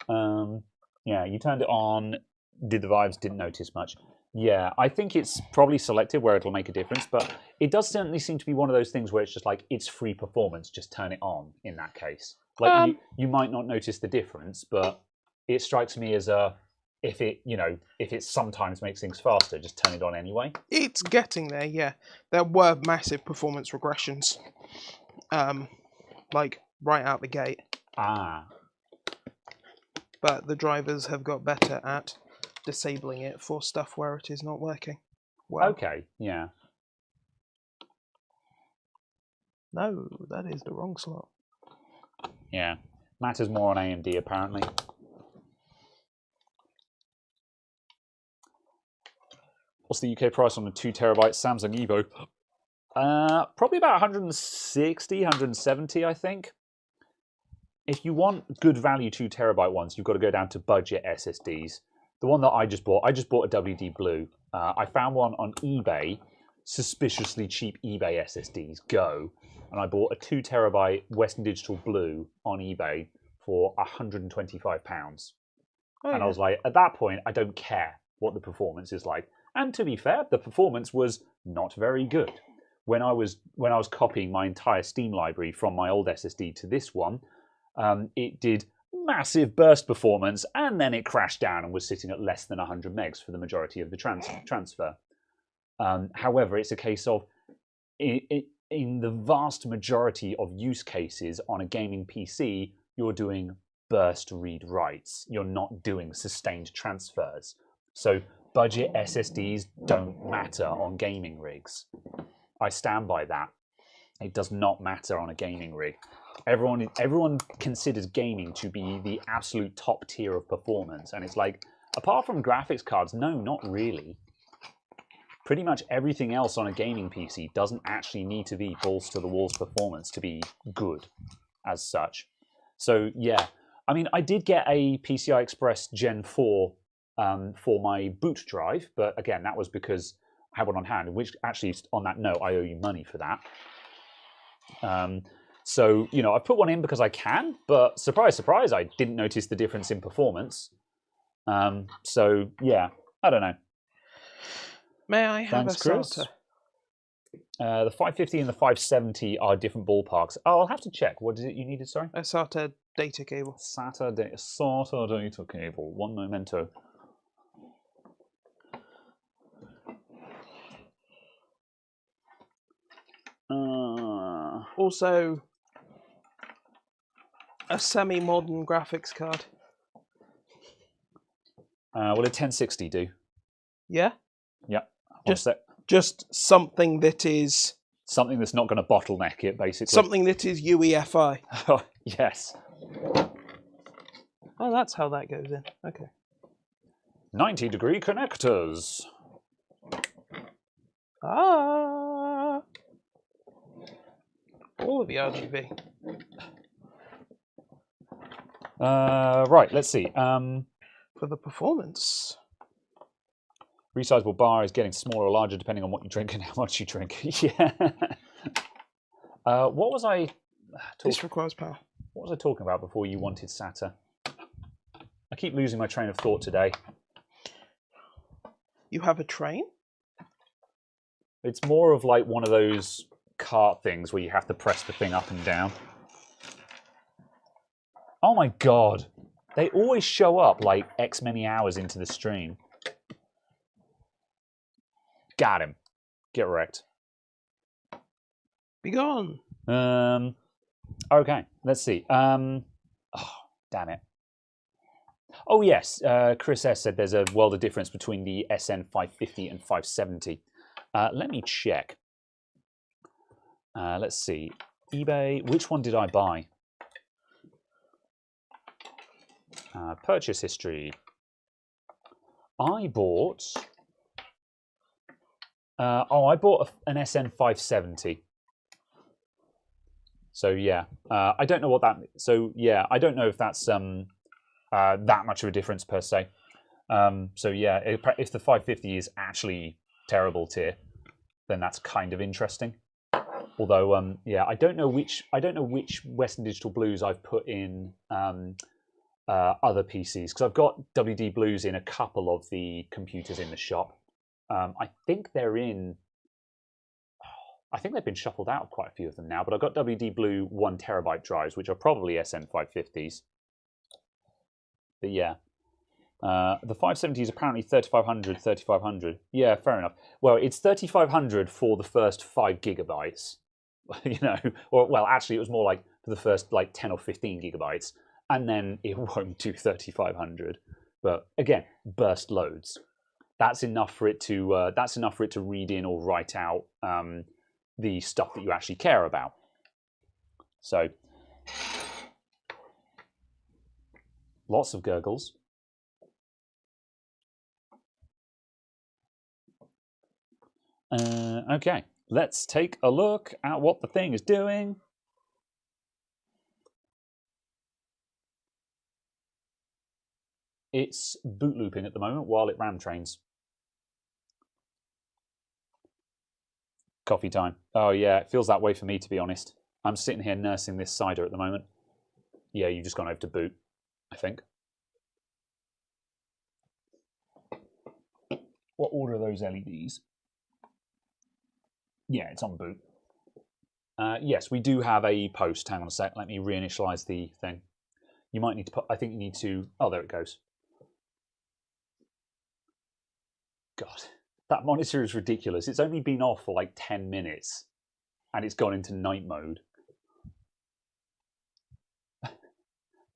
Yeah, you turned it on, did the vibes, didn't notice much. Yeah, I think it's probably selective where it'll make a difference, but it does certainly seem to be one of those things where it's just like, it's free performance, just turn it on in that case. Like, you might not notice the difference, but it strikes me as if it sometimes makes things faster, just turn it on anyway. It's getting there, yeah. There were massive performance regressions, like right out the gate. But the drivers have got better at disabling it for stuff where it is not working well. Okay, yeah. No, that is the wrong slot. Yeah, matters more on AMD apparently. What's the UK price on a 2TB Samsung Evo? Probably about 160, 170, I think. If you want good value 2TB ones, you've got to go down to budget SSDs. The one that I just bought a WD Blue. I found one on eBay, suspiciously cheap eBay SSDs, go. And I bought a 2TB Western Digital Blue on eBay for £125. And I was like, at that point, I don't care what the performance is like. And to be fair, the performance was not very good. When I was copying my entire Steam library from my old SSD to this one, it did massive burst performance, and then it crashed down and was sitting at less than 100 megs for the majority of the transfer. However, it's a case of, in the vast majority of use cases on a gaming PC, you're doing burst read-writes. You're not doing sustained transfers. So budget SSDs don't matter on gaming rigs. I stand by that. It does not matter on a gaming rig. Everyone considers gaming to be the absolute top tier of performance, and it's like, apart from graphics cards, no, not really. Pretty much everything else on a gaming PC doesn't actually need to be balls to the walls performance to be good as such. So yeah, I mean, I did get a PCI Express Gen 4 for my boot drive, but again, that was because I had one on hand, which actually, on that note, I owe you money for that. So, you know, I put one in because I can, but surprise, surprise, I didn't notice the difference in performance. So, yeah, I don't know. May I have a SATA? The 550 and the 570 are different ballparks. Oh, I'll have to check. What is it you needed, sorry? A SATA data cable. SATA data cable. One momento. Also, a semi-modern graphics card. Will a 1060 do? Yeah? Yeah. Just something that is... Something that's not going to bottleneck it, basically. Something that is UEFI. Oh, yes. Oh, that's how that goes in. Okay. 90-degree connectors. Ah! All of the RGB. Right, let's see. For the performance. Resizable bar is getting smaller or larger depending on what you drink and how much you drink. Yeah. What was I... This requires power. What was I talking about before you wanted SATA? I keep losing my train of thought today. You have a train? It's more of like one of those cart things where you have to press the thing up and down. Oh my god. They always show up like X many hours into the stream. Got him. Get wrecked. Be gone. Okay, let's see. Oh, damn it. Oh, yes. Chris S. said there's a world of difference between the SN 550 and 570. Let me check. Let's see. eBay. Which one did I buy? Purchase history. I bought... I bought an SN 570. So yeah, I don't know what that. So yeah, I don't know if that's that much of a difference per se. So yeah, if the 550 is actually terrible tier, then that's kind of interesting. Although yeah, I don't know which Western Digital Blues I've put in other PCs, because I've got WD Blues in a couple of the computers in the shop. I think they're in. I think they've been shuffled out of quite a few of them now, but I've got WD Blue 1 terabyte drives, which are probably SN 550s. But yeah, the 570 is apparently 3500. Yeah, fair enough. Well, it's 3500 for the first 5 gigabytes, you know, or well, actually, it was more like for the first like 10 or 15 gigabytes, and then it won't do 3500. But again, burst loads. That's enough for it to read in or write out the stuff that you actually care about. So lots of gurgles. Okay, let's take a look at what the thing is doing. It's boot looping at the moment while it ram trains. Coffee time. Oh yeah, it feels that way for me, to be honest. I'm sitting here nursing this cider at the moment. Yeah, you've just gone over to boot, I think. What order are those LEDs? Yeah, it's on boot. Yes, we do have a post. Hang on a sec. Let me reinitialize the thing. You might need to put. I think you need to. Oh, there it goes. God, that monitor is ridiculous. It's only been off for like 10 minutes, and it's gone into night mode.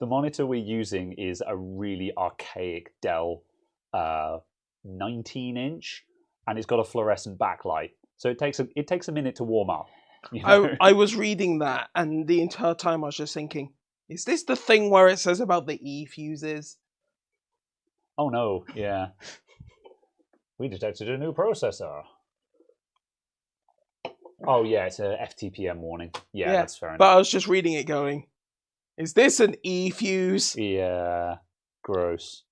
The monitor we're using is a really archaic Dell 19-inch, and it's got a fluorescent backlight. So it takes a minute to warm up. You know? I was reading that, and the entire time I was just thinking, is this the thing where it says about the E-fuses? Oh no, yeah. We detected a new processor. Oh yeah, it's a FTPM warning. Yeah, that's fair enough. But I was just reading it going, is this an E-fuse? Yeah, gross.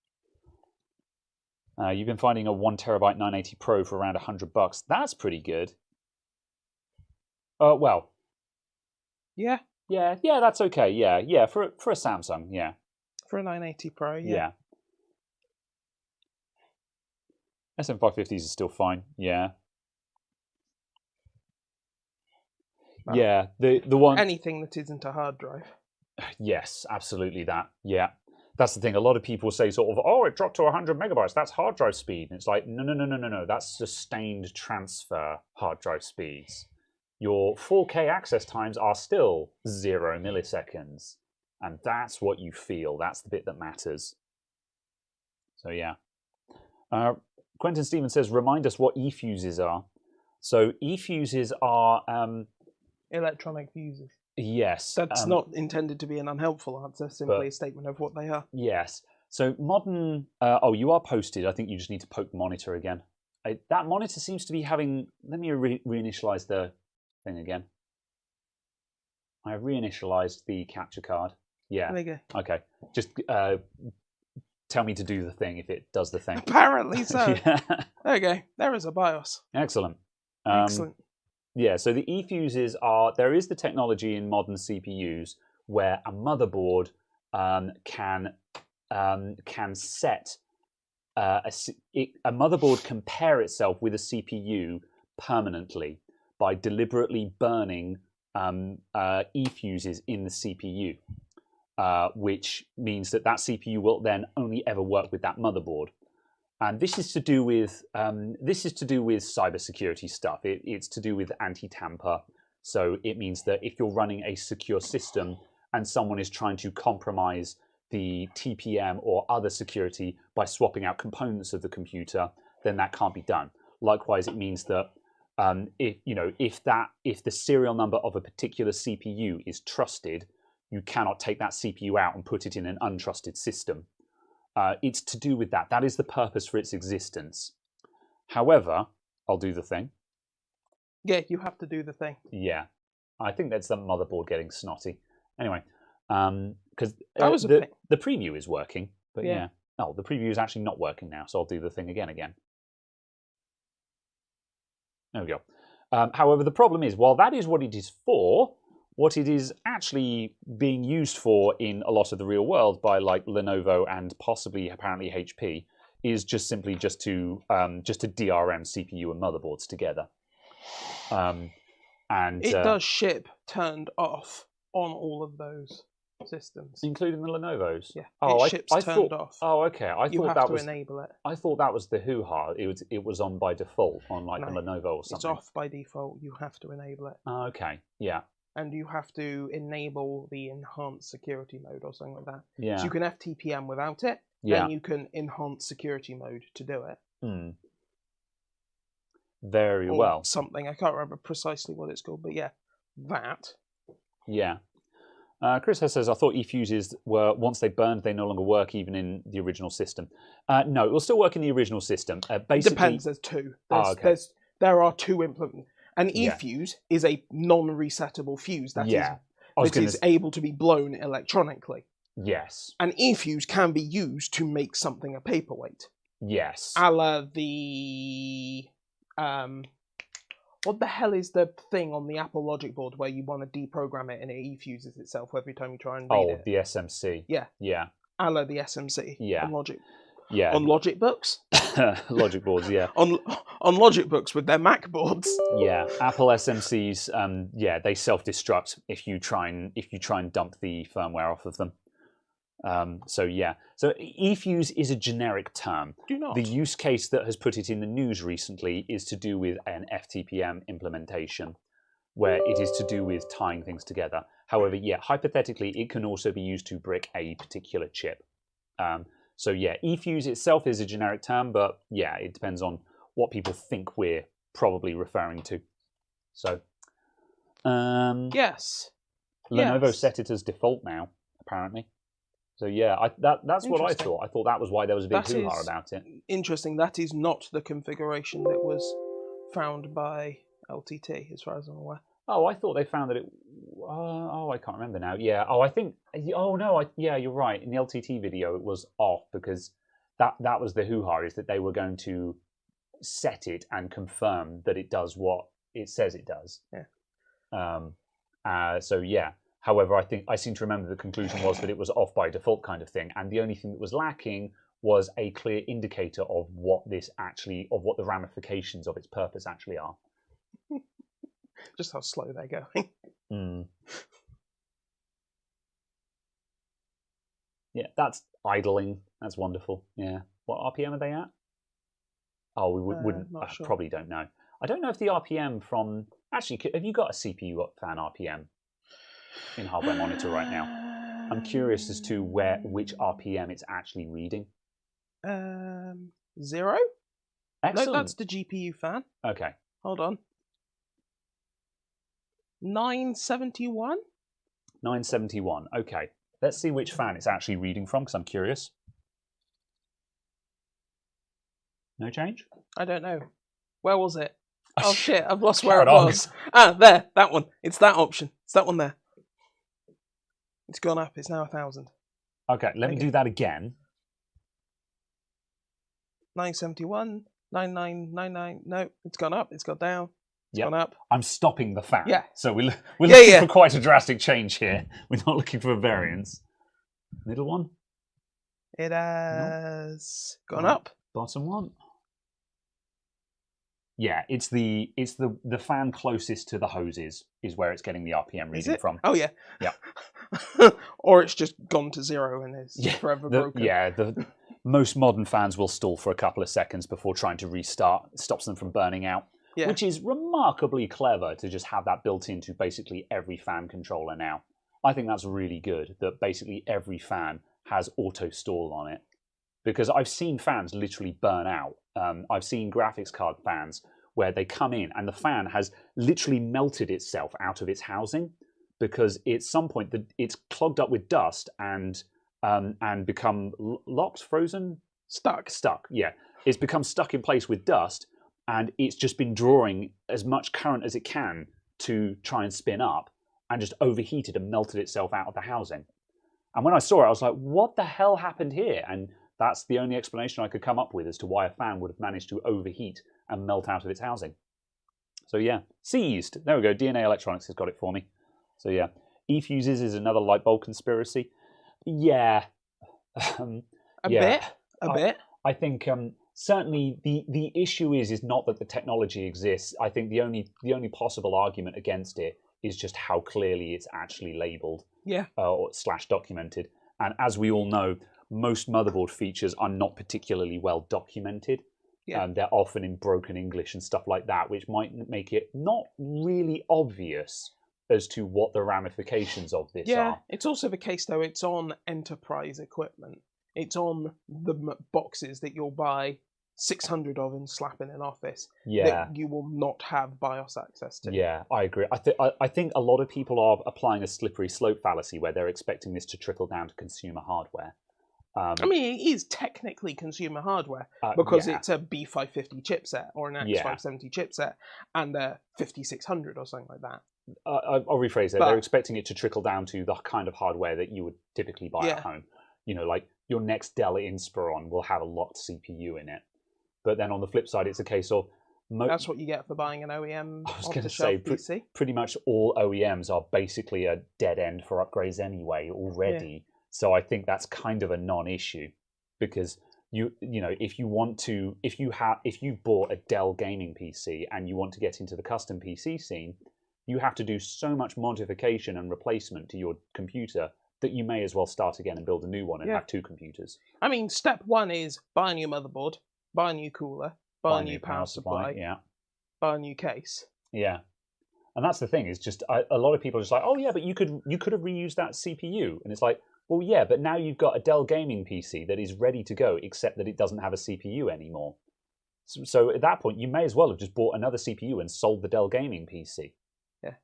You've been finding a 1 terabyte 980 Pro for around $100. That's pretty good. Well. Yeah. Yeah, that's okay. Yeah, for a Samsung, yeah. For a 980 Pro, Yeah. SM550s is still fine, yeah. Well, yeah, the one... Anything that isn't a hard drive. Yes, absolutely that, yeah. That's the thing. A lot of people say sort of, oh, it dropped to 100 megabytes. That's hard drive speed. And it's like, no. That's sustained transfer hard drive speeds. Your 4K access times are still 0 milliseconds. And that's what you feel. That's the bit that matters. So, yeah. Quentin Stevens says, remind us what E-fuses are. So, E-fuses are... electronic fuses. Yes. That's not intended to be an unhelpful answer, simply a statement of what they are. Yes. So modern... oh, you are posted. I think you just need to poke the monitor again. That monitor seems to be having... Let me reinitialize the thing again. I have reinitialized the capture card. Yeah. There you go. Okay. Just tell me to do the thing if it does the thing. Apparently so. Yeah. There you go. There is a BIOS. Excellent. Excellent. Yeah, so the E-fuses are... There is the technology in modern CPUs where a motherboard can set... a motherboard can pair itself with a CPU permanently by deliberately burning E-fuses in the CPU, which means that CPU will then only ever work with that motherboard. And this is to do with cybersecurity stuff. It's to do with anti-tamper. So it means that if you're running a secure system and someone is trying to compromise the TPM or other security by swapping out components of the computer, then that can't be done. Likewise, it means that if the serial number of a particular CPU is trusted, you cannot take that CPU out and put it in an untrusted system. It's to do with that. That is the purpose for its existence. However, I'll do the thing. Yeah, you have to do the thing. Yeah. I think that's the motherboard getting snotty. Anyway, because the preview is working, but yeah. Oh, the preview is actually not working now, so I'll do the thing again. There we go. However, the problem is, while that is what it is for, what it is actually being used for in a lot of the real world by like Lenovo and possibly apparently HP is just simply to DRM CPU and motherboards together. And it does ship turned off on all of those systems, including the Lenovo's. Yeah. Oh, it ships turned off. Oh, okay. You have to enable it. I thought that was the hoo-ha. It was on by default on like the Lenovo or something. It's off by default. You have to enable it. Oh, okay. Yeah. And you have to enable the enhanced security mode or something like that. Yeah. So you can FTPM without it. Yeah. Then you can enhance security mode to do it. Very or well. Something. I can't remember precisely what it's called, but yeah, that. Yeah. Chris says, I thought E-fuses were, once they burned, they no longer work even in the original system. No, it will still work in the original system. Basically, depends. There's two. There are two implements. An E-fuse is a non-resettable fuse that is able to be blown electronically. Yes. An E-fuse can be used to make something a paperweight. Yes. A la the... what the hell is the thing on the Apple Logic board where you want to deprogram it and it E-fuses itself every time you try and read it? Oh, the SMC. Yeah. Yeah. A la the SMC. Yeah. On Logic. Yeah. On Logic books? Logic boards, yeah. on Logic books with their Mac boards. Yeah. Apple SMCs, they self-destruct if you try and dump the firmware off of them. So yeah, so eFuse is a generic term. Do not. The use case that has put it in the news recently is to do with an FTPM implementation, where it is to do with tying things together. However, yeah, hypothetically, it can also be used to brick a particular chip. So yeah, eFuse itself is a generic term, but yeah, it depends on what people think we're probably referring to. So, yes, Lenovo set it as default now, apparently. So yeah, that's what I thought. I thought that was why there was a big hoo-ha about it. Interesting. That is not the configuration that was found by LTT, as far as I'm aware. Oh, I thought they found that it. I can't remember now. Yeah. Oh, I think. Oh no. Yeah, you're right. In the LTT video, it was off because that was the hoo-ha, is that they were going to set it and confirm that it does what it says it does. Yeah. So yeah. However, I seem to remember the conclusion was that it was off by default kind of thing, and the only thing that was lacking was a clear indicator of what the ramifications of its purpose actually are. Just how slow they're going. Yeah, that's idling. That's wonderful. Yeah. What RPM are they at? Oh, we wouldn't. I sure. Probably don't know. I don't know if the RPM from... Actually, have you got a CPU fan RPM in Hardware Monitor right now? I'm curious as to which RPM it's actually reading. 0? Excellent. No, that's the GPU fan. Okay. Hold on. 971? 971. Okay. Let's see which fan it's actually reading from, because I'm curious. No change? I don't know. Where was it? Oh shit, I've lost where it on. was. Ah, there, that one. It's that option. It's that one there. It's gone up. It's now 1,000. Okay, let me do that again. 971, 9999. No, it's gone up. It's gone down. It's gone up. I'm stopping the fan. Yeah. So we're looking for quite a drastic change here. We're not looking for a variance. Middle one? It has gone up. Bottom one? Yeah, it's the fan closest to the hoses is where it's getting the RPM reading from. Oh yeah. Yeah. Or it's just gone to 0 and is forever broken. Yeah, most modern fans will stall for a couple of seconds before trying to restart. It stops them from burning out. Yeah. Which is remarkably clever to just have that built into basically every fan controller now. I think that's really good that basically every fan has auto stall on it. Because I've seen fans literally burn out. I've seen graphics card fans where they come in and the fan has literally melted itself out of its housing because at some point it's clogged up with dust and become locked, frozen? Stuck, yeah. It's become stuck in place with dust, and it's just been drawing as much current as it can to try and spin up, and just overheated and melted itself out of the housing. And when I saw it, I was like, what the hell happened here? And that's the only explanation I could come up with as to why a fan would have managed to overheat and melt out of its housing. So yeah, seized. There we go. DNA Electronics has got it for me. So yeah, eFuses is another light bulb conspiracy. Yeah. A bit. I think certainly the issue is not that the technology exists. I think the only possible argument against it is just how clearly it's actually labeled. Yeah. Or / documented. And as we all know, most motherboard features are not particularly well documented. Yeah. They're often in broken English and stuff like that, which might make it not really obvious as to what the ramifications of this are. Yeah, it's also the case, though, it's on enterprise equipment. It's on the boxes that you'll buy 600 of and slap in an office that you will not have BIOS access to. Yeah, I agree. I think a lot of people are applying a slippery slope fallacy where they're expecting this to trickle down to consumer hardware. I mean, it is technically consumer hardware because it's a B550 chipset or an X570 chipset and a 5600 or something like that. I'll rephrase it. They're expecting it to trickle down to the kind of hardware that you would typically buy at home. You know, like your next Dell Inspiron will have a locked CPU in it. But then on the flip side, it's a case of... That's what you get for buying an OEM I was going to say, pretty much all OEMs are basically a dead end for upgrades anyway already. Yeah. So I think that's kind of a non-issue because you know if you bought a Dell gaming PC and you want to get into the custom PC scene, you have to do so much modification and replacement to your computer that you may as well start again and build a new one and have 2 computers. I mean, step 1 is buy a new motherboard, buy a new cooler, buy a new power supply, buy a new case. Yeah. And that's the thing, is just a lot of people are just like, oh yeah, but you could have reused that CPU. And it's like, well, yeah, but now you've got a Dell gaming PC that is ready to go, except that it doesn't have a CPU anymore. So at that point, you may as well have just bought another CPU and sold the Dell gaming PC. Yeah.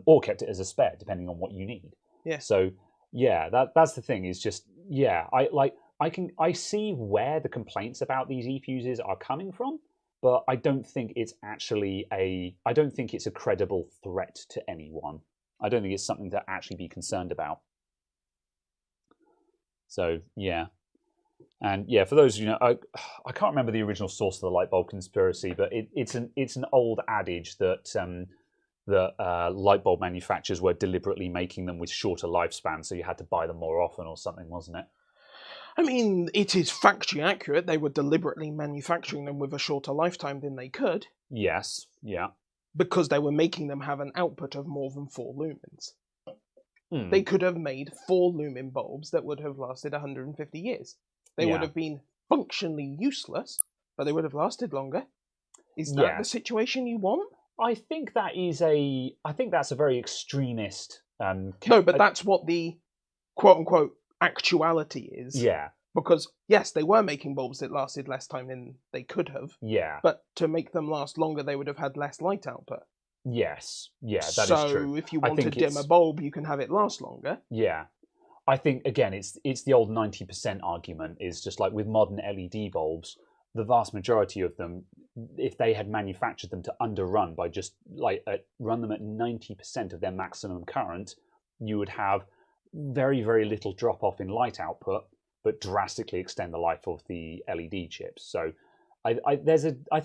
Or kept it as a spare, depending on what you need. Yeah. So yeah, that's the thing, is just, yeah, I see where the complaints about these eFuses are coming from, but I don't think it's actually I don't think it's a credible threat to anyone. I don't think it's something to actually be concerned about. So yeah. And yeah, for those, I can't remember the original source of the light bulb conspiracy, but it's an old adage that light bulb manufacturers were deliberately making them with shorter lifespans, so you had to buy them more often or something, wasn't it? I mean, it is factually accurate. They were deliberately manufacturing them with a shorter lifetime than they could. Yes, yeah. Because they were making them have an output of more than 4 lumens. They could have made 4 lumen bulbs that would have lasted 150 years. They would have been functionally useless, but they would have lasted longer. Is that the situation you want? I think that's a very extremist. No, but that's what the quote-unquote actuality is. Yeah. Because, yes, they were making bulbs that lasted less time than they could have. Yeah. But to make them last longer, they would have had less light output. Yes. Yeah, that is true. So if you want to dim a bulb, you can have it last longer. Yeah. I think, again, it's the old 90% argument, is just like with modern LED bulbs, the vast majority of them, if they had manufactured them to underrun by just run them at 90% of their maximum current, you would have very, very little drop off in light output, but drastically extend the life of the LED chips. So I think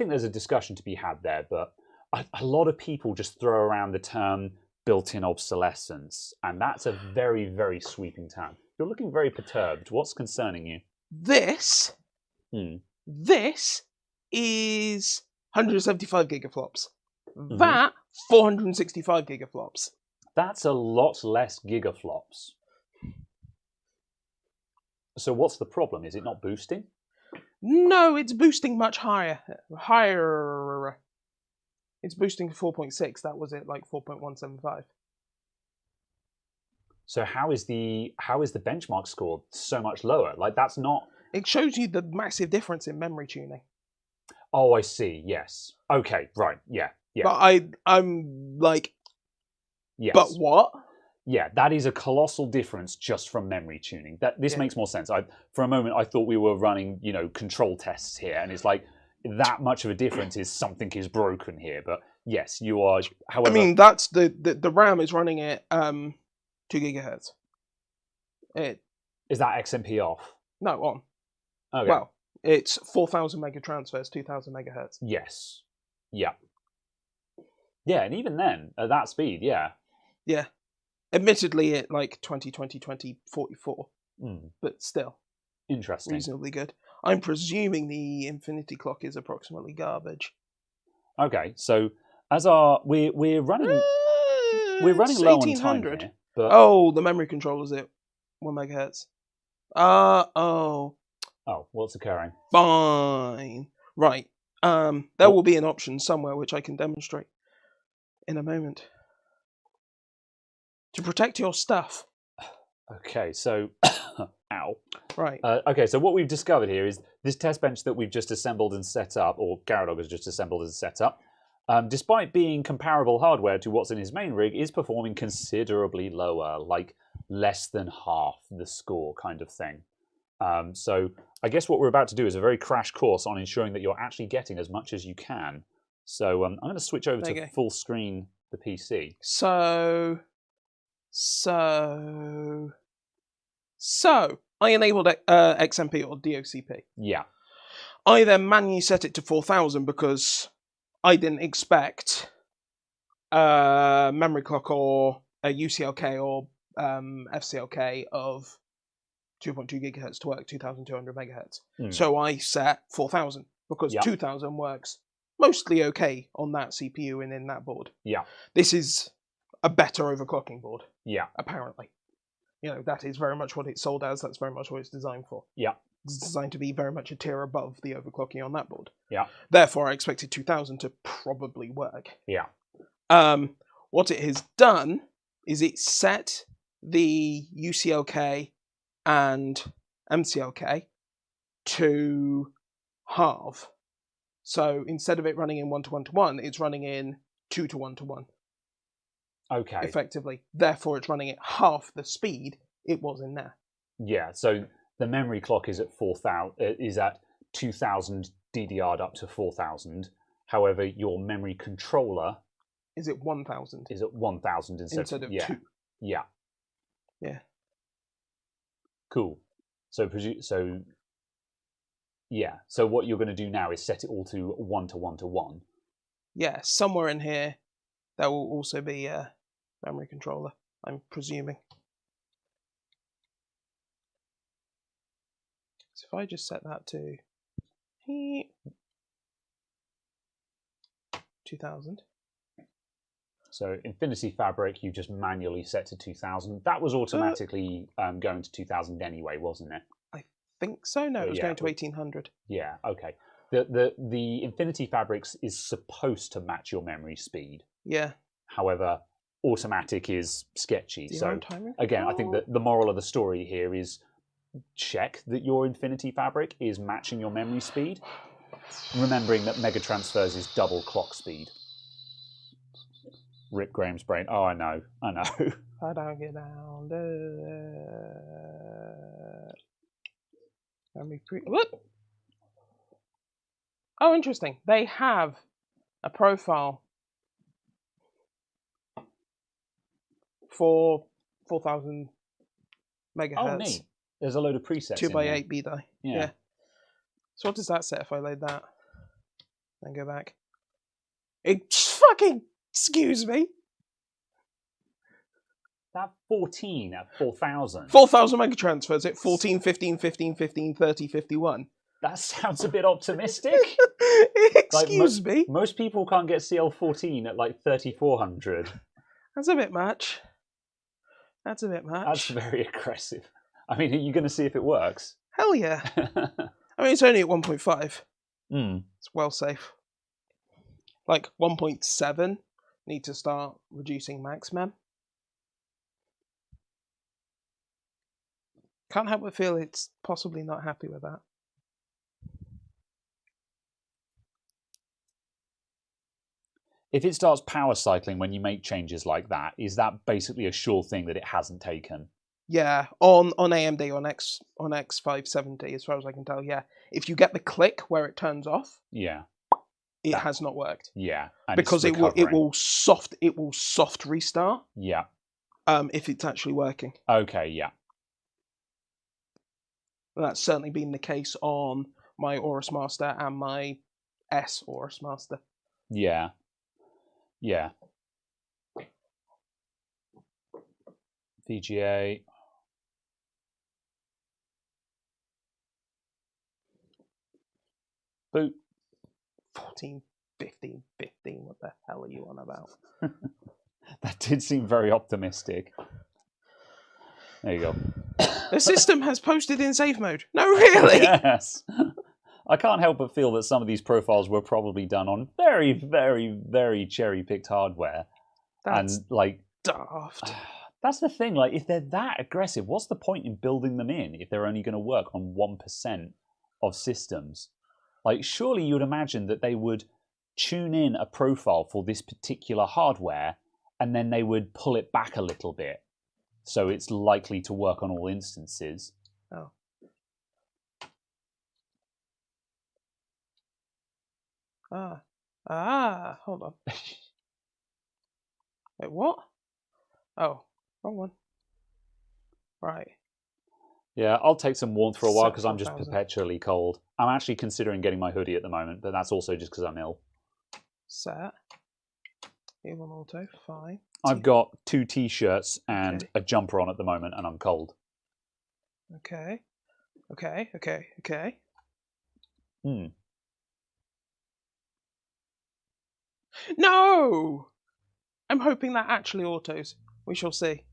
there's a discussion to be had there, but a lot of people just throw around the term built-in obsolescence, and that's a very, very sweeping term. You're looking very perturbed. What's concerning you? This is 175 gigaflops. That 465 gigaflops. That's a lot less gigaflops. So what's the problem? Is it not boosting? No, it's boosting much higher. It's boosting to 4.6. That was it, like 4.175. So how is the benchmark score so much lower? Like, that's not. It shows you the massive difference in memory tuning. Oh, I see. Yes. Okay. Right. Yeah. Yeah. But I'm like. Yes. But what? Yeah, that is a colossal difference just from memory tuning. This makes more sense. For a moment, I thought we were running, control tests here, and it's like that much of a difference is something is broken here. But yes, you are. However, I mean, that's the RAM is running at 2 gigahertz. Is that XMP off? No, on. Okay. Well, it's 4,000 mega transfers, 2,000 megahertz. Yes. Yeah. Yeah, and even then, at that speed, yeah. Yeah. Admittedly, at like 2044, but still. Interesting. Reasonably good. I'm presuming the infinity clock is approximately garbage. Okay, so as we're running low on time here, but oh, the memory controller's at 1 megahertz. Oh, what's occurring? Fine. Right. There will be an option somewhere which I can demonstrate in a moment. To protect your stuff. Okay, so ow. Right. Okay, so what we've discovered here is this test bench that we've just assembled and set up, or Garadog has just assembled and set up, despite being comparable hardware to what's in his main rig, is performing considerably lower, like less than half the score kind of thing. So I guess what we're about to do is a very crash course on ensuring that you're actually getting as much as you can. So I'm going to switch over to full screen the PC. So I enabled XMP or DOCP. Yeah. I then manually set it to 4,000 because I didn't expect memory clock or a UCLK or FCLK of 2.2 gigahertz to work 2,200 megahertz. So I set 4,000 because 2,000 works mostly okay on that CPU and in that board. Yeah. This is a better overclocking board. Yeah. Apparently. that is very much what it's sold as. That's very much what it's designed for. Yeah. It's designed to be very much a tier above the overclocking on that board. Yeah. Therefore, I expected 2000 to probably work. Yeah. What it has done is it set the UCLK and MCLK to halve. So instead of it running in 1:1:1, it's running in 2:1:1. Okay. Effectively. Therefore, it's running at half the speed it was in there. Yeah. So the memory clock is at 4,000. Is at 2,000 DDR'd up to 4,000. However, your memory controller is at 1,000. Is at 1,000 instead of 2. Yeah. Yeah. Cool. So what you're going to do now is set it all to 1:1:1. Yeah, somewhere in here there will also be a memory controller, I'm presuming. So if I just set that to 2,000. So Infinity Fabric, you just manually set to 2,000. That was automatically going to 2,000 anyway, wasn't it? I think so. No, it was going to 1,800. Yeah. Okay. The Infinity Fabrics is supposed to match your memory speed. Yeah. However, automatic is sketchy. So again, I think that the moral of the story here is check that your Infinity Fabric is matching your memory speed, remembering that mega transfers is double clock speed. Rip Graham's brain. Oh, I know. I don't get down. What? Oh, interesting. They have a profile for 4,000 megahertz. Oh, neat. There's a load of presets. 2x8 B die. Yeah. So what does that set if I load that? Then go back. Excuse me. That 14 at 4,000. 4,000 mega transfers at 14, 15, 15, 15, 30, 51. That sounds a bit optimistic. Excuse me. Most people can't get CL14 at like 3,400. That's a bit much. That's very aggressive. I mean, are you going to see if it works? Hell yeah. I mean, it's only at 1.5. It's well safe. Like 1.7, need to start reducing max mem. Can't help but feel it's possibly not happy with that. If it starts power cycling when you make changes like that, is that basically a sure thing that it hasn't taken? Yeah, on AMD, on X570, as far as I can tell, yeah. If you get the click where it turns off, it has not worked. Yeah, and because it will soft restart. Yeah. If it's actually working. Okay, yeah. And that's certainly been the case on my Aorus Master and my S Aorus Master. Yeah. Yeah. VGA. Boot. 14, 15, 15. What the hell are you on about? That did seem very optimistic. There you go. The system has posted in safe mode. No, really? Yes. I can't help but feel that some of these profiles were probably done on very, very, very cherry-picked hardware. That's and like daft. That's the thing. Like, if they're that aggressive, what's the point in building them in if they're only going to work on 1% of systems? Like, surely you would imagine that they would tune in a profile for this particular hardware, and then they would pull it back a little bit, so it's likely to work on all instances. Oh. Hold on. Wait, what? Oh, wrong one. Right. Yeah, I'll take some warmth for a while because I'm just perpetually cold. I'm actually considering getting my hoodie at the moment, but that's also just because I'm ill. Set. Even auto, fine. I've got 2 t-shirts and a jumper on at the moment, and I'm cold. Okay. No! I'm hoping that actually autos. We shall see.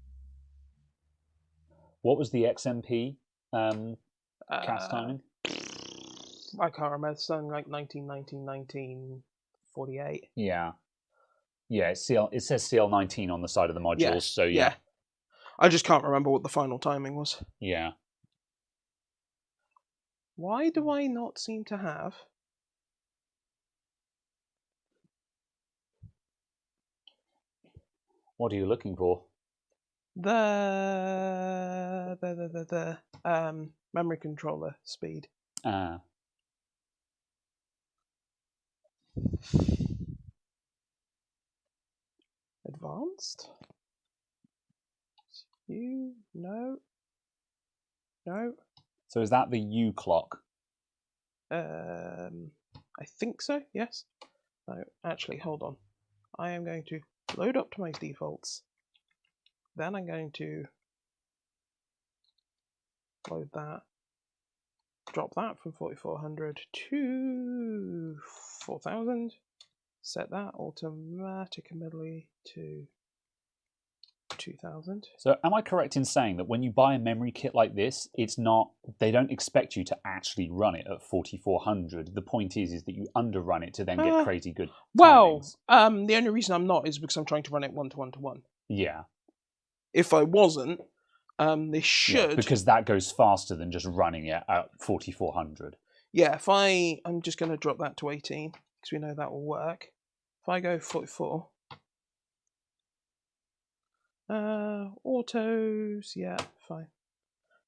What was the XMP cast timing? I can't remember. Something like 1948. Yeah. Yeah, it says CL19 on the side of the modules, Yeah. so yeah. I just can't remember what the final timing was. Yeah. Why do I not seem to have... What are you looking for? The memory controller speed. Advanced? No. So is that the U clock? I think so, yes. No, actually, hold on. I am going to load optimize defaults. Then I'm going to load that. Drop that from 4400 to 4000. Set that automatically to 2000. So am I correct in saying that when you buy a memory kit like this, it's not, they don't expect you to actually run it at 4400. The point is that you underrun it to then get crazy good timings. Well, the only reason I'm not is because I'm trying to run it 1-to-1-to-1. Yeah. If I wasn't, they should... Yeah, because that goes faster than just running it at 4400. Yeah, if I'm just going to drop that to 18, because we know that will work. If I go 44... autos, yeah, fine.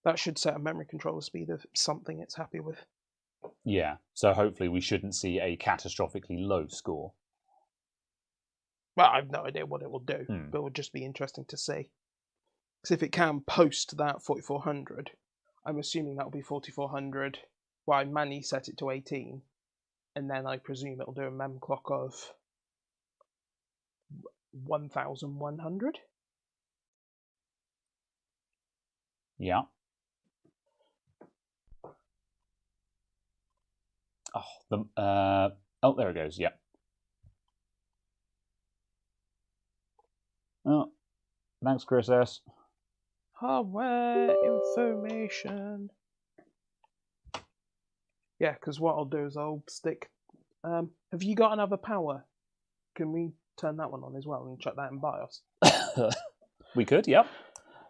That should set a memory controller speed of something it's happy with. Yeah, so hopefully we shouldn't see a catastrophically low score. Well, I have no idea what it will do, but it would just be interesting to see. Because if it can post that 4400, I'm assuming that'll be 4400. Well, I manually set it to 18, and then I presume it'll do a mem clock of 1100. Yeah. Oh, there it goes. Yeah. Oh, thanks, Chris S. Hardware information. Yeah, because what I'll do is I'll stick... have you got another power? Can we turn that one on as well and check that in BIOS? We could, yep.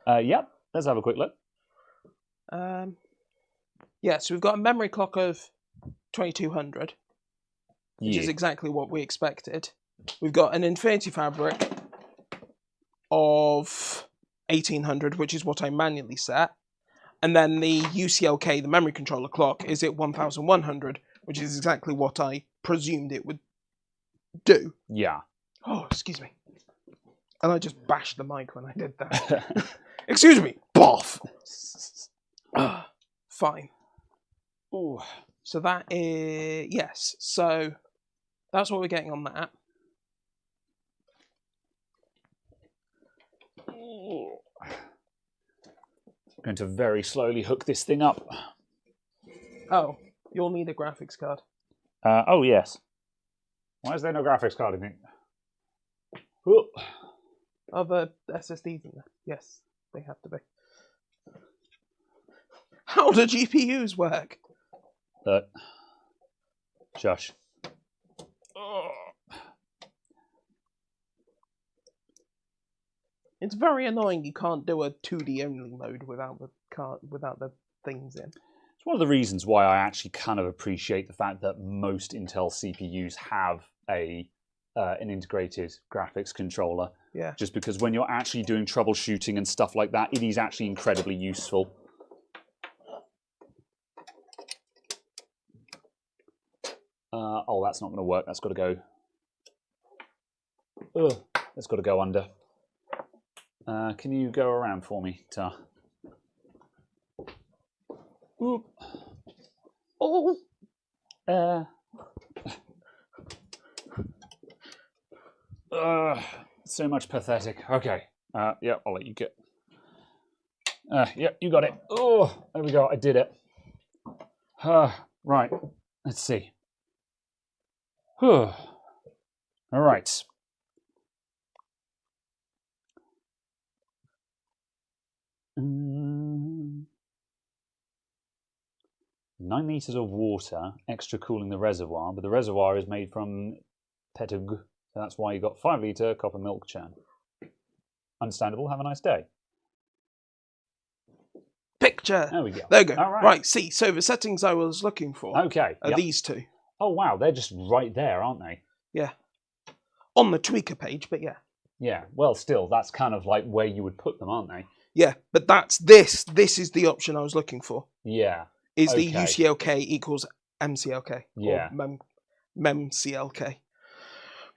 Yep, let's have a quick look. Yeah, so we've got a memory clock of 2200, which is exactly what we expected. We've got an Infinity Fabric of 1800, which is what I manually set. And then the UCLK, the memory controller clock, is at 1100, which is exactly what I presumed it would do. Yeah. Oh, excuse me. And I just bashed the mic when I did that. Excuse me. Boff. Fine. Ooh. So that is... Yes. So that's what we're getting on that. I'm going to very slowly hook this thing up. Oh, you'll need a graphics card. Oh, yes. Why is there no graphics card in it? Other SSDs in there. Yes, they have to be. How do GPUs work? Shush. It's very annoying you can't do a 2D only mode without the things in. It's one of the reasons why I actually kind of appreciate the fact that most Intel CPUs have an integrated graphics controller. Yeah. Just because when you're actually doing troubleshooting and stuff like that, it is actually incredibly useful. Oh, that's not going to work. That's got to go. Ugh, that's got to go under. Can you go around for me, Tar? Oop. Oh. So much pathetic. Okay. Yeah, I'll let you get. Yeah, you got it. Oh, there we go. I did it. Right. Let's see. All right. 9 litres of water, extra cooling the reservoir, but the reservoir is made from petug, so that's why you got 5 litre copper milk churn. Understandable. Have a nice day. Picture. There we go. There we go. All right. Right, see, so the settings I was looking for are these two. Oh, wow, they're just right there, aren't they? Yeah. On the tweaker page, but yeah. Yeah, well, still, that's kind of like where you would put them, aren't they? Yeah, but that's this. This is the option I was looking for. Yeah. Is the UCLK equals MCLK. Yeah. Or MEMCLK.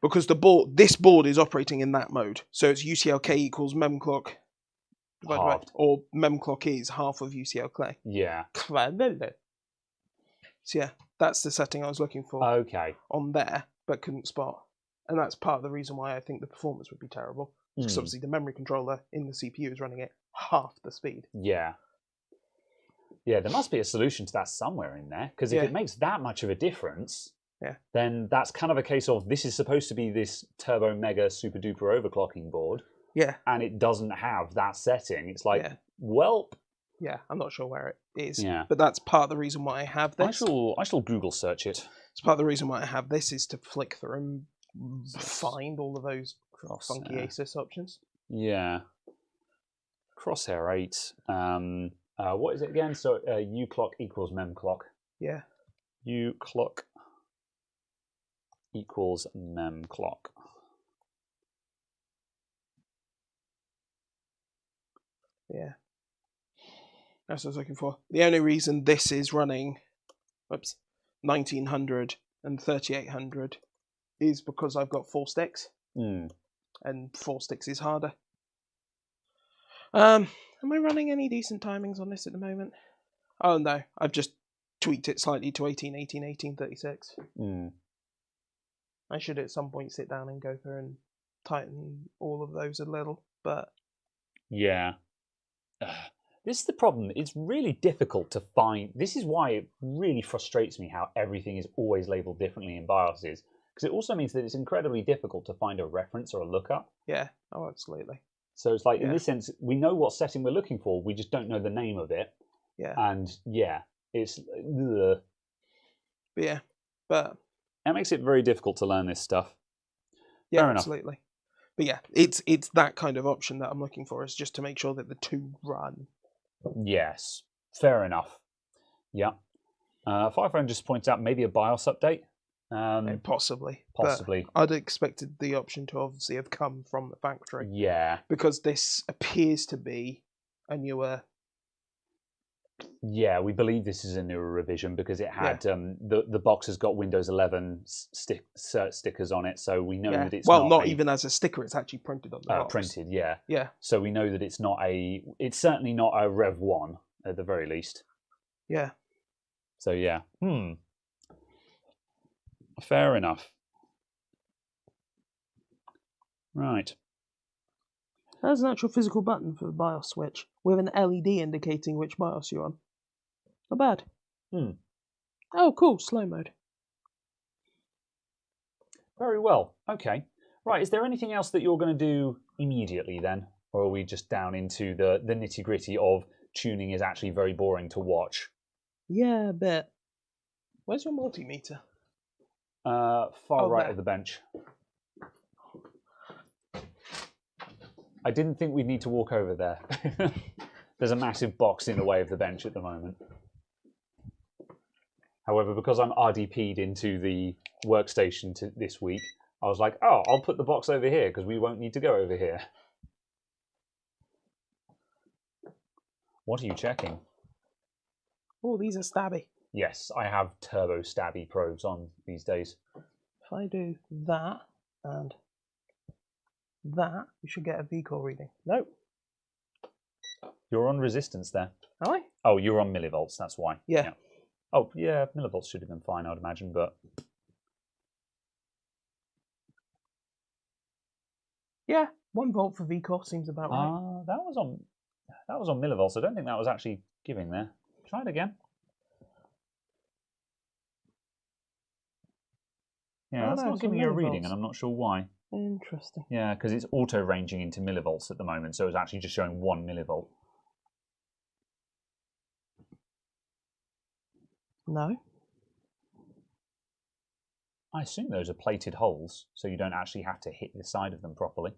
Because this board is operating in that mode. So it's UCLK equals memclock. Halved. Or memclock is half of UCLK. Yeah. So yeah, that's the setting I was looking for. Okay. On there, but couldn't spot. And that's part of the reason why I think the performance would be terrible. Because obviously the memory controller in the CPU is running at half the speed. Yeah. Yeah, there must be a solution to that somewhere in there. Because if it makes that much of a difference, then that's kind of a case of this is supposed to be this turbo mega super duper overclocking board. Yeah. And it doesn't have that setting. It's like, welp. Yeah, I'm not sure where it is. Yeah. But that's part of the reason why I have this. I shall Google search it. It's part of the reason why I have this is to flick through and find all of those funky ASUS options. Yeah. Crosshair 8. What is it again? So uclock equals memclock. Yeah. Uclock equals memclock. Yeah. That's what I was looking for. The only reason this is running 1900 and 3800 is because I've got 4 sticks. And 4 sticks is harder. Am I running any decent timings on this at the moment? Oh no, I've just tweaked it slightly to 1836. I should at some point sit down and go through and tighten all of those a little, but... Yeah. This is the problem. It's really difficult to find... This is why it really frustrates me how everything is always labelled differently in BIOSes. Because it also means that it's incredibly difficult to find a reference or a lookup. Yeah, oh, absolutely. So it's like, in this sense, we know what setting we're looking for, we just don't know the name of it. Yeah. And, it's... But yeah, but... It makes it very difficult to learn this stuff. Yeah, Fair absolutely. Enough. But yeah, it's that kind of option that I'm looking for, is just to make sure that the two run. Yes, fair enough. Yeah. Fireframe just points out maybe a BIOS update. Possibly. Possibly. But I'd expected the option to obviously have come from the factory. Yeah. Because this appears to be a newer... Yeah, we believe this is a newer revision because it had the box has got Windows 11 stickers on it, so we know that it's not even as a sticker; it's actually printed on the box. Printed, yeah. Yeah. So we know that it's not a. It's certainly not a Rev 1 at the very least. Yeah. So yeah. Fair enough. Right. There's an actual physical button for the BIOS switch with an LED indicating which BIOS you're on. Not bad. Oh, cool. Slow mode. Very well. Okay. Right. Is there anything else that you're going to do immediately then? Or are we just down into the nitty gritty of tuning is actually very boring to watch? Yeah, a bit. Where's your multimeter? Far right there. of the bench. I didn't think we'd need to walk over there. There's a massive box in the way of the bench at the moment. However, because I'm RDP'd into the workstation this week, I was like, oh, I'll put the box over here because we won't need to go over here. What are you checking? Oh, these are stabby. Yes, I have turbo stabby probes on these days. If I do that and that, we should get a V-core reading. No. You're on resistance there. Am I? Oh, you're on millivolts, that's why. Yeah. Oh, yeah, millivolts should have been fine, I would imagine, but... Yeah, 1 volt for V-core seems about right. That was on millivolts. I don't think that was actually giving there. Try it again. Yeah, that's not giving you a reading, and I'm not sure why. Interesting. Yeah, because it's auto-ranging into millivolts at the moment, so it's actually just showing 1 millivolt. No. I assume those are plated holes, so you don't actually have to hit the side of them properly.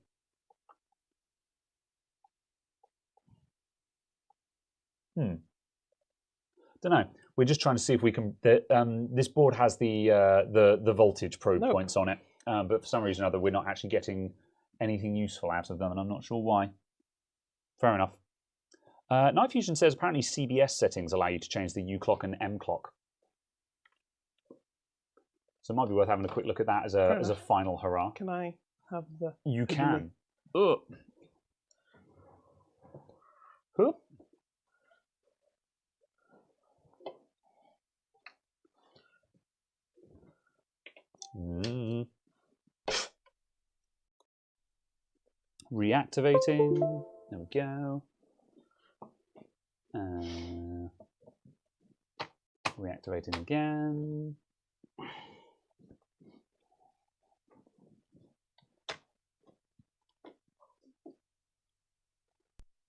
Don't know. We're just trying to see if we can. This board has the voltage probe points on it, but for some reason or other, we're not actually getting anything useful out of them, and I'm not sure why. Fair enough. Night Fusion says apparently CBS settings allow you to change the U clock and M clock, so it might be worth having a quick look at that as a final hurrah. Can I have the? You can. Huh. Reactivating. There we go. Reactivating again. I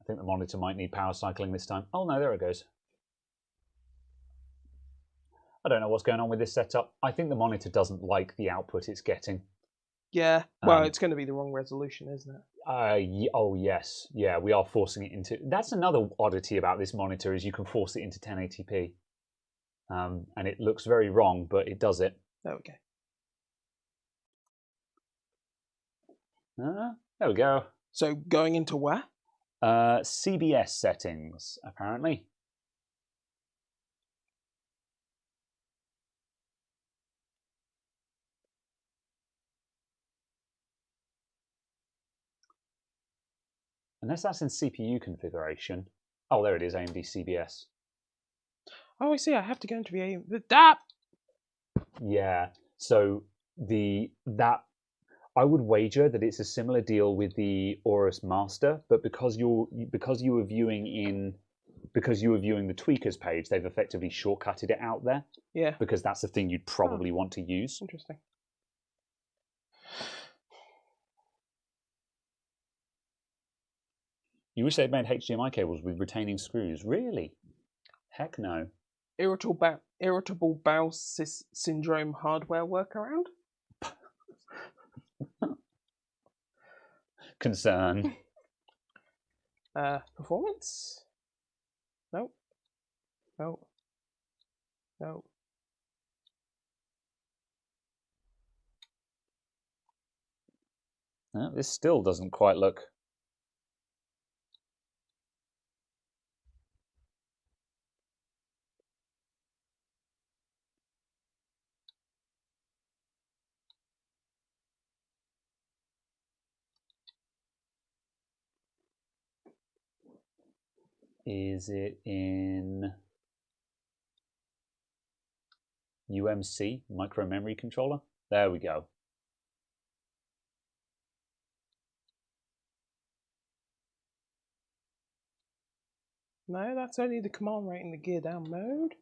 think the monitor might need power cycling this time. Oh no, there it goes. I don't know what's going on with this setup. I think the monitor doesn't like the output it's getting. Yeah, well, it's going to be the wrong resolution, isn't it? Oh, yes. Yeah, we are forcing it into... That's another oddity about this monitor, is you can force it into 1080p. And it looks very wrong, but it does it. Okay. There we go. So going into where? CBS settings, apparently. Unless that's in CPU configuration. Oh, there it is, AMD CBS. Oh, I see. I have to go into the DAP. Yeah. So I would wager that it's a similar deal with the Aorus Master, but because you were viewing the tweakers page, they've effectively shortcutted it out there. Yeah. Because that's the thing you'd probably want to use. Interesting. You wish they'd made HDMI cables with retaining screws. Really? Heck no. Irritable bowel syndrome hardware workaround? Concern. Performance? No. No. No. No, this still doesn't quite look... Is it in UMC, micro memory controller? There we go. No, that's only the command rate in the gear down mode.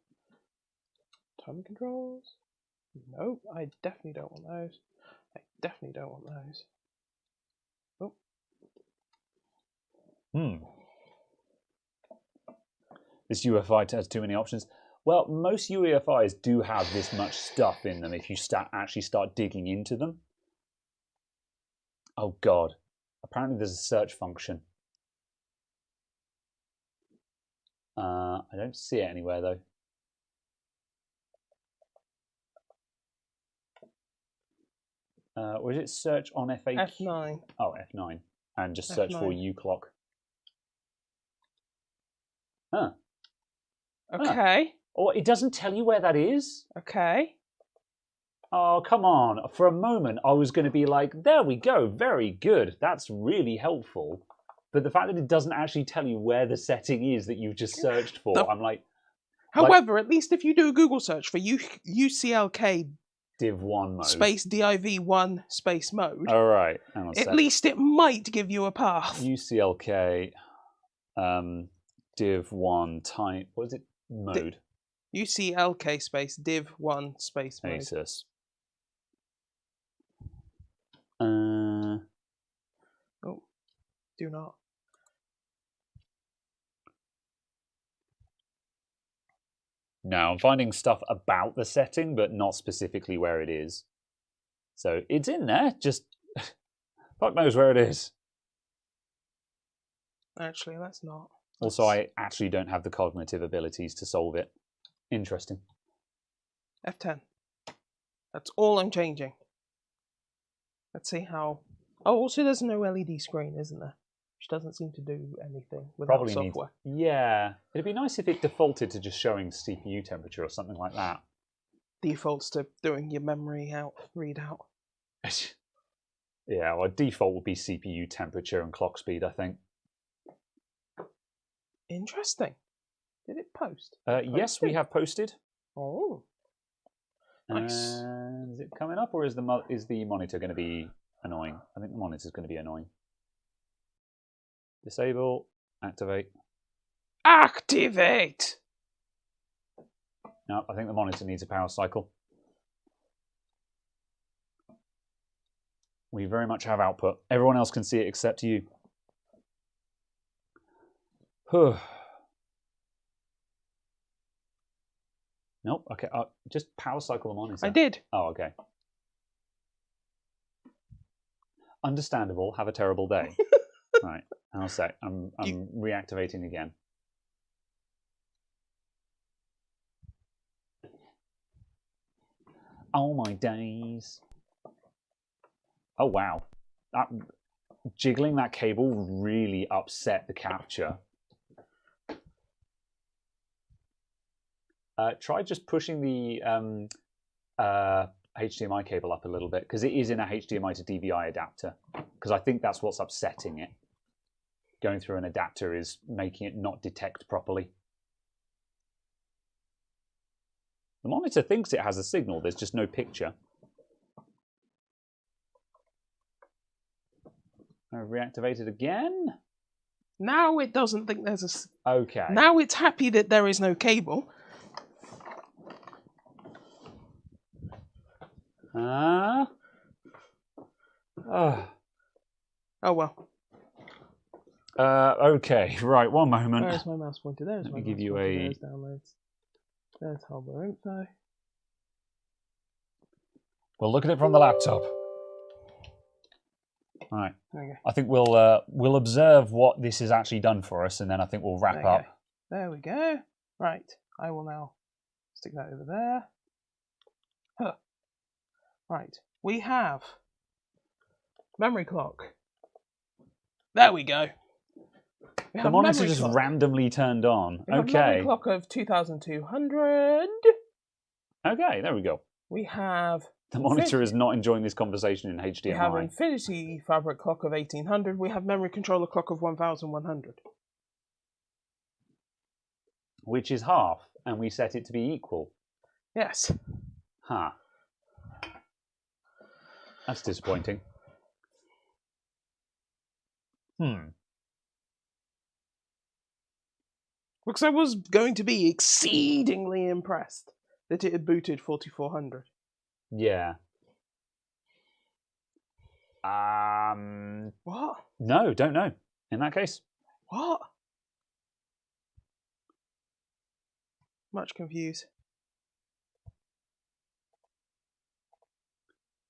Timing controls. Nope, I definitely don't want those. I definitely don't want those. Oh. This UEFI has too many options. Well, most UEFIs do have this much stuff in them if you actually start digging into them. Oh God, apparently there's a search function. I don't see it anywhere though. Or is it search on FAQ? F9. Oh, F9. And just search for U clock. Huh. Okay. Oh, it doesn't tell you where that is? Okay. Oh, come on. For a moment, I was going to be like, there we go. Very good. That's really helpful. But the fact that it doesn't actually tell you where the setting is that you've just searched for, I'm like... However, at least if you do a Google search for UCLK div1 mode. Space div1 space mode. All right. At least it might give you a path. UCLK div1 type. What is it? Mode. UCLK space div1 space mode. Asus. Oh, do not. No, I'm finding stuff about the setting, but not specifically where it is. So it's in there, just fuck knows where it is. Actually, that's not. Also, I actually don't have the cognitive abilities to solve it. Interesting. F10. That's all I'm changing. Let's see how... Oh, also there's no LED screen, isn't there? Which doesn't seem to do anything without software. Yeah. It'd be nice if it defaulted to just showing CPU temperature or something like that. Defaults to doing your memory readout. Yeah, well, default would be CPU temperature and clock speed, I think. Interesting. Did it post? Yes, we have posted. Oh. Nice. Is it coming up, or is the monitor going to be annoying? I think the monitor is going to be annoying. Disable, activate. Activate! No, I think the monitor needs a power cycle. We very much have output. Everyone else can see it except you. Nope, okay, just power cycle the monitor. I did. Oh, okay. Understandable, have a terrible day. Right, I'll say, I'm reactivating again. Oh my days. Oh wow. Jiggling that cable really upset the capture. Try just pushing the HDMI cable up a little bit, because it is in a HDMI to DVI adapter, because I think that's what's upsetting it. Going through an adapter is making it not detect properly. The monitor thinks it has a signal, there's just no picture. I've reactivated again. Now it doesn't think there's a... Okay. Now it's happy that there is no cable. Oh well. Okay, right, one moment. Where's my mouse pointer? There's Let my me give mouse you pointer. a... There's downloads. There's hardware info. We'll look at it from the laptop. All right. Okay. I think we'll observe what this has actually done for us, and then I think we'll wrap up. There we go. Right. I will now stick that over there. Huh. Right. We have memory clock. There we go. We The monitor just randomly turned on. We have memory clock of 2200. Okay, there we go. We have... The monitor is not enjoying this conversation in HDMI. We have Infinity Fabric clock of 1800. We have memory controller clock of 1100. Which is half, and we set it to be equal. Yes. Huh. That's disappointing. Because I was going to be exceedingly impressed that it had booted 4400. Yeah. What? No, don't know. In that case. What? Much confused.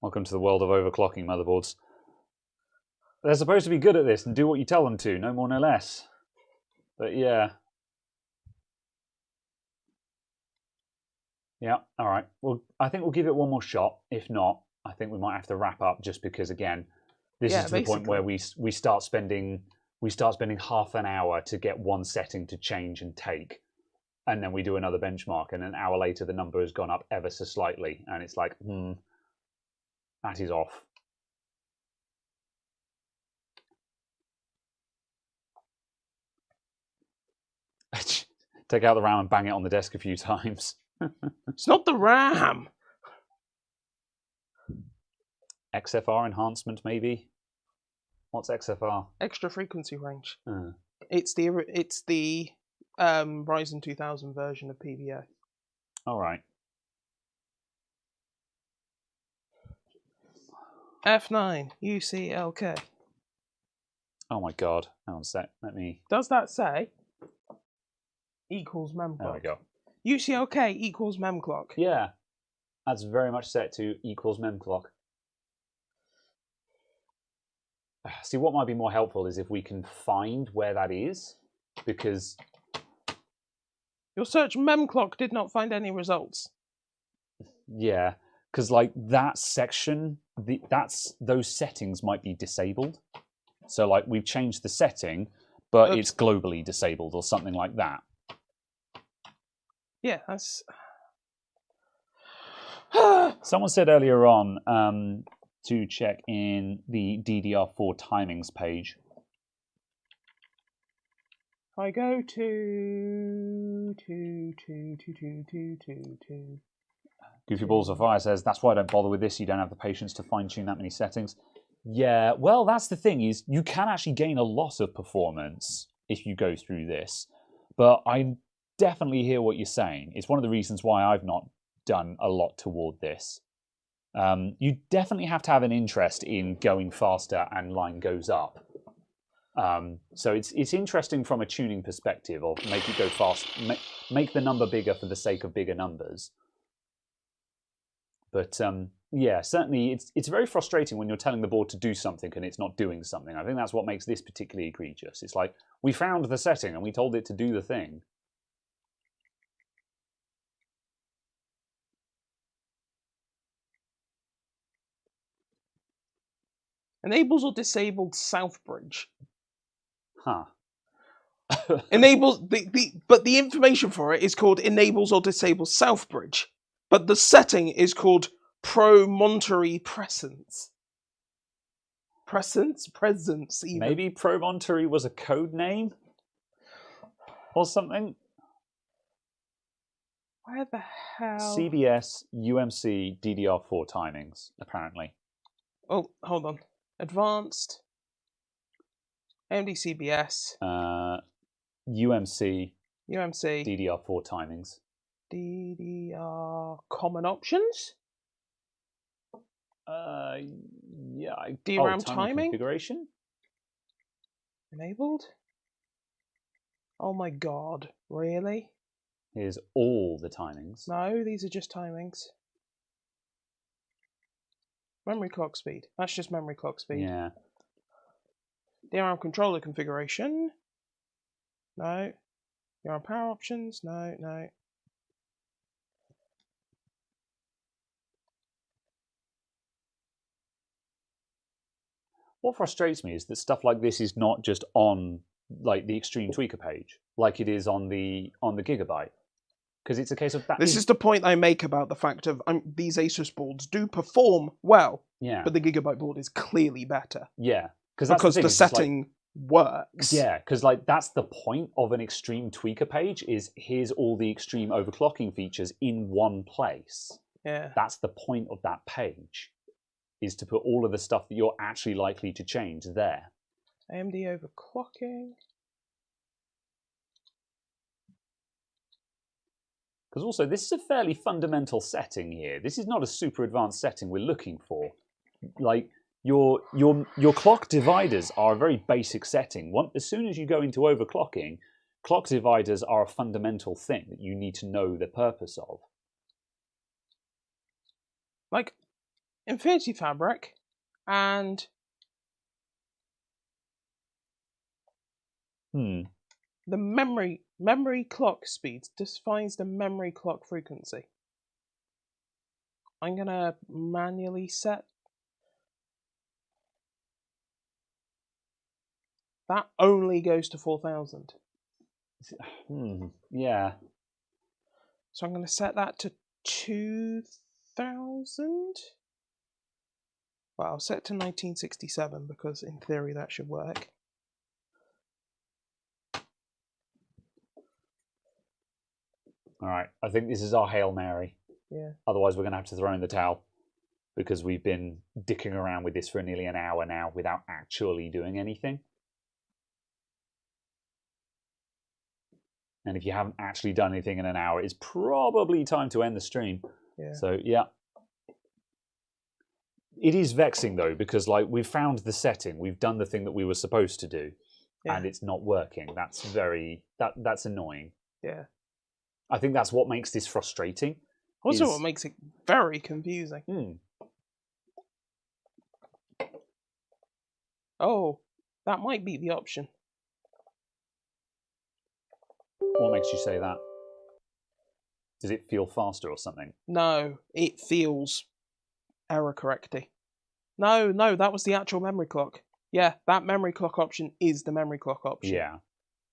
Welcome to the world of overclocking motherboards. They're supposed to be good at this and do what you tell them to, no more, no less. But yeah. Yeah, all right. Well, I think we'll give it one more shot. If not, I think we might have to wrap up, just because, again, this is to the point where we start spending half an hour to get one setting to change and take, and then we do another benchmark, and an hour later the number has gone up ever so slightly, and it's like, that is off. Take out the RAM and bang it on the desk a few times. It's not the RAM. XFR enhancement, maybe. What's XFR? Extra frequency range. It's the Ryzen 2000 version of PVO. All right. F9 UCLK. Oh my god! Hang on a sec. Let me. Does that say equals mem clock? There we go. UCLK equals memclock. Yeah, that's very much set to equals memclock. See, what might be more helpful is if we can find where that is, because your search memclock did not find any results. Yeah, because like that section, those settings might be disabled. So like we've changed the setting, but it's globally disabled or something like that. Yeah, that's. Someone said earlier on to check in the DDR4 timings page. I go to Goofy Balls of Fire says, that's why I don't bother with this. You don't have the patience to fine-tune that many settings. Yeah, well, that's the thing, is you can actually gain a lot of performance if you go through this. But I definitely hear what you're saying. It's one of the reasons why I've not done a lot toward this. You definitely have to have an interest in going faster and line goes up. So it's interesting from a tuning perspective of make it go fast, make the number bigger for the sake of bigger numbers. But yeah, certainly it's very frustrating when you're telling the board to do something and it's not doing something. I think that's what makes this particularly egregious. It's like, we found the setting and we told it to do the thing. Enables or disabled south bridge. Huh. Enables but the information for it is called enables or disables south bridge. But the setting is called promontory presence. Presence even. Maybe promontory was a code name? Or something? Where the hell? CBS, UMC, DDR4 timings, apparently. Oh, hold on. Advanced. AMD CBS. UMC. UMC. DDR4 timings. DDR common options? Yeah. DRAM timing? Configuration? Enabled? Oh my god, really? Here's all the timings. No, these are just timings. Memory clock speed. That's just memory clock speed. Yeah. DRAM controller configuration. No. DRAM power options. No, no. What frustrates me is that stuff like this is not just on like the Extreme Tweaker page, like it is on the Gigabyte, because it's a case of that. This is the point I make about the fact of these Asus boards do perform well, yeah, but the Gigabyte board is clearly better. Yeah, because the setting works. Yeah, because like that's the point of an Extreme Tweaker page, is here's all the extreme overclocking features in one place. Yeah, that's the point of that page, is to put all of the stuff that you're actually likely to change there. AMD overclocking. Because also, this is a fairly fundamental setting here. This is not a super advanced setting we're looking for. Like, your clock dividers are a very basic setting. As soon as you go into overclocking, clock dividers are a fundamental thing that you need to know the purpose of. Like, Infinity Fabric and the memory clock speed defines the memory clock frequency. I'm gonna manually set that. Only goes to 4,000. Yeah. So I'm gonna set that to 2,000. Well, I'll set it to 1967 because in theory that should work. All right, I think this is our Hail Mary. Yeah. Otherwise, we're going to have to throw in the towel, because we've been dicking around with this for nearly an hour now without actually doing anything. And if you haven't actually done anything in an hour, it's probably time to end the stream. Yeah. So, yeah. It is vexing, though, because like we've found the setting, we've done the thing that we were supposed to do, and it's not working. That's that's annoying. Yeah. I think that's what makes this frustrating. Also, what makes it very confusing. Oh, that might be the option. What makes you say that? Does it feel faster or something? No, it feels error correcting. No, that was the actual memory clock. Yeah, that memory clock option is the memory clock option. Yeah.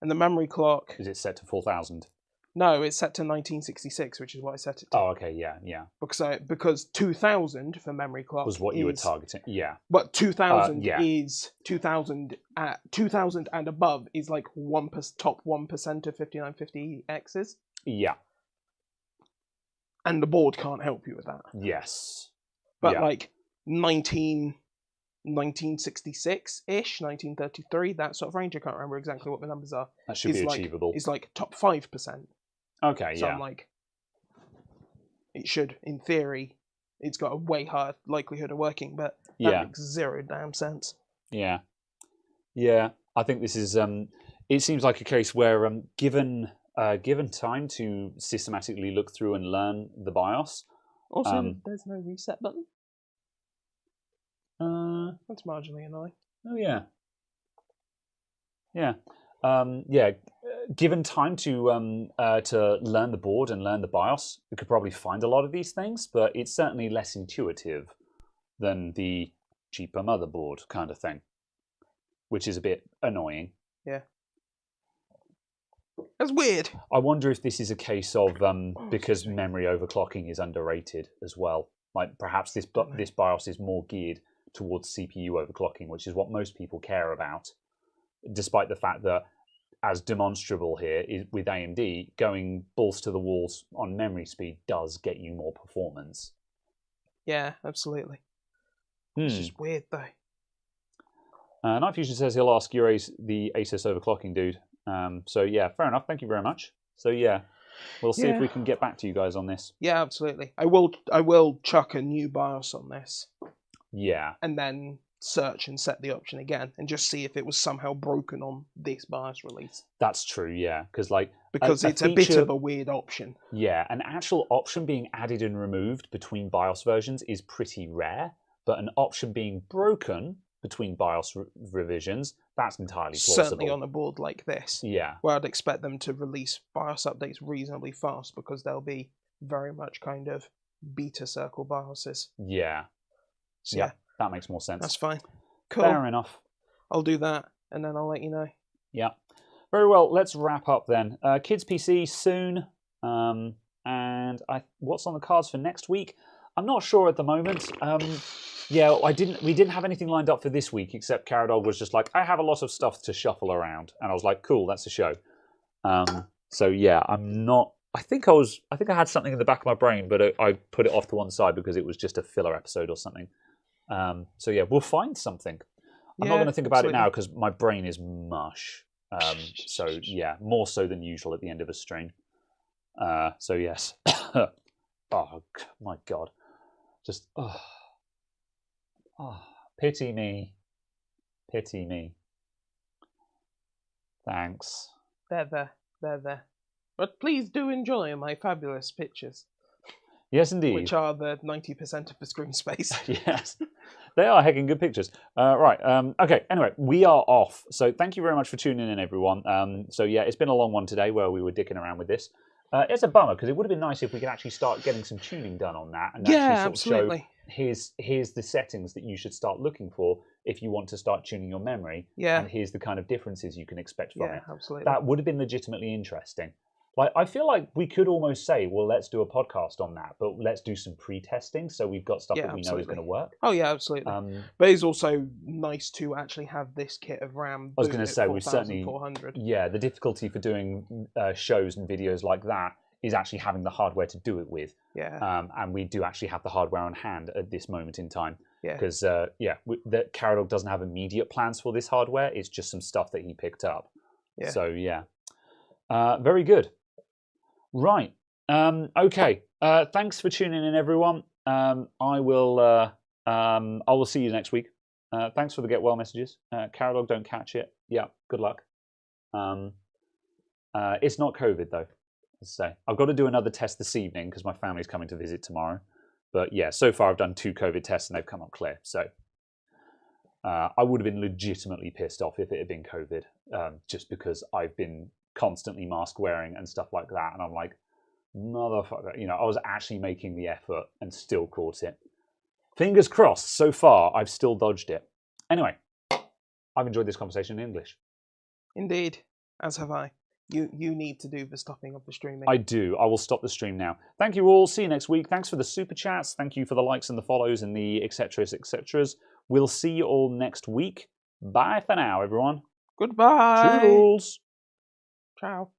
And the memory clock... Is it set to 4000? No, it's set to 1966, which is what I set it to. Oh, okay, yeah. Because 2000 for memory clock was what you were targeting. Yeah. But 2000 is 2000 and above is like top 1% of 5950Xs. Yeah. And the board can't help you with that. Yes. But like 1966-ish, 1933, that sort of range, I can't remember exactly what the numbers are. That should be achievable. It's like top 5%. Okay, so I'm like, it should, in theory, it's got a way higher likelihood of working, but that makes zero damn sense. Yeah. I think this is. It seems like a case where, given time to systematically look through and learn the BIOS. Also, there's no reset button. That's marginally annoying. Oh yeah. Given time to learn the board and learn the BIOS, we could probably find a lot of these things, but it's certainly less intuitive than the cheaper motherboard kind of thing, which is a bit annoying. Yeah. That's weird. I wonder if this is a case of because memory overclocking is underrated as well. Like perhaps this BIOS is more geared towards CPU overclocking, which is what most people care about, despite the fact that, as demonstrable here with AMD, going balls to the walls on memory speed does get you more performance. Yeah, absolutely. It's just weird though. Night Fusion says he'll ask the Asus overclocking dude. So yeah, fair enough. Thank you very much. So yeah, we'll see if we can get back to you guys on this. Yeah, absolutely. I will chuck a new BIOS on this. Yeah. And then search and set the option again and just see if it was somehow broken on this BIOS release. That's true, yeah. Because it's a bit of a weird option. Yeah, an actual option being added and removed between BIOS versions is pretty rare, but an option being broken between BIOS revisions, that's entirely plausible. Certainly on a board like this. Yeah. Where I'd expect them to release BIOS updates reasonably fast because they'll be very much kind of beta circle BIOSes. Yeah. So, yeah. That makes more sense. That's fine. Cool. Fair enough. I'll do that and then I'll let you know. Yeah. Very well. Let's wrap up then. Kids PC soon. And what's on the cards for next week? I'm not sure at the moment. We didn't have anything lined up for this week except Caradog was just like, I have a lot of stuff to shuffle around, and I was like, cool, that's a show. So yeah, I'm not. I think I had something in the back of my brain, but I put it off to one side because it was just a filler episode or something. So yeah, we'll find something. I'm not going to think about it now because my brain is mush. So yeah, more so than usual at the end of a stream. So yes. Oh my God. Just pity me. Pity me. Thanks. They're there. But please do enjoy my fabulous pictures. Yes, indeed. Which are the 90% of the screen space. Yes. They are hecking good pictures. Right. Okay. Anyway, we are off. So thank you very much for tuning in, everyone. So yeah, it's been a long one today where we were dicking around with this. It's a bummer because it would have been nice if we could actually start getting some tuning done on that and actually sort of show here's the settings that you should start looking for if you want to start tuning your memory. Yeah. And here's the kind of differences you can expect from it. Yeah, absolutely. That would have been legitimately interesting. Like, I feel like we could almost say, well, let's do a podcast on that, but let's do some pre-testing so we've got stuff that we know is going to work. Oh, yeah, absolutely. But it's also nice to actually have this kit of RAM. I was going to say, we've certainly... Yeah, the difficulty for doing shows and videos like that is actually having the hardware to do it with. Yeah. And we do actually have the hardware on hand at this moment in time. Yeah. Because, Caradog doesn't have immediate plans for this hardware. It's just some stuff that he picked up. Yeah. So, yeah. Very good. Right. Okay. Thanks for tuning in, everyone. I will see you next week. Thanks for the get well messages. Caradog, don't catch it. Yeah. Good luck. It's not COVID though. So I've got to do another test this evening because my family's coming to visit tomorrow. But yeah, so far I've done 2 COVID tests and they've come up clear. So I would have been legitimately pissed off if it had been COVID, just because I've been constantly mask wearing and stuff like that. And I'm like, motherfucker, I was actually making the effort and still caught it. Fingers crossed, so far I've still dodged it. Anyway, I've enjoyed this conversation in English. Indeed, as have I. You need to do the stopping of the streaming. I do. I will stop the stream now. Thank you all. See you next week. Thanks for the super chats. Thank you for the likes and the follows and the etceteras, etceteras. We'll see you all next week. Bye for now, everyone. Goodbye. Toodles. Ciao.